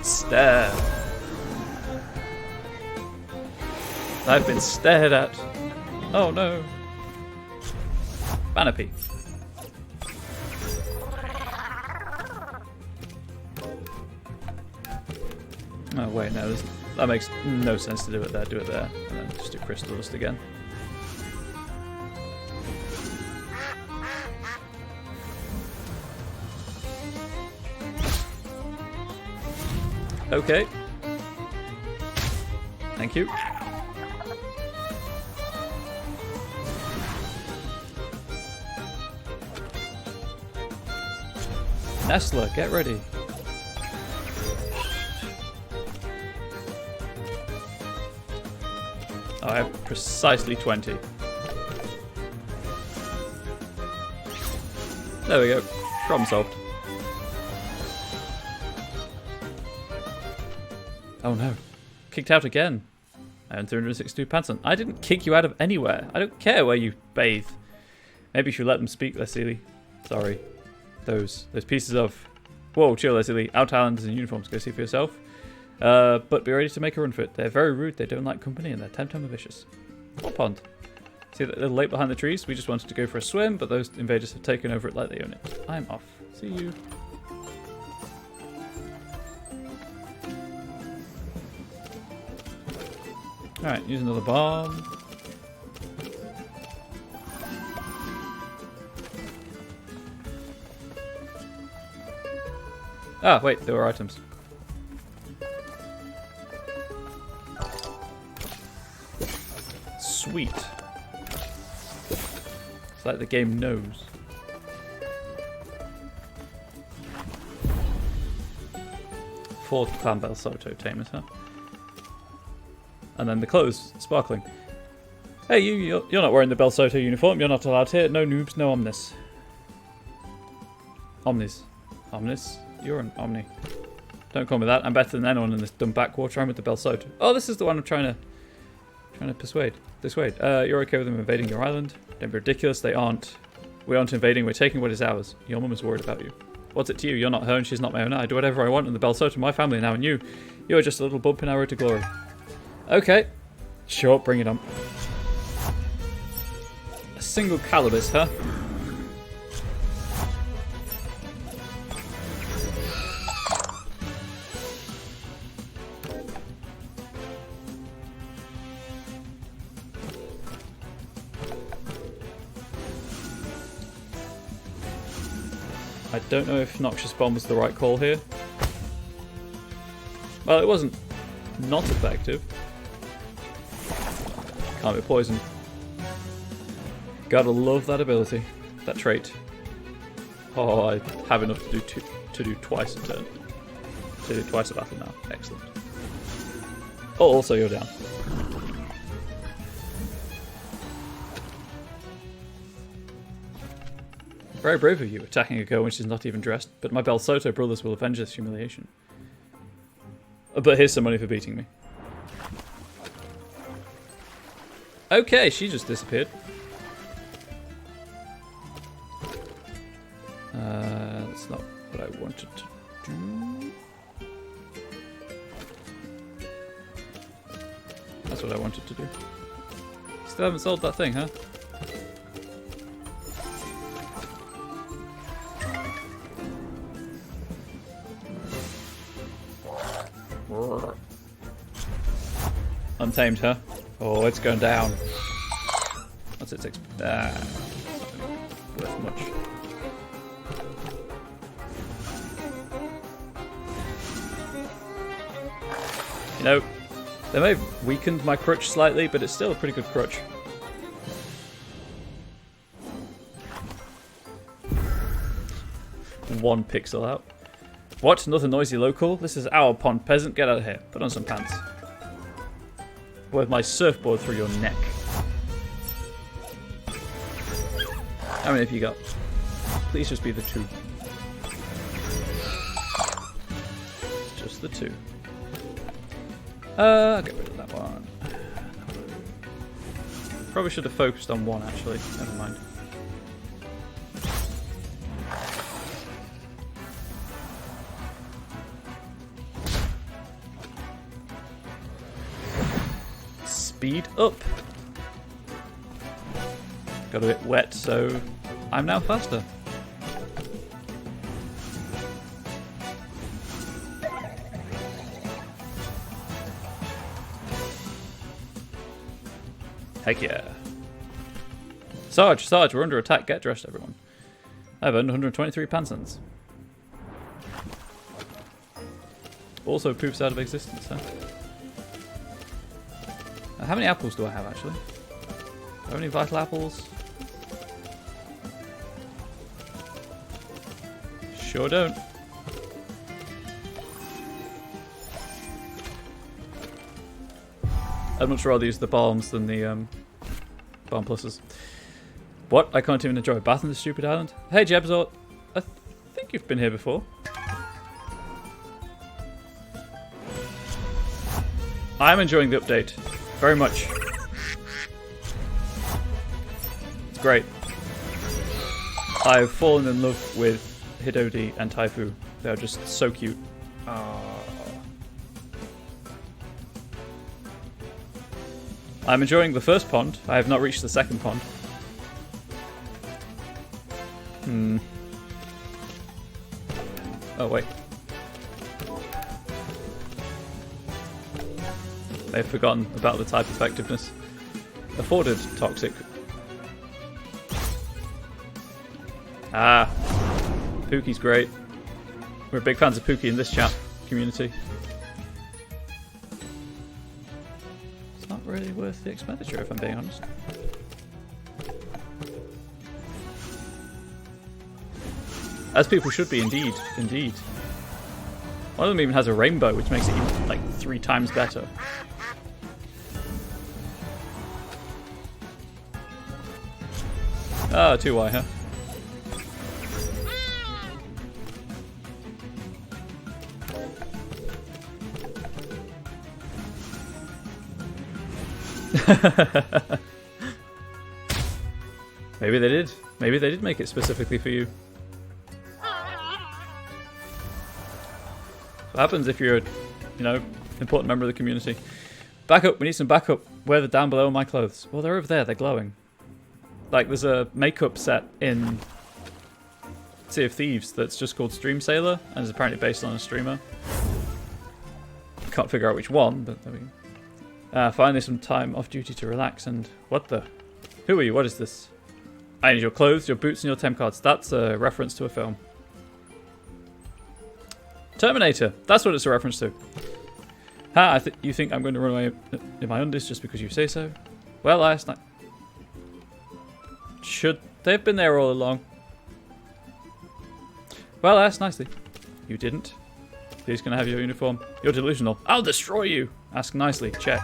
Stare. I've been stared at. Oh no. Banapee. Oh wait, no, that makes no sense to do it there. Do it there, and then just do Crystal Dust again. Okay. Thank you. Nestler, get ready. Oh, I have precisely 20. There we go. Problem solved. Oh no. Kicked out again. I earned 362 Panson. I didn't kick you out of anywhere. I don't care where you bathe. Maybe you should let them speak, Leslie. Sorry. Those pieces of... Whoa, chill, Leslie. Out Islanders in uniforms. Go see for yourself. But be ready to make a run for it. They're very rude, they don't like company, and they're Temtem vicious. What pond? See that little lake behind the trees? We just wanted to go for a swim, but those invaders have taken over it like they own it. I'm off. See you. Alright, use another bomb. Ah, wait, there were items. Sweet. It's like the game knows. Four Clan Bell Soto tamers, huh? And then the clothes, sparkling. Hey, you're not wearing the Bell Soto uniform. You're not allowed here. No noobs, no omnis. Omnis. Omnis? You're an Omni. Don't call me that. I'm better than anyone in this dumb backwater. I'm with the Bell Soto. Oh, this is the one I'm trying to persuade. Dissuade. You're okay with them invading your island? Don't be ridiculous. They aren't. We aren't invading. We're taking what is ours. Your mum is worried about you. What's it to you? You're not her and she's not my owner. I do whatever I want in the Bell Soto. My family now and you. You're just a little bump in our road to glory. Okay. Sure, bring it on. A single Calibus, huh? I don't know if Noxious Bomb was the right call here. Well, it wasn't not effective. Can't be poisoned. Gotta love that ability, that trait. Oh, I have enough to do twice a turn. To do twice a battle now. Excellent. Oh, also you're down. Very brave of you, attacking a girl when she's not even dressed, but my Bel Soto brothers will avenge this humiliation. But here's some money for beating me. Okay, she just disappeared. That's not what I wanted to do. That's what I wanted to do. Still haven't solved that thing, huh? Untamed, huh? Oh, it's going down. What's its worth much. You know, they may have weakened my crutch slightly, but it's still a pretty good crutch. One pixel out. What? Another noisy local? This is our pond, peasant. Get out of here. Put on some pants. With my surfboard through your neck. How many have you got? Please just be the 2. Just the 2. I'll get rid of that one. Probably should have focused on 1 actually. Never mind. Speed up. Got a bit wet, so I'm now faster. Heck yeah. Sarge, we're under attack. Get dressed, everyone. I've earned 123 pansons. Also poofs out of existence, huh? How many apples do I have, actually? Do I have any vital apples? Sure don't. I'd much rather use the bombs than the bomb pluses. What? I can't even enjoy a bath on this stupid island? Hey, Jebzort. I think you've been here before. I'm enjoying the update. Very much. It's great. I've fallen in love with Hidodi and Taifu. They're just so cute. I'm enjoying the first pond. I have not reached the second pond. Oh, wait. They've forgotten about the type effectiveness. Afforded toxic. Ah. Pookie's great. We're big fans of Pookie in this chat community. It's not really worth the expenditure, if I'm being honest. As people should be, indeed. Indeed. One of them even has a rainbow, which makes it even, like 3 times better. Ah, 2Y, huh? Maybe they did. Maybe they did make it specifically for you. What happens if you're a, important member of the community? Backup. We need some backup. Where the down below are my clothes? Well, they're over there. They're glowing. Like, there's a makeup set in Sea of Thieves that's just called Stream Sailor and is apparently based on a streamer. Can't figure out which one, but there we go. Finally some time off duty to relax and... What the... Who are you? What is this? I need your clothes, your boots and your temp cards. That's a reference to a film. Terminator. That's what it's a reference to. Ha, you think I'm going to run away in my undies just because you say so? Well, last night... Should they have been there all along? Well, ask nicely. You didn't. Please can I have your uniform? You're delusional. I'll destroy you. Ask nicely. Check.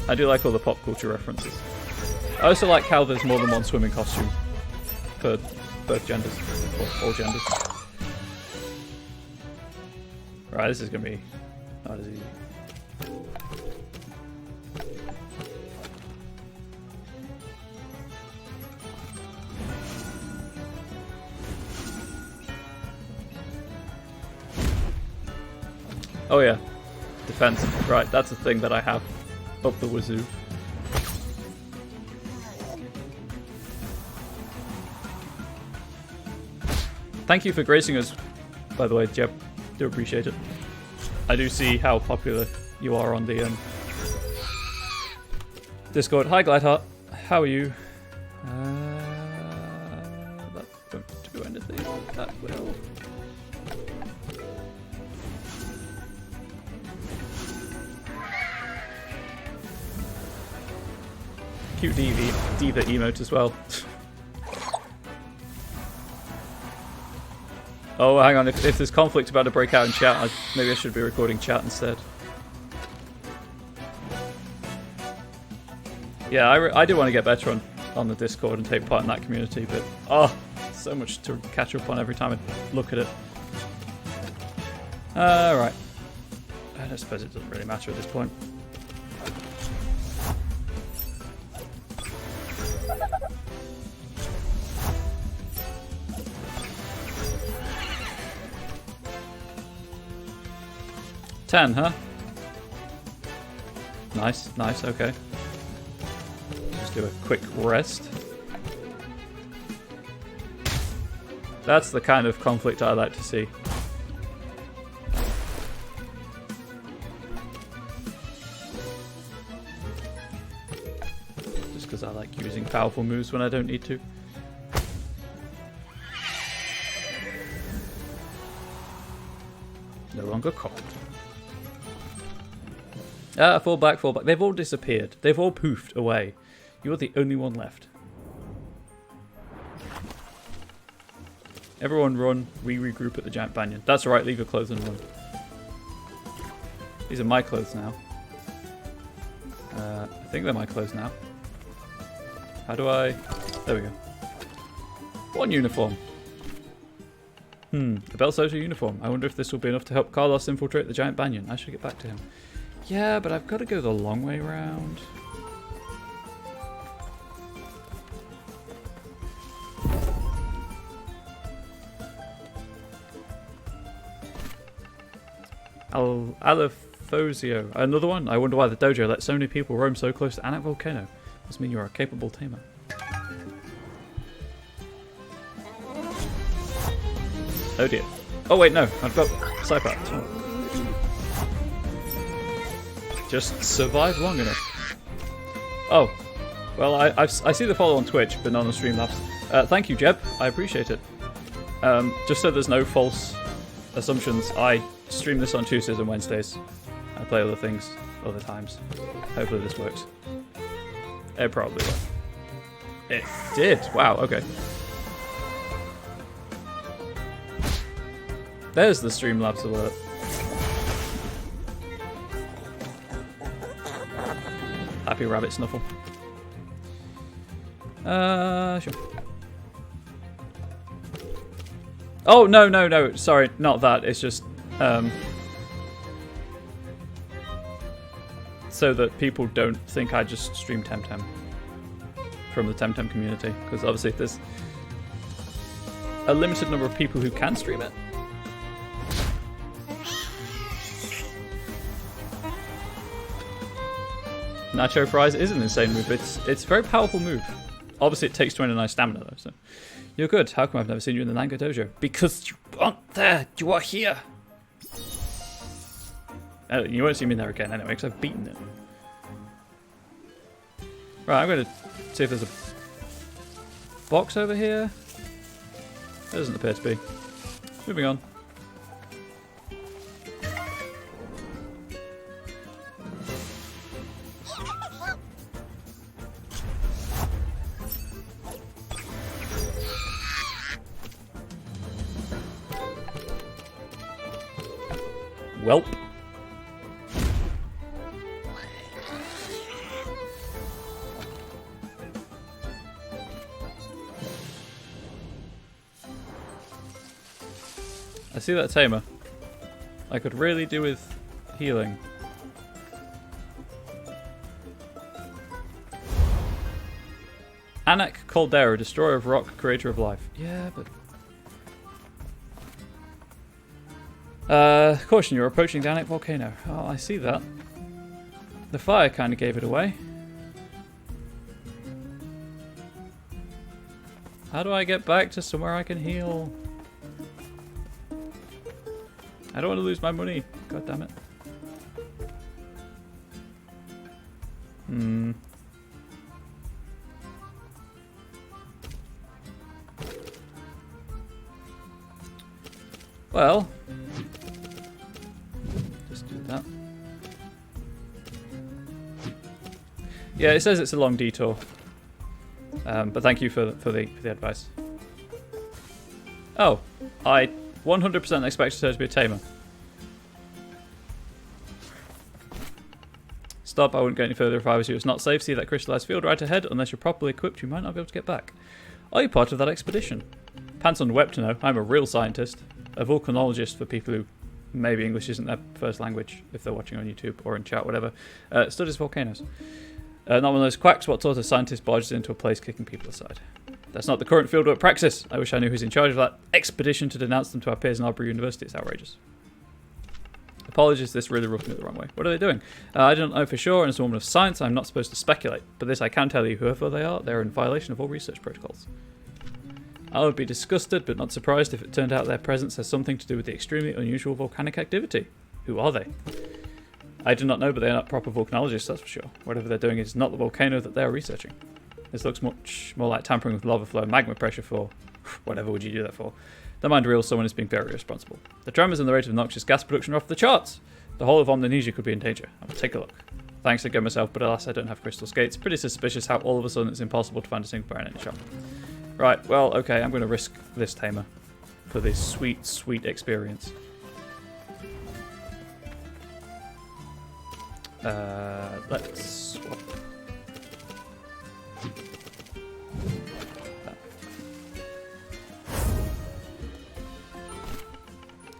I do like all the pop culture references. I also like how there's more than one swimming costume for both genders. Or all genders. Right, this is going to be not as easy. Oh yeah, defense. Right, that's a thing that I have up the wazoo. Thank you for gracing us, by the way, Jeb. Do appreciate it. I do see how popular you are on the Discord. Hi, Glideheart. How are you? That won't do anything. That will. Cute diva emote as well. Oh, hang on. If there's conflict about to break out in chat, maybe I should be recording chat instead. Yeah, I do want to get better on the Discord and take part in that community, but oh, so much to catch up on every time I look at it. Right. I suppose it doesn't really matter at this point. $10, huh? Nice, nice, okay. Just do a quick rest. That's the kind of conflict I like to see. Just because I like using powerful moves when I don't need to. No longer cold. Fall back, fall back. They've all disappeared. They've all poofed away. You're the only one left. Everyone run. We regroup at the giant banyan. That's right, leave your clothes and run. These are my clothes now. I think they're my clothes now. How do I... There we go. One uniform. The Belsoto uniform. I wonder if this will be enough to help Carlos infiltrate the giant banyan. I should get back to him. Yeah, but I've got to go the long way round. Alephosio. Another one? I wonder why the dojo lets so many people roam so close to Anak Volcano. Must mean you're a capable tamer. Oh dear. Oh wait, no. I've got Cypath. Oh. Just survive long enough. Oh. Well, I see the follow on Twitch, but not on the Streamlabs. Thank you, Jeb. I appreciate it. Just so there's no false assumptions, I stream this on Tuesdays and Wednesdays. I play other things other times. Hopefully this works. It probably will. It did. Wow, okay. There's the Streamlabs alert. Happy rabbit snuffle. Sure. Oh, no. Sorry, not that. It's just, so that people don't think I just stream Temtem from the Temtem community. Because obviously there's a limited number of people who can stream it. Nacho Fries is an insane move. It's a very powerful move. Obviously, it takes 29 stamina, though, so... You're good. How come I've never seen you in the Nanga Dojo? Because you aren't there. You are here. You won't see me there again anyway, because I've beaten it. Right, I'm going to see if there's a box over here. There doesn't appear to be. Moving on. Welp. I see that tamer. I could really do with healing. Anak Caldera, destroyer of rock, creator of life. Yeah, but... caution, you're approaching the Anak volcano. Oh, I see that. The fire kind of gave it away. How do I get back to somewhere I can heal? I don't want to lose my money. God damn it. Well, just do that. Yeah, it says it's a long detour, but thank you for the advice. Oh, I 100% expected her to be a tamer. Stop, I wouldn't go any further if I was you. It's not safe. See that crystallized field right ahead? Unless you're properly equipped, you might not be able to get back. Are you part of that expedition? Panson wept to know. I'm a real scientist. A volcanologist for people who maybe English isn't their first language, if they're watching on YouTube or in chat, whatever. Studies volcanoes. Not one of those quacks. What sort of scientist barges into a place kicking people aside? That's not the current fieldwork practice. I wish I knew who's in charge of that expedition to denounce them to our peers in Albury University. It's outrageous. Apologies, this really rubbed me the wrong way. What are they doing? I don't know for sure, and as a woman of science, I'm not supposed to speculate. But this I can tell you, whoever they are, they're in violation of all research protocols. I would be disgusted, but not surprised if it turned out their presence has something to do with the extremely unusual volcanic activity. Who are they? I do not know, but they are not proper volcanologists, that's for sure. Whatever they're doing is not the volcano that they are researching. This looks much more like tampering with lava flow and magma pressure for... whatever would you do that for? Don't mind real, someone is being very irresponsible. The tremors and the rate of noxious gas production are off the charts. The whole of Omninesia could be in danger. I will take a look. Thanks again myself, but alas, I don't have crystal skates. Pretty suspicious how all of a sudden it's impossible to find a single pair in any shop. Right, well, okay, I'm going to risk this tamer for this sweet, sweet experience. Let's swap.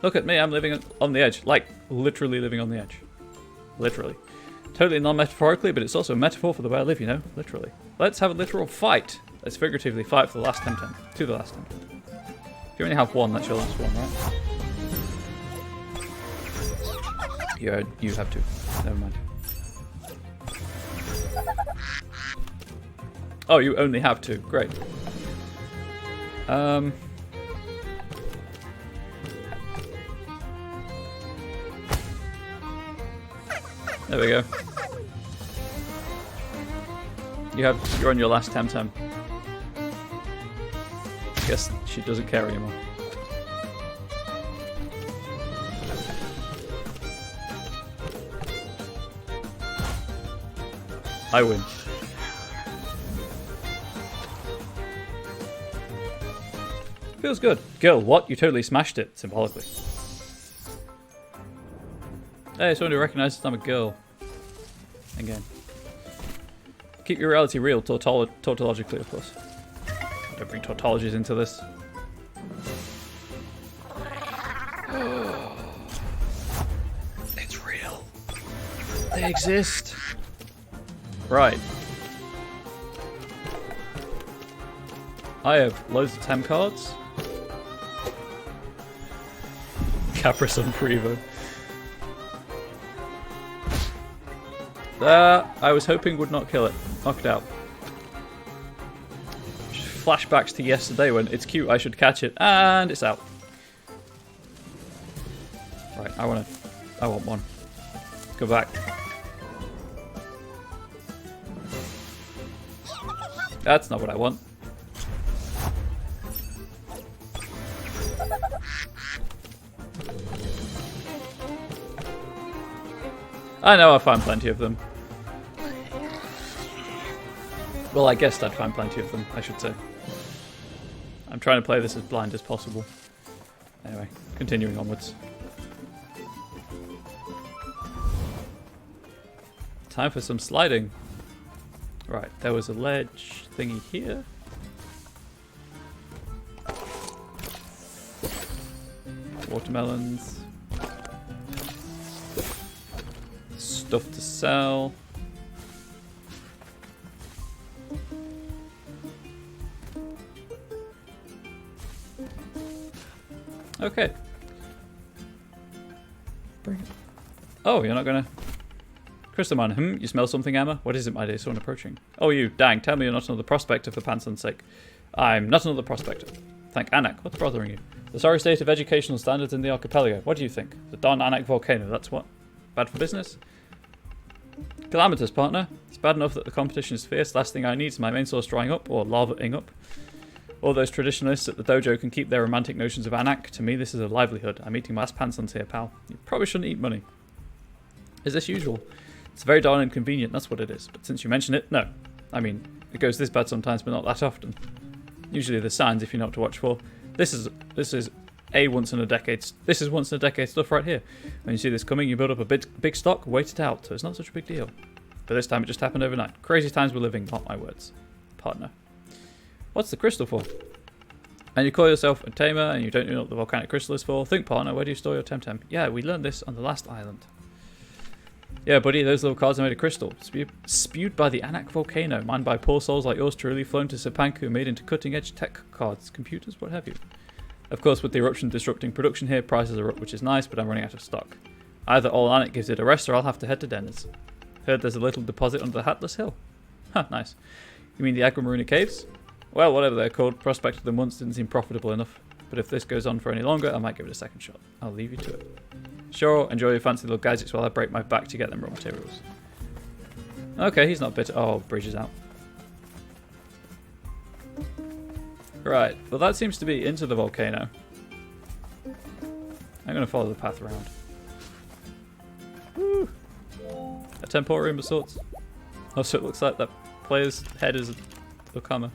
Look at me, I'm living on the edge. Like, literally living on the edge. Literally. Totally non-metaphorically, but it's also a metaphor for the way I live, you know? Literally. Let's have a literal fight. Let's figuratively fight for the last Temtem. To the last Temtem. If you only have one, that's your last one, right? You have two. Never mind. Oh, you only have two. Great. There we go. You're on your last Temtem. Guess she doesn't care anymore. I win. Feels good. Girl, what? You totally smashed it, symbolically. Hey, someone who recognises I'm a girl. Again. Keep your reality real, tautologically, of course. Don't bring tautologies into this. It's real. They exist. Right. I have loads of Tem cards. Caprice on Prevo. I was hoping would not kill it. Knock it out. Flashbacks to yesterday when it's cute, I should catch it, and it's out. Right, I want one. Go back. That's not what I want. I know I find plenty of them. Well, I guessed I'd find plenty of them, I should say. I'm trying to play this as blind as possible. Anyway, continuing onwards. Time for some sliding. Right, there was a ledge thingy here. Watermelons. Stuff to sell. Okay. Bring it. Oh, you're not gonna... Crystal Man, you smell something, Emma? What is it, my dear? Someone approaching. Oh, you, dang, tell me you're not another prospector for Panson's sake. I'm not another prospector. Thank Anak, what's bothering you? The sorry state of educational standards in the archipelago. What do you think? The Don Anak volcano, that's what? Bad for business? Calamitous, partner. It's bad enough that the competition is fierce. Last thing I need is my main source drying up, or lavaing up. All those traditionalists at the dojo can keep their romantic notions of Anak. To me, this is a livelihood. I'm eating my last Pansons here, pal. You probably shouldn't eat money. Is this usual? It's very darn inconvenient, that's what it is. But since you mention it, no. I mean, it goes this bad sometimes, but not that often. Usually there's signs if you know what to watch for. This is once in a decade. This is once in a decade stuff right here. When you see this coming, you build up a big stock, wait it out, so it's not such a big deal. But this time it just happened overnight. Crazy times we're living, not my words. Partner. What's the crystal for? And you call yourself a tamer, and you don't know what the volcanic crystal is for. Think, partner, where do you store your Temtem? Yeah, we learned this on the last island. Yeah, buddy, those little cards are made of crystal. Spewed by the Anak volcano, mined by poor souls like yours truly, flown to Sapanku, made into cutting-edge tech cards, computers, what have you. Of course, with the eruption disrupting production here, prices are up, which is nice, but I'm running out of stock. Either all Anak gives it a rest, or I'll have to head to Denner's. Heard there's a little deposit under the Hatless Hill. Huh, nice. You mean the Agramarina Caves? Well, whatever they're called, prospected them once didn't seem profitable enough. But if this goes on for any longer, I might give it a second shot. I'll leave you to it. Sure, enjoy your fancy little gadgets while I break my back to get them raw materials. Okay, he's not bitter. Oh, bridge is out. Right, well that seems to be into the volcano. I'm going to follow the path around. Woo! A temporium of sorts. Also, it looks like that player's head is a comma.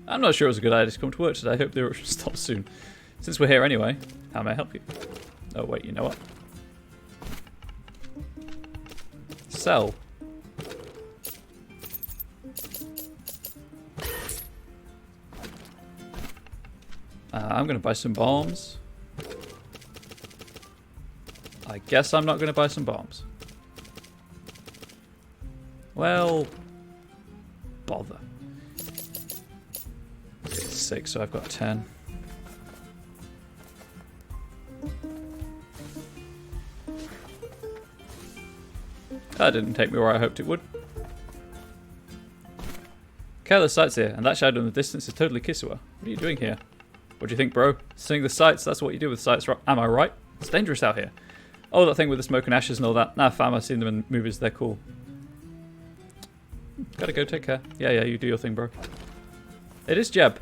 I'm not sure it was a good idea to come to work today. I hope the eruption stops soon. Since we're here anyway, how may I help you? Oh wait, you know what? Sell. I'm going to buy some bombs. I guess I'm not going to buy some bombs. Well, bother. 6, so I've got 10. That didn't take me where I hoped it would. Careless sights here, and that shadow in the distance is totally Kisiwa. What are you doing here? What do you think, bro? Seeing the sights, that's what you do with sights, am I right? It's dangerous out here. Oh, that thing with the smoke and ashes and all that. Nah, fam, I've seen them in movies, they're cool. Gotta go, take care. Yeah, you do your thing, bro. It is Jeb.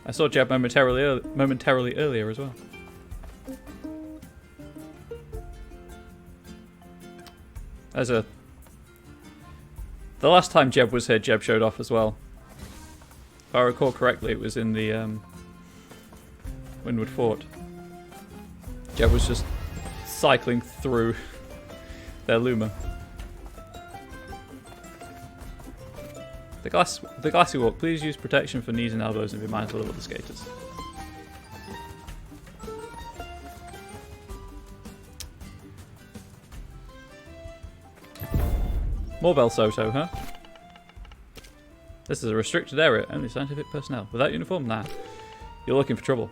I saw Jeb momentarily earlier as well. The last time Jeb was here, Jeb showed off as well. If I recall correctly, it was in the Windward Fort. Jeb was just cycling through their Luma. The glassy walk. Please use protection for knees and elbows and be mindful of other skaters. More Bel Soto, huh? This is a restricted area. Only scientific personnel. Without uniform? Nah. You're looking for trouble.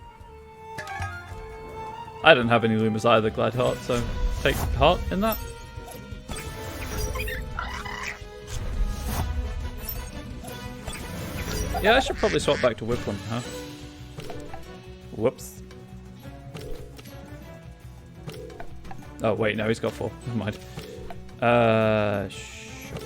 I don't have any Lumas either, Glad Heart, so take Heart in that. Yeah, I should probably swap back to Whiplum, huh? Whoops. Oh, wait, no, he's got 4. Never mind. Sure.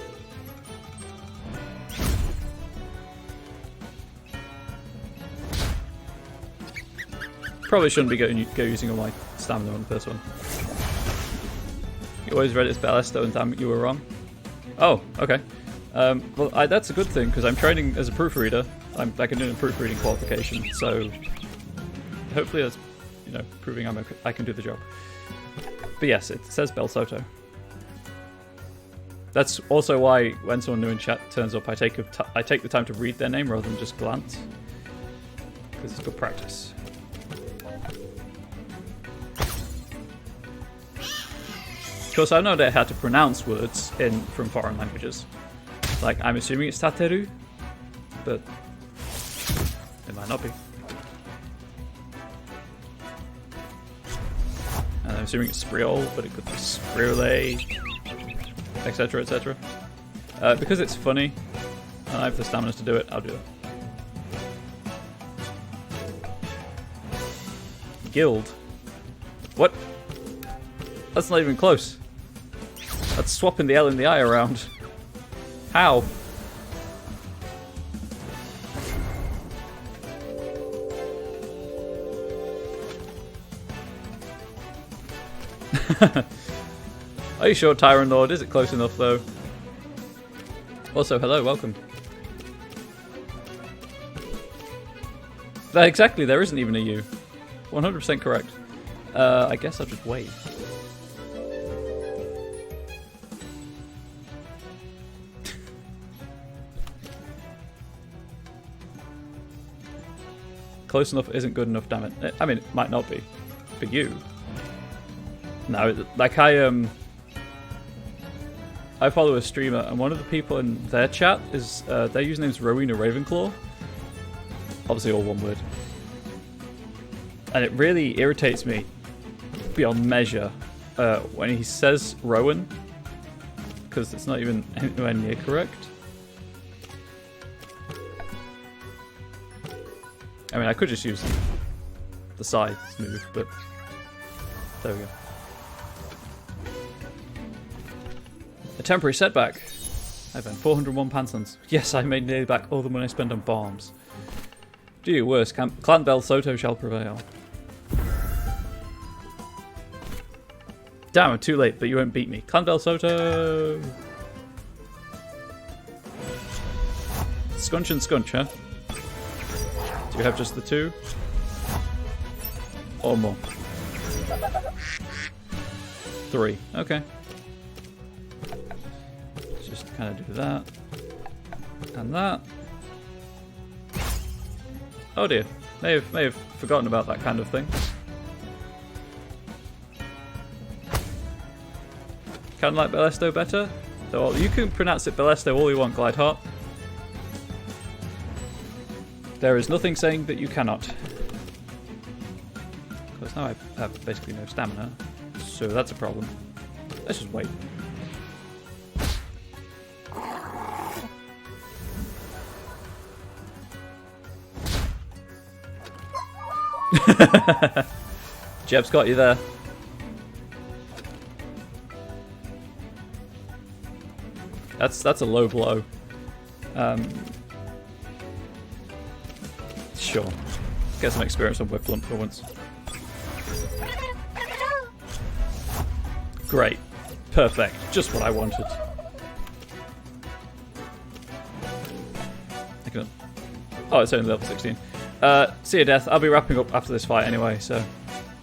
Probably shouldn't be go using all my stamina on the first one. You always read it's Balesto and damn it, you were wrong. Oh, okay. Well, that's a good thing, because I'm training as a proofreader. I can do a proofreading qualification, so hopefully that's, you know, proving I can do the job. But yes, it says Bel Soto. That's also why when someone new in chat turns up, I take the time to read their name rather than just glance, because it's good practice. Of course, I have no idea how to pronounce words from foreign languages. Like, I'm assuming it's Tateru, but it might not be. And I'm assuming it's Spriol, but it could be Spriole, etc, etc. Because it's funny, and I have the stamina to do it, I'll do it. Guild? What? That's not even close. That's swapping the L and the I around. How? Are you sure, Tyrant Lord? Is it close enough, though? Also, hello, welcome. Exactly, there isn't even a U. 100% correct. I guess I'll just wait. Close enough isn't good enough, damn it. I mean, it might not be. For you. No, like I follow a streamer, and one of the people in their chat is, their username's Rowena Ravenclaw. Obviously all one word. And it really irritates me beyond measure when he says Rowan, because it's not even anywhere near correct. I mean, I could just use the side smooth, but there we go. A temporary setback. I've earned 401 pansons. Yes, I made nearly back all the money I spent on bombs. Do your worst. Clan Bel Soto shall prevail. Damn, I'm too late, but you won't beat me. Clan Bel Soto! Scunch and Scunch, huh? Do you have just the 2? Or more? 3. Okay. Just kind of do that. And that. Oh dear. May have forgotten about that kind of thing. Kind of like Balesto better? So you can pronounce it Balesto all you want, Glideheart. There is nothing saying that you cannot. Of course, now I have basically no stamina, so that's a problem. Let's just wait. Jeb's got you there. That's a low blow. Sure. Get some experience on Whiplump for once. Great. Perfect. Just what I wanted. Oh, it's only level 16. See you, Death. I'll be wrapping up after this fight anyway, so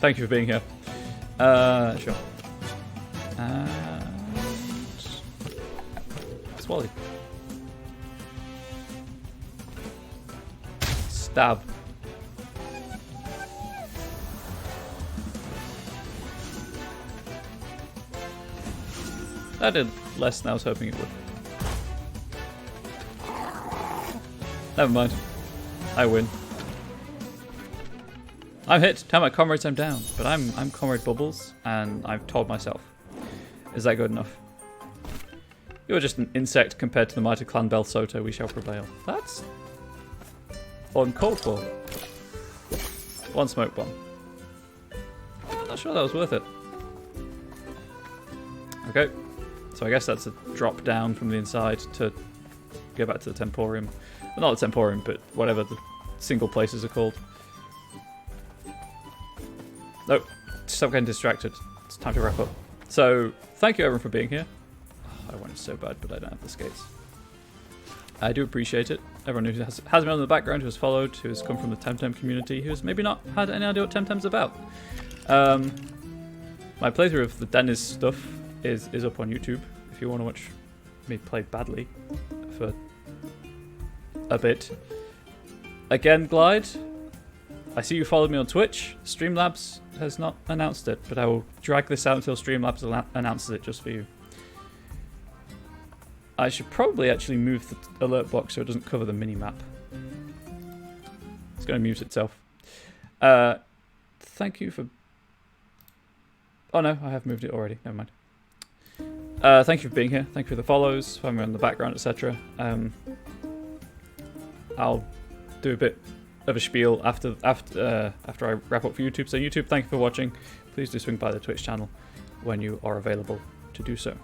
thank you for being here. Sure. And Swally. Stab. That did less than I was hoping it would. Never mind. I win. I'm hit. Tell my comrades I'm down. But I'm Comrade Bubbles, and I've told myself. Is that good enough? You're just an insect compared to the mighty clan Bel Soto. We shall prevail. That's uncalled for. One smoke bomb. I'm not sure that was worth it. Okay. So I guess that's a drop down from the inside to go back to the Temporium. Well, not the Temporium, but whatever the single places are called. Nope. Stop getting distracted. It's time to wrap up. So, thank you everyone for being here. Oh, I wanted so bad, but I don't have the skates. I do appreciate it. Everyone who has been on the background, who has followed, who has come from the Temtem community, who has maybe not had any idea what Temtem's about. My playthrough of the Dennis stuff is up on YouTube if you want to watch me play badly for a bit. Again, Glide, I see you followed me on Twitch. Streamlabs has not announced it, but I will drag this out until Streamlabs announces it just for you. I should probably actually move the alert box so it doesn't cover the mini-map. It's going to mute itself. Thank you for... Oh no, I have moved it already. Never mind. Thank you for being here. Thank you for the follows, for having me on the background, etc. I'll do a bit of a spiel after I wrap up for YouTube. So YouTube, thank you for watching. Please do swing by the Twitch channel when you are available to do so.